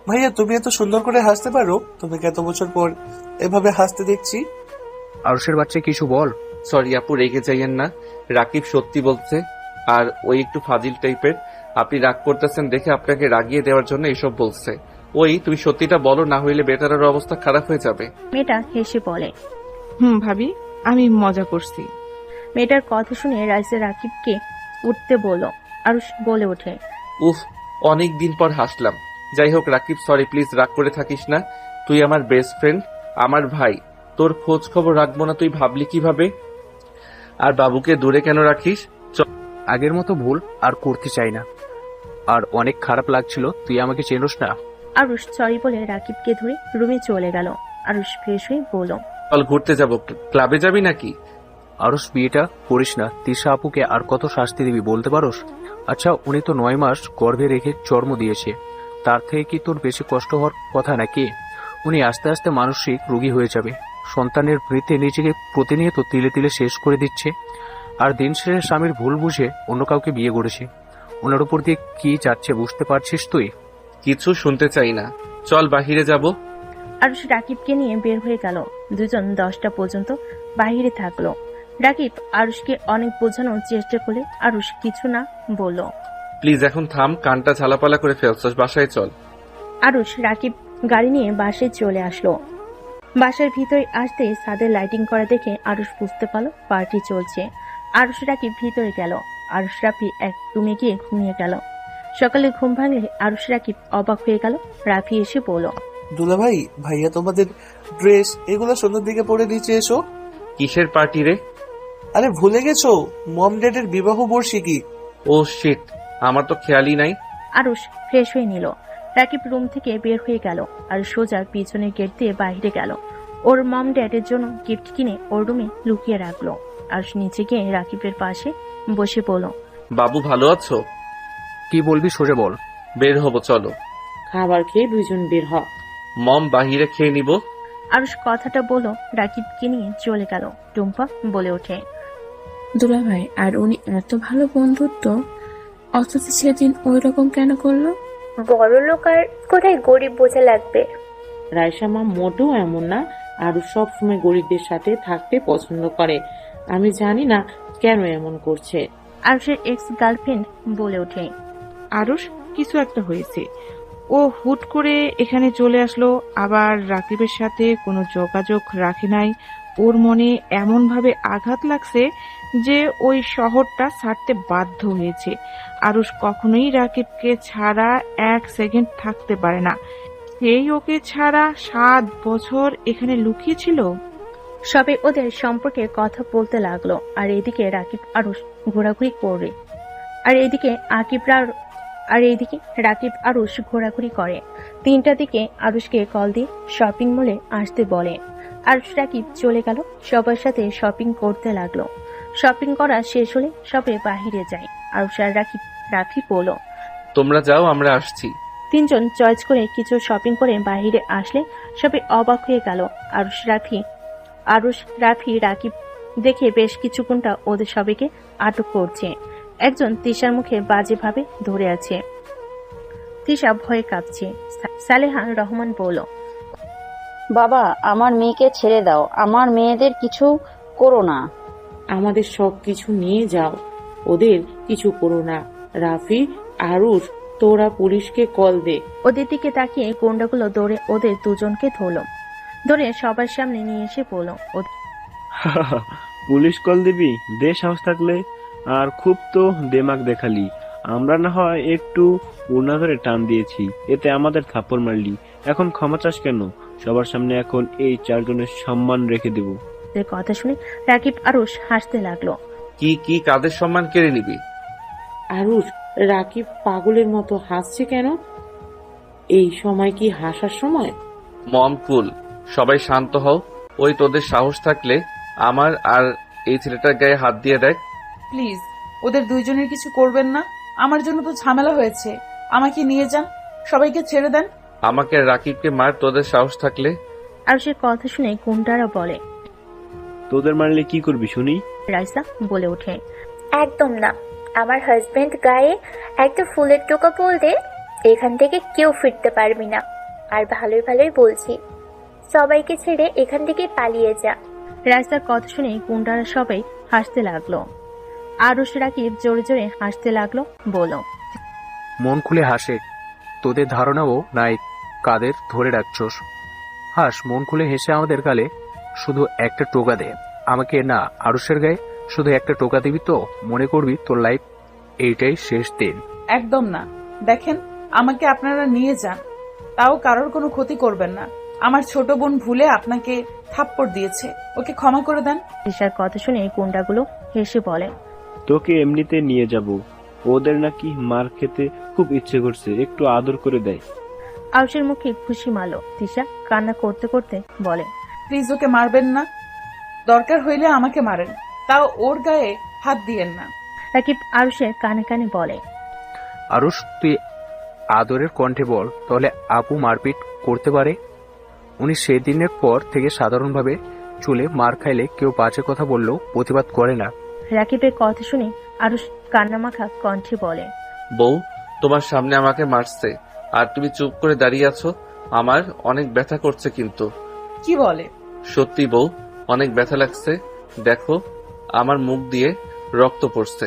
Speaker 14: ভাইয়া, তুমি এত সুন্দর করে হাসতে পারো? তোমাকে এত বছর পর এভাবে হাসতে দেখছি।
Speaker 4: আরুষের বাচ্চা কিছু বল।
Speaker 2: সরি আপু, রেগে যাইয়েন না, রাকিব সত্যি বলছে, আর ওই একটু ফাজিল টাইপের। আপনি রাগ করতেছেন দেখে আপনাকে রাগিয়ে দেওয়ার জন্য এসব বলছে। ওই, তুমি সত্যিটা বলো, না হইলে বেটারের অবস্থা খারাপ হয়ে যাবে।
Speaker 6: মেয়েটা হেসে বলে,
Speaker 19: ভাবি, আমি মজা করছি।
Speaker 6: মেয়েটার কথা শুনে রাইসা রাকিবকে উঠতে বলল। আরুষ বলে ওঠে,
Speaker 2: উফ, অনেক দিন পর হাসলাম। যাই হোক রাকিব, সরি, প্লিজ রাগ করে থাকিস না। তুই আমার বেস্ট ফ্রেন্ড, আমার ভাই, তোর খোঁজ খবর রাখবো না তুই ভাবলি কিভাবে? আর বাবুকে দূরে কেন রাখিস?
Speaker 4: আগের মতো ভুল আর করতে চাই না। আর অনেক খারাপ লাগছিল, তুই আমাকে চেনোস না।
Speaker 6: আরুষ সরি বলে রাকিবকে ধরে রুমে চলে গেল। আরুষ ফ্রেশ হয়ে বলল,
Speaker 2: চল ঘুরতে যাব। ক্লাবে যাবি নাকি?
Speaker 4: আরুষ, বিয়েটা করিস না। তিশা আপুকে আর কত শাস্তি দিবি বলতে পারোস? আচ্ছা, উনি তো 9 মাস গর্ভে রেখে জন্ম দিয়েছে, তার থেকে কি তোর বেশি কষ্ট হওয়ার কথা নাকি? উনি আস্তে আস্তে মানসিক রোগী হয়ে যাবে। সন্তানের মৃত্যে নিজেকে প্রতিনিয়ত তিলে তিলে শেষ করে দিচ্ছে, আর দিন শেষে স্বামীর ভুল বুঝে অন্য কাউকে বিয়ে করেছে। ওনার উপর দিয়ে কি যাচ্ছে বুঝতে পারছিস তুই?
Speaker 2: কিছু শুনতে চাই না, চল বাহিরে যাব।
Speaker 6: আরুষ রাকিবকে নিয়ে বের হয়ে গেল। দুজন 10টা পর্যন্ত বাহিরে থাকলো। রাকিব আরুষকে অনেক বোঝানোর চেষ্টা করলে আরুষ কিছু না বলল।
Speaker 2: প্লিজ এখন থাম, কানটা ঝালাপালা করে ফেলছস, বাসায় চল।
Speaker 6: আরুষ রাকিব গাড়ি নিয়ে বাসায় চলে আসলো। বাসার ভিতরে আসতে ছাদের লাইটিং করা দেখে আরুষ বুঝতে পারলো পার্টি চলছে। আরুষ রাকিব ভিতরে গেল। আরুষ রাফি এক রুমে গিয়ে ঘুমিয়ে গেল। সকালে ঘুম ভাঙলে আরুষ রাকিব অবাক হয়ে গেল। রাফি এসে বলল,
Speaker 14: দুলাভাই, ভাইয়া তোমাদের ড্রেস এগুলো সন্ধ্যার দিকে পরে নিচে এসো।
Speaker 2: কিসের পার্টি রে?
Speaker 14: আরে ভুলে গেছো, মম ড্যাডের বিবাহ বার্ষিকী।
Speaker 2: ও শিট, আমার তো খেয়ালই নাই।
Speaker 6: আরুষ ফ্রেশ হয়ে নিল। রাকিব রুম থেকে বের হয়ে গেল আর সোজা পিছনের গেট দিয়ে বাইরে গেল। ওর মম ড্যাডের জন্য গিফট কিনে ওর রুমে লুকিয়ে রাখলো। আরুষ নিচে গিয়ে রাকিবের পাশে বসে বলল,
Speaker 2: বাবু ভালো আছো?
Speaker 4: কি বলবি সোজা বল।
Speaker 2: বের হবো, চলো।
Speaker 15: খাবার খেয়ে দুইজন বের হ।
Speaker 2: মম বাহিরে খেয়ে নিব।
Speaker 6: আরুষ কথাটা বলো রাকিবকে নিয়ে চলে গেল। টুম্পা বলে ওঠে,
Speaker 18: দুলাভাই আর উনি এত ভালো বন্ধুত্ব, অথচ সেদিন ওই রকম কেন করলো?
Speaker 5: বড় লোক আর কোথায় গরিব বোঝা লাগবে।
Speaker 15: রায়শা মা মোটেও এমন না, আরও সবসময় গরিবদের সাথে থাকতে পছন্দ করে। আমি জানি না কেন এমন করছে।
Speaker 6: আরুষের এক্স গার্লফ্রেন্ড বলে ওঠে,
Speaker 19: আরুষ, কিছু একটা হয়েছে। ও হুট করে এখানে চলে আসলো, আবার রাকিবের সাথে কোনো যোগাযোগ রাখে নাই। ওর মনে এমন ভাবে আঘাত লাগছে যে ওই শহরটা ছাড়তে বাধ্য হয়েছে। আরুষ কখনোই রাকিবকে ছাড়া 1 সেকেন্ড থাকতে পারে না। সেই ওকে ছাড়া 7 বছর এখানে লুকিয়েছিল।
Speaker 6: সবে ওদের সম্পর্কে কথা বলতে লাগলো। আর এদিকে রাকিব আরুষ ঘোরাঘুরি করে। আর এইদিকে রাকিব আরুষ ঘোরাঘুরি করে। 3টার দিকে আরুষকে কল দিয়ে শপিং মলে আসতে বলে। আরুষ রাকিব চলে গেল, সবার সাথে শপিং করতে লাগলো। শপিং করা শেষ হলে সবে বাহিরে যায়। আরুষ আর রাকিব বলল,
Speaker 2: তোমরা যাও, আমরা আসছি।
Speaker 6: 3জন চয়েস করে কিছু শপিং করে বাহিরে আসলে সবে অবাক হয়ে গেল। আরুষ রাফি রাকিব দেখে বেশ কিছুক্ষণটা ওদের সবাইকে আটক করছে। একজন তিশার মুখে বাজে ভাবে ধরে আছে। তিশা ভয়ে কাঁপছে। সালেহা রহমান বলল,
Speaker 17: বাবা, আমার মেয়েকে ছেড়ে দাও, আমার মেয়েদের কিছু করো না।
Speaker 15: আমাদের সব কিছু নিয়ে যাও, ওদের কিছু করো না। রাফি, আরুষ, তোরা পুলিশকে কল দে।
Speaker 6: ওদের দিকে তাকিয়ে গুন্ডাগুলো দৌড়ে ওদের দুজনকে ধরে সবার সামনে নিয়ে এসে বলল,
Speaker 21: পুলিশ কল দিবি? দে সাহস থাকলে। আর খুব তো দেমাগ দেখালি। আমরা না হয় একটু উড়না ধরে টান দিয়েছি, এতে আমাদের থাপ্পড় মারলি। এখন ক্ষমা চাস কেন? সবার সামনে এখন এই 4 জনের সম্মান রেখে দেব।
Speaker 6: কথা শুনে রাকিব আরুষ হাসতে লাগলো।
Speaker 2: কি কাদের সম্মান কেড়ে নিবি?
Speaker 15: আরুষ, রাকিব পাগলের মতো হাসছে কেন? এই সময় কি হাসার সময়?
Speaker 2: মম কুল, সবাই শান্ত হও। ওই তোদের সাহস থাকলে আমার আর এই ছেলেটার গায়ে হাত দিয়ে দেখ।
Speaker 3: প্লিজ, ওদের দুইজনের কিছু করবেন না। আমার জন্য তো ঝামেলা হয়েছে। আমাকে নিয়ে যান, সবাইকে ছেড়ে দেন।
Speaker 2: আমাকে আর রাকিবকে মার তোদের সাহস থাকলে।
Speaker 6: আরুষের কথা শুনে গুন্ডারা বলে,
Speaker 21: তোদের মারলে কি করবি শুনি?
Speaker 6: রাইসা বলে ওঠে,
Speaker 5: একদম না। আমার হাজবেন্ড গায়ে একটা ফুলের টোকা পড়লে এখান থেকে কেউ ফিরতে পারবি না। আর ভালোই ভালোই বলছি, সবাইকে ছেড়ে এখান থেকে পালিয়ে যা।
Speaker 6: রাইসার কথা শুনে গুন্ডারা সবাই হাসতে লাগলো। আরুষ রাকিব জোরে জোরে হাসতে লাগলো। বলল,
Speaker 4: মন খুলে হাসে, তোদের ধারণাও নাই কাদের ধরে রাখছস। হাস, মন খুলে হেসে আমাদের গালে শুধু একটা টোকা দে। আমাকে না, আরুষের গায়ে শুধু একটা টোকা দিবি তো মনে করবি তোর লাইফ এইটাই শেষ দিন।
Speaker 3: একদম না। দেখেন, আমাকে আপনারা নিয়ে যান, তাও কারোর কোনো ক্ষতি করবেন না। আমার ছোট বোন ভুলে আপনাকে থাপ্পড় দিয়েছে, ওকে ক্ষমা করে দেন।
Speaker 6: তিশার কথা শুনে গুন্ডাগুলো হেসে বলে,
Speaker 21: তোকে এমনিতে নিয়ে যাব, ওদের নাকি মার খেতে খুব ইচ্ছে করছে, একটু আদর করে দেয়।
Speaker 6: আরুষের মুখে খুশি মারল। তিশা কান্না করতে করতে বলে,
Speaker 3: প্লিজ ওকে মারবেন না, দরকার হইলে আমাকে মারেন, তাও ওর গায়ে হাত দিয়েন না।
Speaker 6: রাকিব আরুষের কানে কানে বলে,
Speaker 4: আরুষ তুই আদরের কণ্ঠে বল, তাহলে আপু মারপিট করতে পারে? উনি সেদিনের পর থেকে সাধারণভাবে চলে, মার খাইলে কেউ বাজে কথা বললেও প্রতিবাদ করে না।
Speaker 6: রাকিবের কথা শুনে আরুষ কান্নামাখা কণ্ঠে বলে,
Speaker 2: বউ তোমার সামনে আমাকে মারছে আর তুমি চুপ করে দাঁড়িয়ে আছো? আমার অনেক ব্যথা করছে কিন্তু।
Speaker 3: কি বলে?
Speaker 2: সত্যি বউ, অনেক ব্যথা লাগছে, দেখো আমার মুখ দিয়ে রক্ত পড়ছে।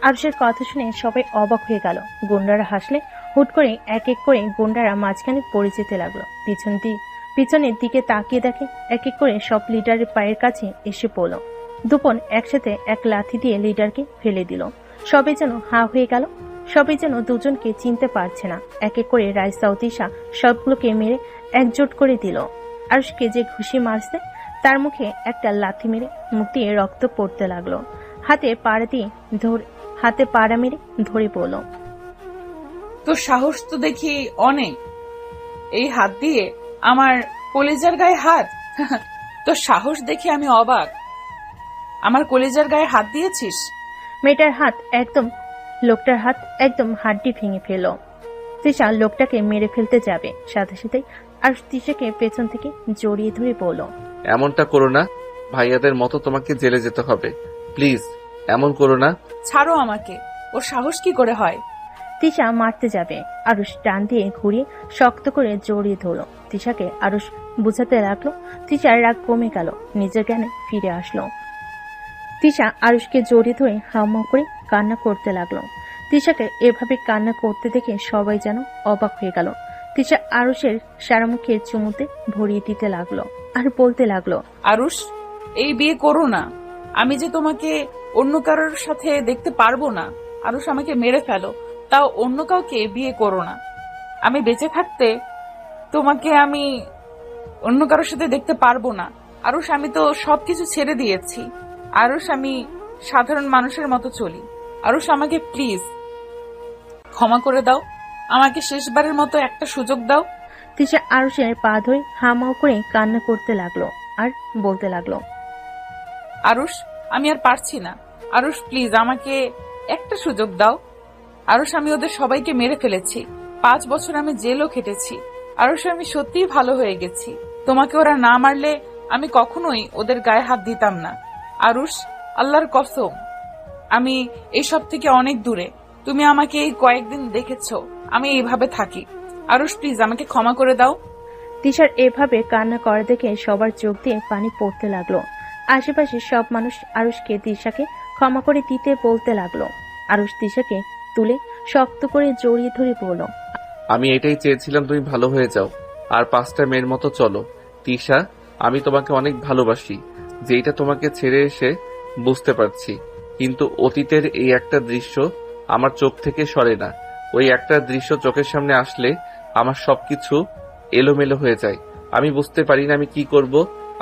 Speaker 6: আরুষের কথা শুনে সবাই অবাক হয়ে গেল। গুন্ডারা হাসলে হুট করে এক এক করে গুন্ডারা মাঝখানে পড়ে যেতে লাগলো। পিছনের দিকে তাকিয়ে দেখে এক এক করে সব লিডারের পায়ের কাছে এসে পড়ল। দুপন একসাথে এক লাথি দিয়ে লিডারকে ফেলে দিল। সবাই যেন হা হয়ে গেল, সবাই যেন দুজনকে চিনতে পারছে না। এক এক করে রাইসা ও তিশা সবগুলোকে মেরে একজোট করে দিল। আরুষকে যে ঘুষি মারছে তার মুখে একটা লাথি মেরে মুখ দিয়ে রক্ত পড়তে লাগলো। হাতে পাড়া মেরে ধরে পড়ল।
Speaker 3: তোর সাহস তো দেখি অনেক, এই হাত দিয়ে আমার কলেজার গায়ে হাত। তোর সাহস দেখে আমি অবাক, আমার কলেজার গায়ে হাত দিয়েছিস।
Speaker 6: লোকটার হাত একদম হাড্ডি ভেঙে ফেল। তিশা লোকটাকে মেরে ফেলতে যাবে, সাথে সাথে আর তিশাকে পেছন থেকে জড়িয়ে ধরে বলল,
Speaker 2: এমনটা করো না, ভাইয়াদের মতো তোমাকে জেলে যেতে হবে, প্লিজ এমন করো না।
Speaker 3: ছাড়ো আমাকে, ওর সাহস কি করে হয়?
Speaker 6: তিশা মারতে যাবে, আরুষ টান দিয়ে ঘুরিয়ে শক্ত করে জড়িয়ে ধরল। তিশাকে আরুষ বুঝাতে লাগলো। তিশার রাগ কমে গেল, নিজের জ্ঞানে ফিরে আসলো। তিশা আরুষকে জড়িয়ে ধরে হাউমাউ করে কান্না করতে লাগলো। তিশাকে এভাবে কান্না করতে দেখে সবাই যেন অবাক হয়ে গেল। তিশা আরুষের সারা মুখে চুমুতে ভরিয়ে দিতে লাগলো আর বলতে লাগলো,
Speaker 3: আরুষ, এই বিয়ে করো না, আমি যে তোমাকে অন্য কারোর সাথে দেখতে পারবো না। আরুষ, আমাকে মেরে ফেলো, তাও অন্য কাউকে বিয়ে করো না। আমি বেঁচে থাকতে তোমাকে আমি অন্য কারোর সাথে দেখতে পারবো না। আরুষ, আমি তো সবকিছু ছেড়ে দিয়েছি। আরুষ, আমি সাধারণ মানুষের মতো চলি। আরুষ, আমাকে প্লিজ ক্ষমা করে দাও, আমাকে শেষবারের মতো একটা সুযোগ দাও।
Speaker 6: তিশা আরুষের পা ধরে হামাও করে কান্না করতে লাগলো আর বলতে লাগলো,
Speaker 3: আরুষ, আমি আর পারছি না। আরুষ, প্লিজ আমাকে একটা সুযোগ দাও। আরুষ, আমি ওদের সবাইকে মেরে ফেলেছি, 5 বছর আমি জেলও খেটেছি। আরুষ, আমি সত্যিই ভালো হয়ে গেছি। তোমাকে ওরা না মারলে আমি কখনোই ওদের গায়ে হাত দিতাম না। আরুষ, আল্লাহর কসম, আমি এইসব থেকে অনেক দূরে। তুমি আমাকে এই কয়েকদিন দেখেছো আমি এইভাবে থাকি। আরুষ, প্লিজ আমাকে ক্ষমা করে দাও।
Speaker 6: তিশার এভাবে কান্না করা দেখে সবার চোখ দিয়ে পানি পড়তে লাগলো। আশেপাশে সব মানুষ আরুষকে তিশাকে ক্ষমা করে দিতে বলতে লাগলো। আরুষ তিশাকে তুলে শক্ত করে জড়িয়ে ধরে বলল,
Speaker 2: আমি এটাই চেয়েছিলাম, তুমি ভালো হয়ে যাও আর 5টা মেয়ের মতো চলো। তিশা, আমি তোমাকে অনেক ভালোবাসি, যেটা তোমাকে ছেড়ে এসে বুঝতে পারছি, কিন্তু অতীতের এই একটা দৃশ্য আমার চোখ থেকে সরে না। ওই একটা দৃশ্য চোখের সামনে আসলে আমার সবকিছু এলোমেলো হয়ে যায়। আমি বুঝতে পারি না আমি কি করব,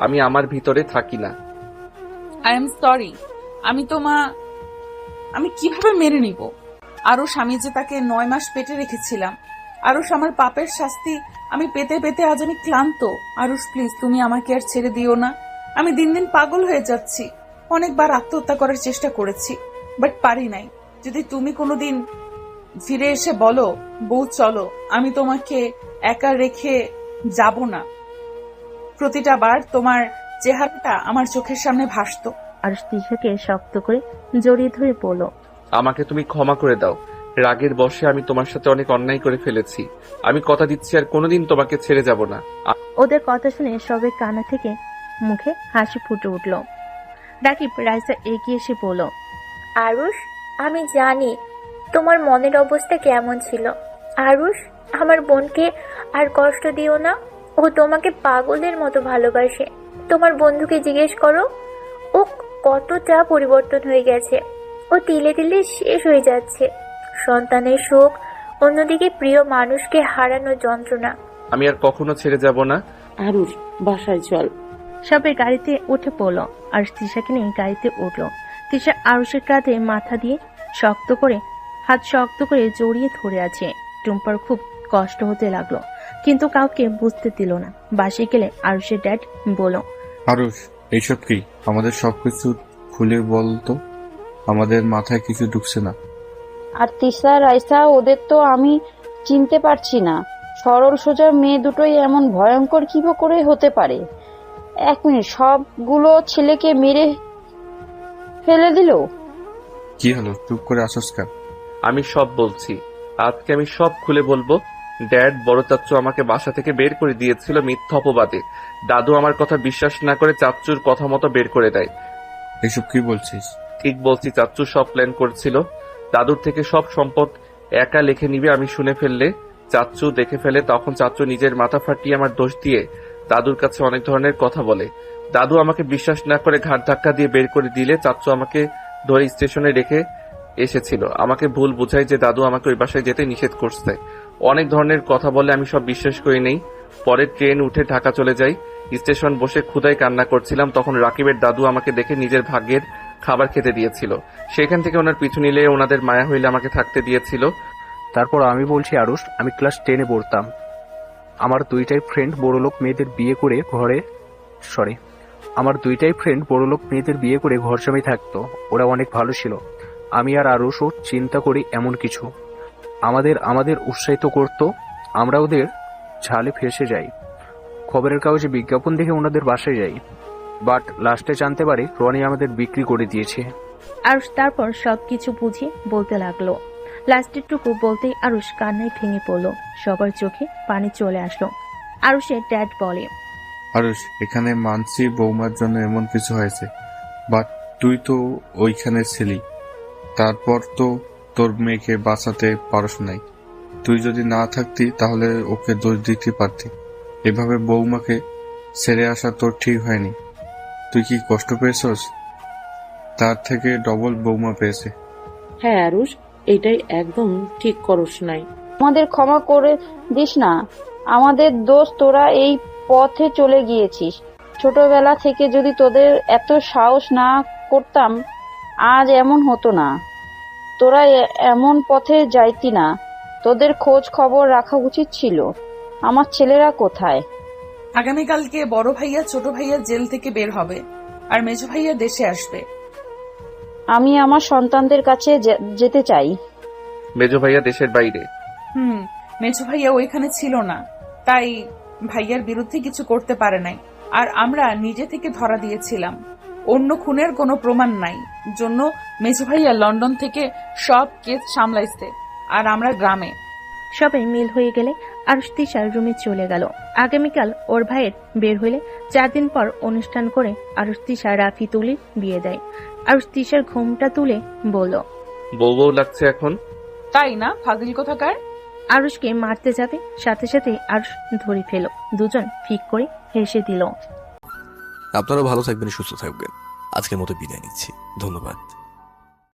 Speaker 2: আমি আমার ভিতরে থাকি না।
Speaker 3: I am sorry. আমি কিভাবে মেনে নিব? আরুষ, আমি যে তাকে 9 মাস পেটে রেখেছিলাম। আরুষ, আমার পাপের শাস্তি আমি পেতে পেতে আজ আমি ক্লান্ত। আরুষ, প্লিজ তুমি আমাকে আর ছেড়ে দিও না। আমি দিন দিন পাগল হয়ে যাচ্ছি। অনেকবার আত্মহত্যা করার চেষ্টা করেছি, বাট পারি নাই। যদি তুমি কোনোদিন ফিরে এসে বলো, বউ চলো, আমি তোমাকে একা রেখে যাব না। প্রতিটা বার তোমার চেহারাটা আমার চোখের সামনে ভাসতো।
Speaker 6: আরুষ তিশাকে শক্ত করে জড়িয়ে ধরে বলল,
Speaker 2: আমাকে তুমি ক্ষমা করে দাও। রাগের বশে আমি তোমার সাথে অনেক অন্যায় করে ফেলেছি। আমি কথা দিচ্ছি আর কোনোদিন তোমাকে ছেড়ে যাব না।
Speaker 6: ওদের কথা শুনে সবে কানা থেকে মুখে হাসি ফুটে উঠল। রাকিব রাইসা এগিয়ে এসে বলল,
Speaker 5: আরুষ, আমি জানি তোমার মনের অবস্থা কেমন ছিল। আরুষ, আমার বোনকে আর কষ্ট দিও না। ও তোমাকে পাগলের মতো ভালোবাসে। তোমার বন্ধুকে জিজ্ঞেস করো, ও কতটা পরিবর্তন হয়ে গেছে। ও তিলে তিলে শেষ হয়ে যাচ্ছে। সন্তানের শোক, অন্যদিকে প্রিয় মানুষকে হারানোর যন্ত্রণা।
Speaker 2: আমি আর কখনো ছেড়ে যাব না।
Speaker 15: আরুষ বাসায় চল।
Speaker 6: সবাই গাড়িতে উঠে পড়ল আর তিশাকে নিয়ে গাড়িতে উঠলো। তিশা আরুষের কাঁধে মাথা দিয়ে হাত শক্ত করে জড়িয়ে ধরে আছে। টুম্পার খুব কষ্ট হতে লাগলো, কিন্তু কাউকে বুঝতে দিল না। বাসে গেলে আরুষের ড্যাড বলল,
Speaker 13: আরুষ, এইসব কি? আমাদের সবকিছু খুলে বলতো, আমাদের মাথায় কিছু ঢুকছে না।
Speaker 17: আর তিশা রাইসা ওদের তো আমি চিনতে পারছি না। সরল সোজা মেয়ে দুটোই এমন ভয়ঙ্কর কি করে হতে পারে? 1 মিনিট, সবগুলো ছেলেকে মেরে ফেলে দিল।
Speaker 13: কি হলো, চুপ করে আসস কেন?
Speaker 2: আমি সব বলছি, আজকে আমি সব খুলে বলবো। ড্যাড, বড় চাচ্চু আমাকে বাসা থেকে বের করে দিয়েছিল মিথ্যা অপবাদে। দাদু আমার কথা বিশ্বাস না করে চাচ্চুর কথা মতো বের করে দেয়।
Speaker 13: এসব কি বলছিস?
Speaker 2: ঠিক বলছি, চাচ্চু সব প্ল্যান করছিল। দাদুর থেকে সব সম্পদ একা লিখে নিবে, আমি শুনে ফেললে চাচ্চু দেখে ফেলে, তখন চাচ্চু নিজের মাথা ফাটিয়ে আমার দোষ দিয়ে দাদুর কাছে অনেক ধরনের কথা বলে। দাদু আমাকে বিশ্বাস না করে ঘাট ধাক্কা দিয়ে বের করে দিলে চাচ্চু আমাকে ধরে স্টেশনে রেখে এসেছিল। আমাকে ভুল বুঝায় যে দাদু আমাকে ওই বাসায় যেতে নিষেধ করছে। অনেক ধরনের কথা বলে, আমি সব বিশ্বাস করি নেই। পরে ট্রেন উঠে ঢাকা চলে যাই। স্টেশন বসে ক্ষুধায় কান্না করছিলাম, তখন রাকিবের দাদু আমাকে দেখে নিজের ভাগ্যের খাবার খেতে দিয়েছিল। সেখান থেকে ওনার পিছু নিলে ওনাদের মায়া হইলে আমাকে থাকতে দিয়েছিল।
Speaker 4: তারপর আমি বলছি আরুষ, আমি ক্লাস 10-এ পড়তাম। আমার দুইটাই ফ্রেন্ড বড়লোক মেয়েদের বিয়ে করে ঘর জমে থাকতো। ওরা অনেক ভালো ছিল। আমি আর আরুষও চিন্তা করি এমন কিছু। আমাদের উৎসাহিত করত, আমরা ওদের ঝালে ফেসে যাই। খবরের কাগজে বিজ্ঞাপন দেখে ওনাদের বাসায় যাই, বাট লাস্টে জানতে পারি রনি আমাদের বিক্রি করে দিয়েছে।
Speaker 6: আরুষ তারপর সবকিছু বুঝিয়ে বলতে লাগলো। লাস্টের টুকু বলতেই আরুষ কান্নায় ভেঙে পড়লো। সবার চোখে পানি চলে আসলো। আরুষের ড্যাড বলে,
Speaker 13: আরুষ, এখানে মানছি বৌমার জন্য এমন কিছু হয়েছে, বাট তুই তো ওইখানে ছিলি। তারপর তো তোর মেয়েকে বাঁচাতে পারস নাই। তুই যদি না থাকতি তাহলে ওকে দোষ দিতে পারতি। এভাবে বৌমাকে ছেড়ে আসা তোর ঠিক হয়নি। তুই কি কষ্ট পেয়েছস? তার থেকে ডবল বৌমা পেয়েছে।
Speaker 15: হ্যাঁ আরুষ, এটাই একদম ঠিক করস নাই।
Speaker 17: আমাদের ক্ষমা করে দিস না, আমাদের দোষ, তোরা এই পথে চলে গিয়েছিস। ছোটবেলা থেকে যদি তোদের এত সাহস না করতাম আজ এমন হতো না। তোরা এমন পথে যাইতি না। তোদের খোঁজ খবর রাখা উচিত ছিল। আমার ছেলেরা কোথায়?
Speaker 3: আগামীকালকে বড় ভাইয়া ছোট ভাইয়া জেল থেকে বের হবে আর মেজো ভাইয়া দেশে আসবে।
Speaker 17: আমি আমার সন্তানদের কাছে যেতে চাই।
Speaker 2: মেজো ভাইয়া দেশের বাইরে।
Speaker 3: মেজো ভাইয়া ওইখানে ছিল না, তাই ভাইয়ার বিরুদ্ধে কিছু করতে পারে নাই। আর আমরা নিজে থেকে ধরা দিয়েছিলাম। অন্য খুনের কোনো প্রমাণ নাই জন্য মেজো ভাইয়া লন্ডন থেকে সব কেস সামলাইছে আর আমরা গ্রামে।
Speaker 6: সবাই মিল হয়ে গেলে আরুষ তিশার রুমে চলে গেল। আগামীকাল ওর ভাইয়ের বের হইলে 4 দিন পর অনুষ্ঠান করে আরুষ তিশা রাফি তুলির বিয়ে দেয়। আরুষ তিশার ঘুমটা তুলে বলল,
Speaker 2: বউ লাগছে এখন।
Speaker 3: তাই না, ফাজিল কোথাকার।
Speaker 6: আরুষকে মারতে যাবে, সাথে সাথে আরুষ ধরে ফেল। দুজন ফিক করে হেসে দিল।
Speaker 1: আপনারা ভালো থাকবেন, সুস্থ থাকবেন। আজকের মতো বিদায় নিচ্ছি। ধন্যবাদ।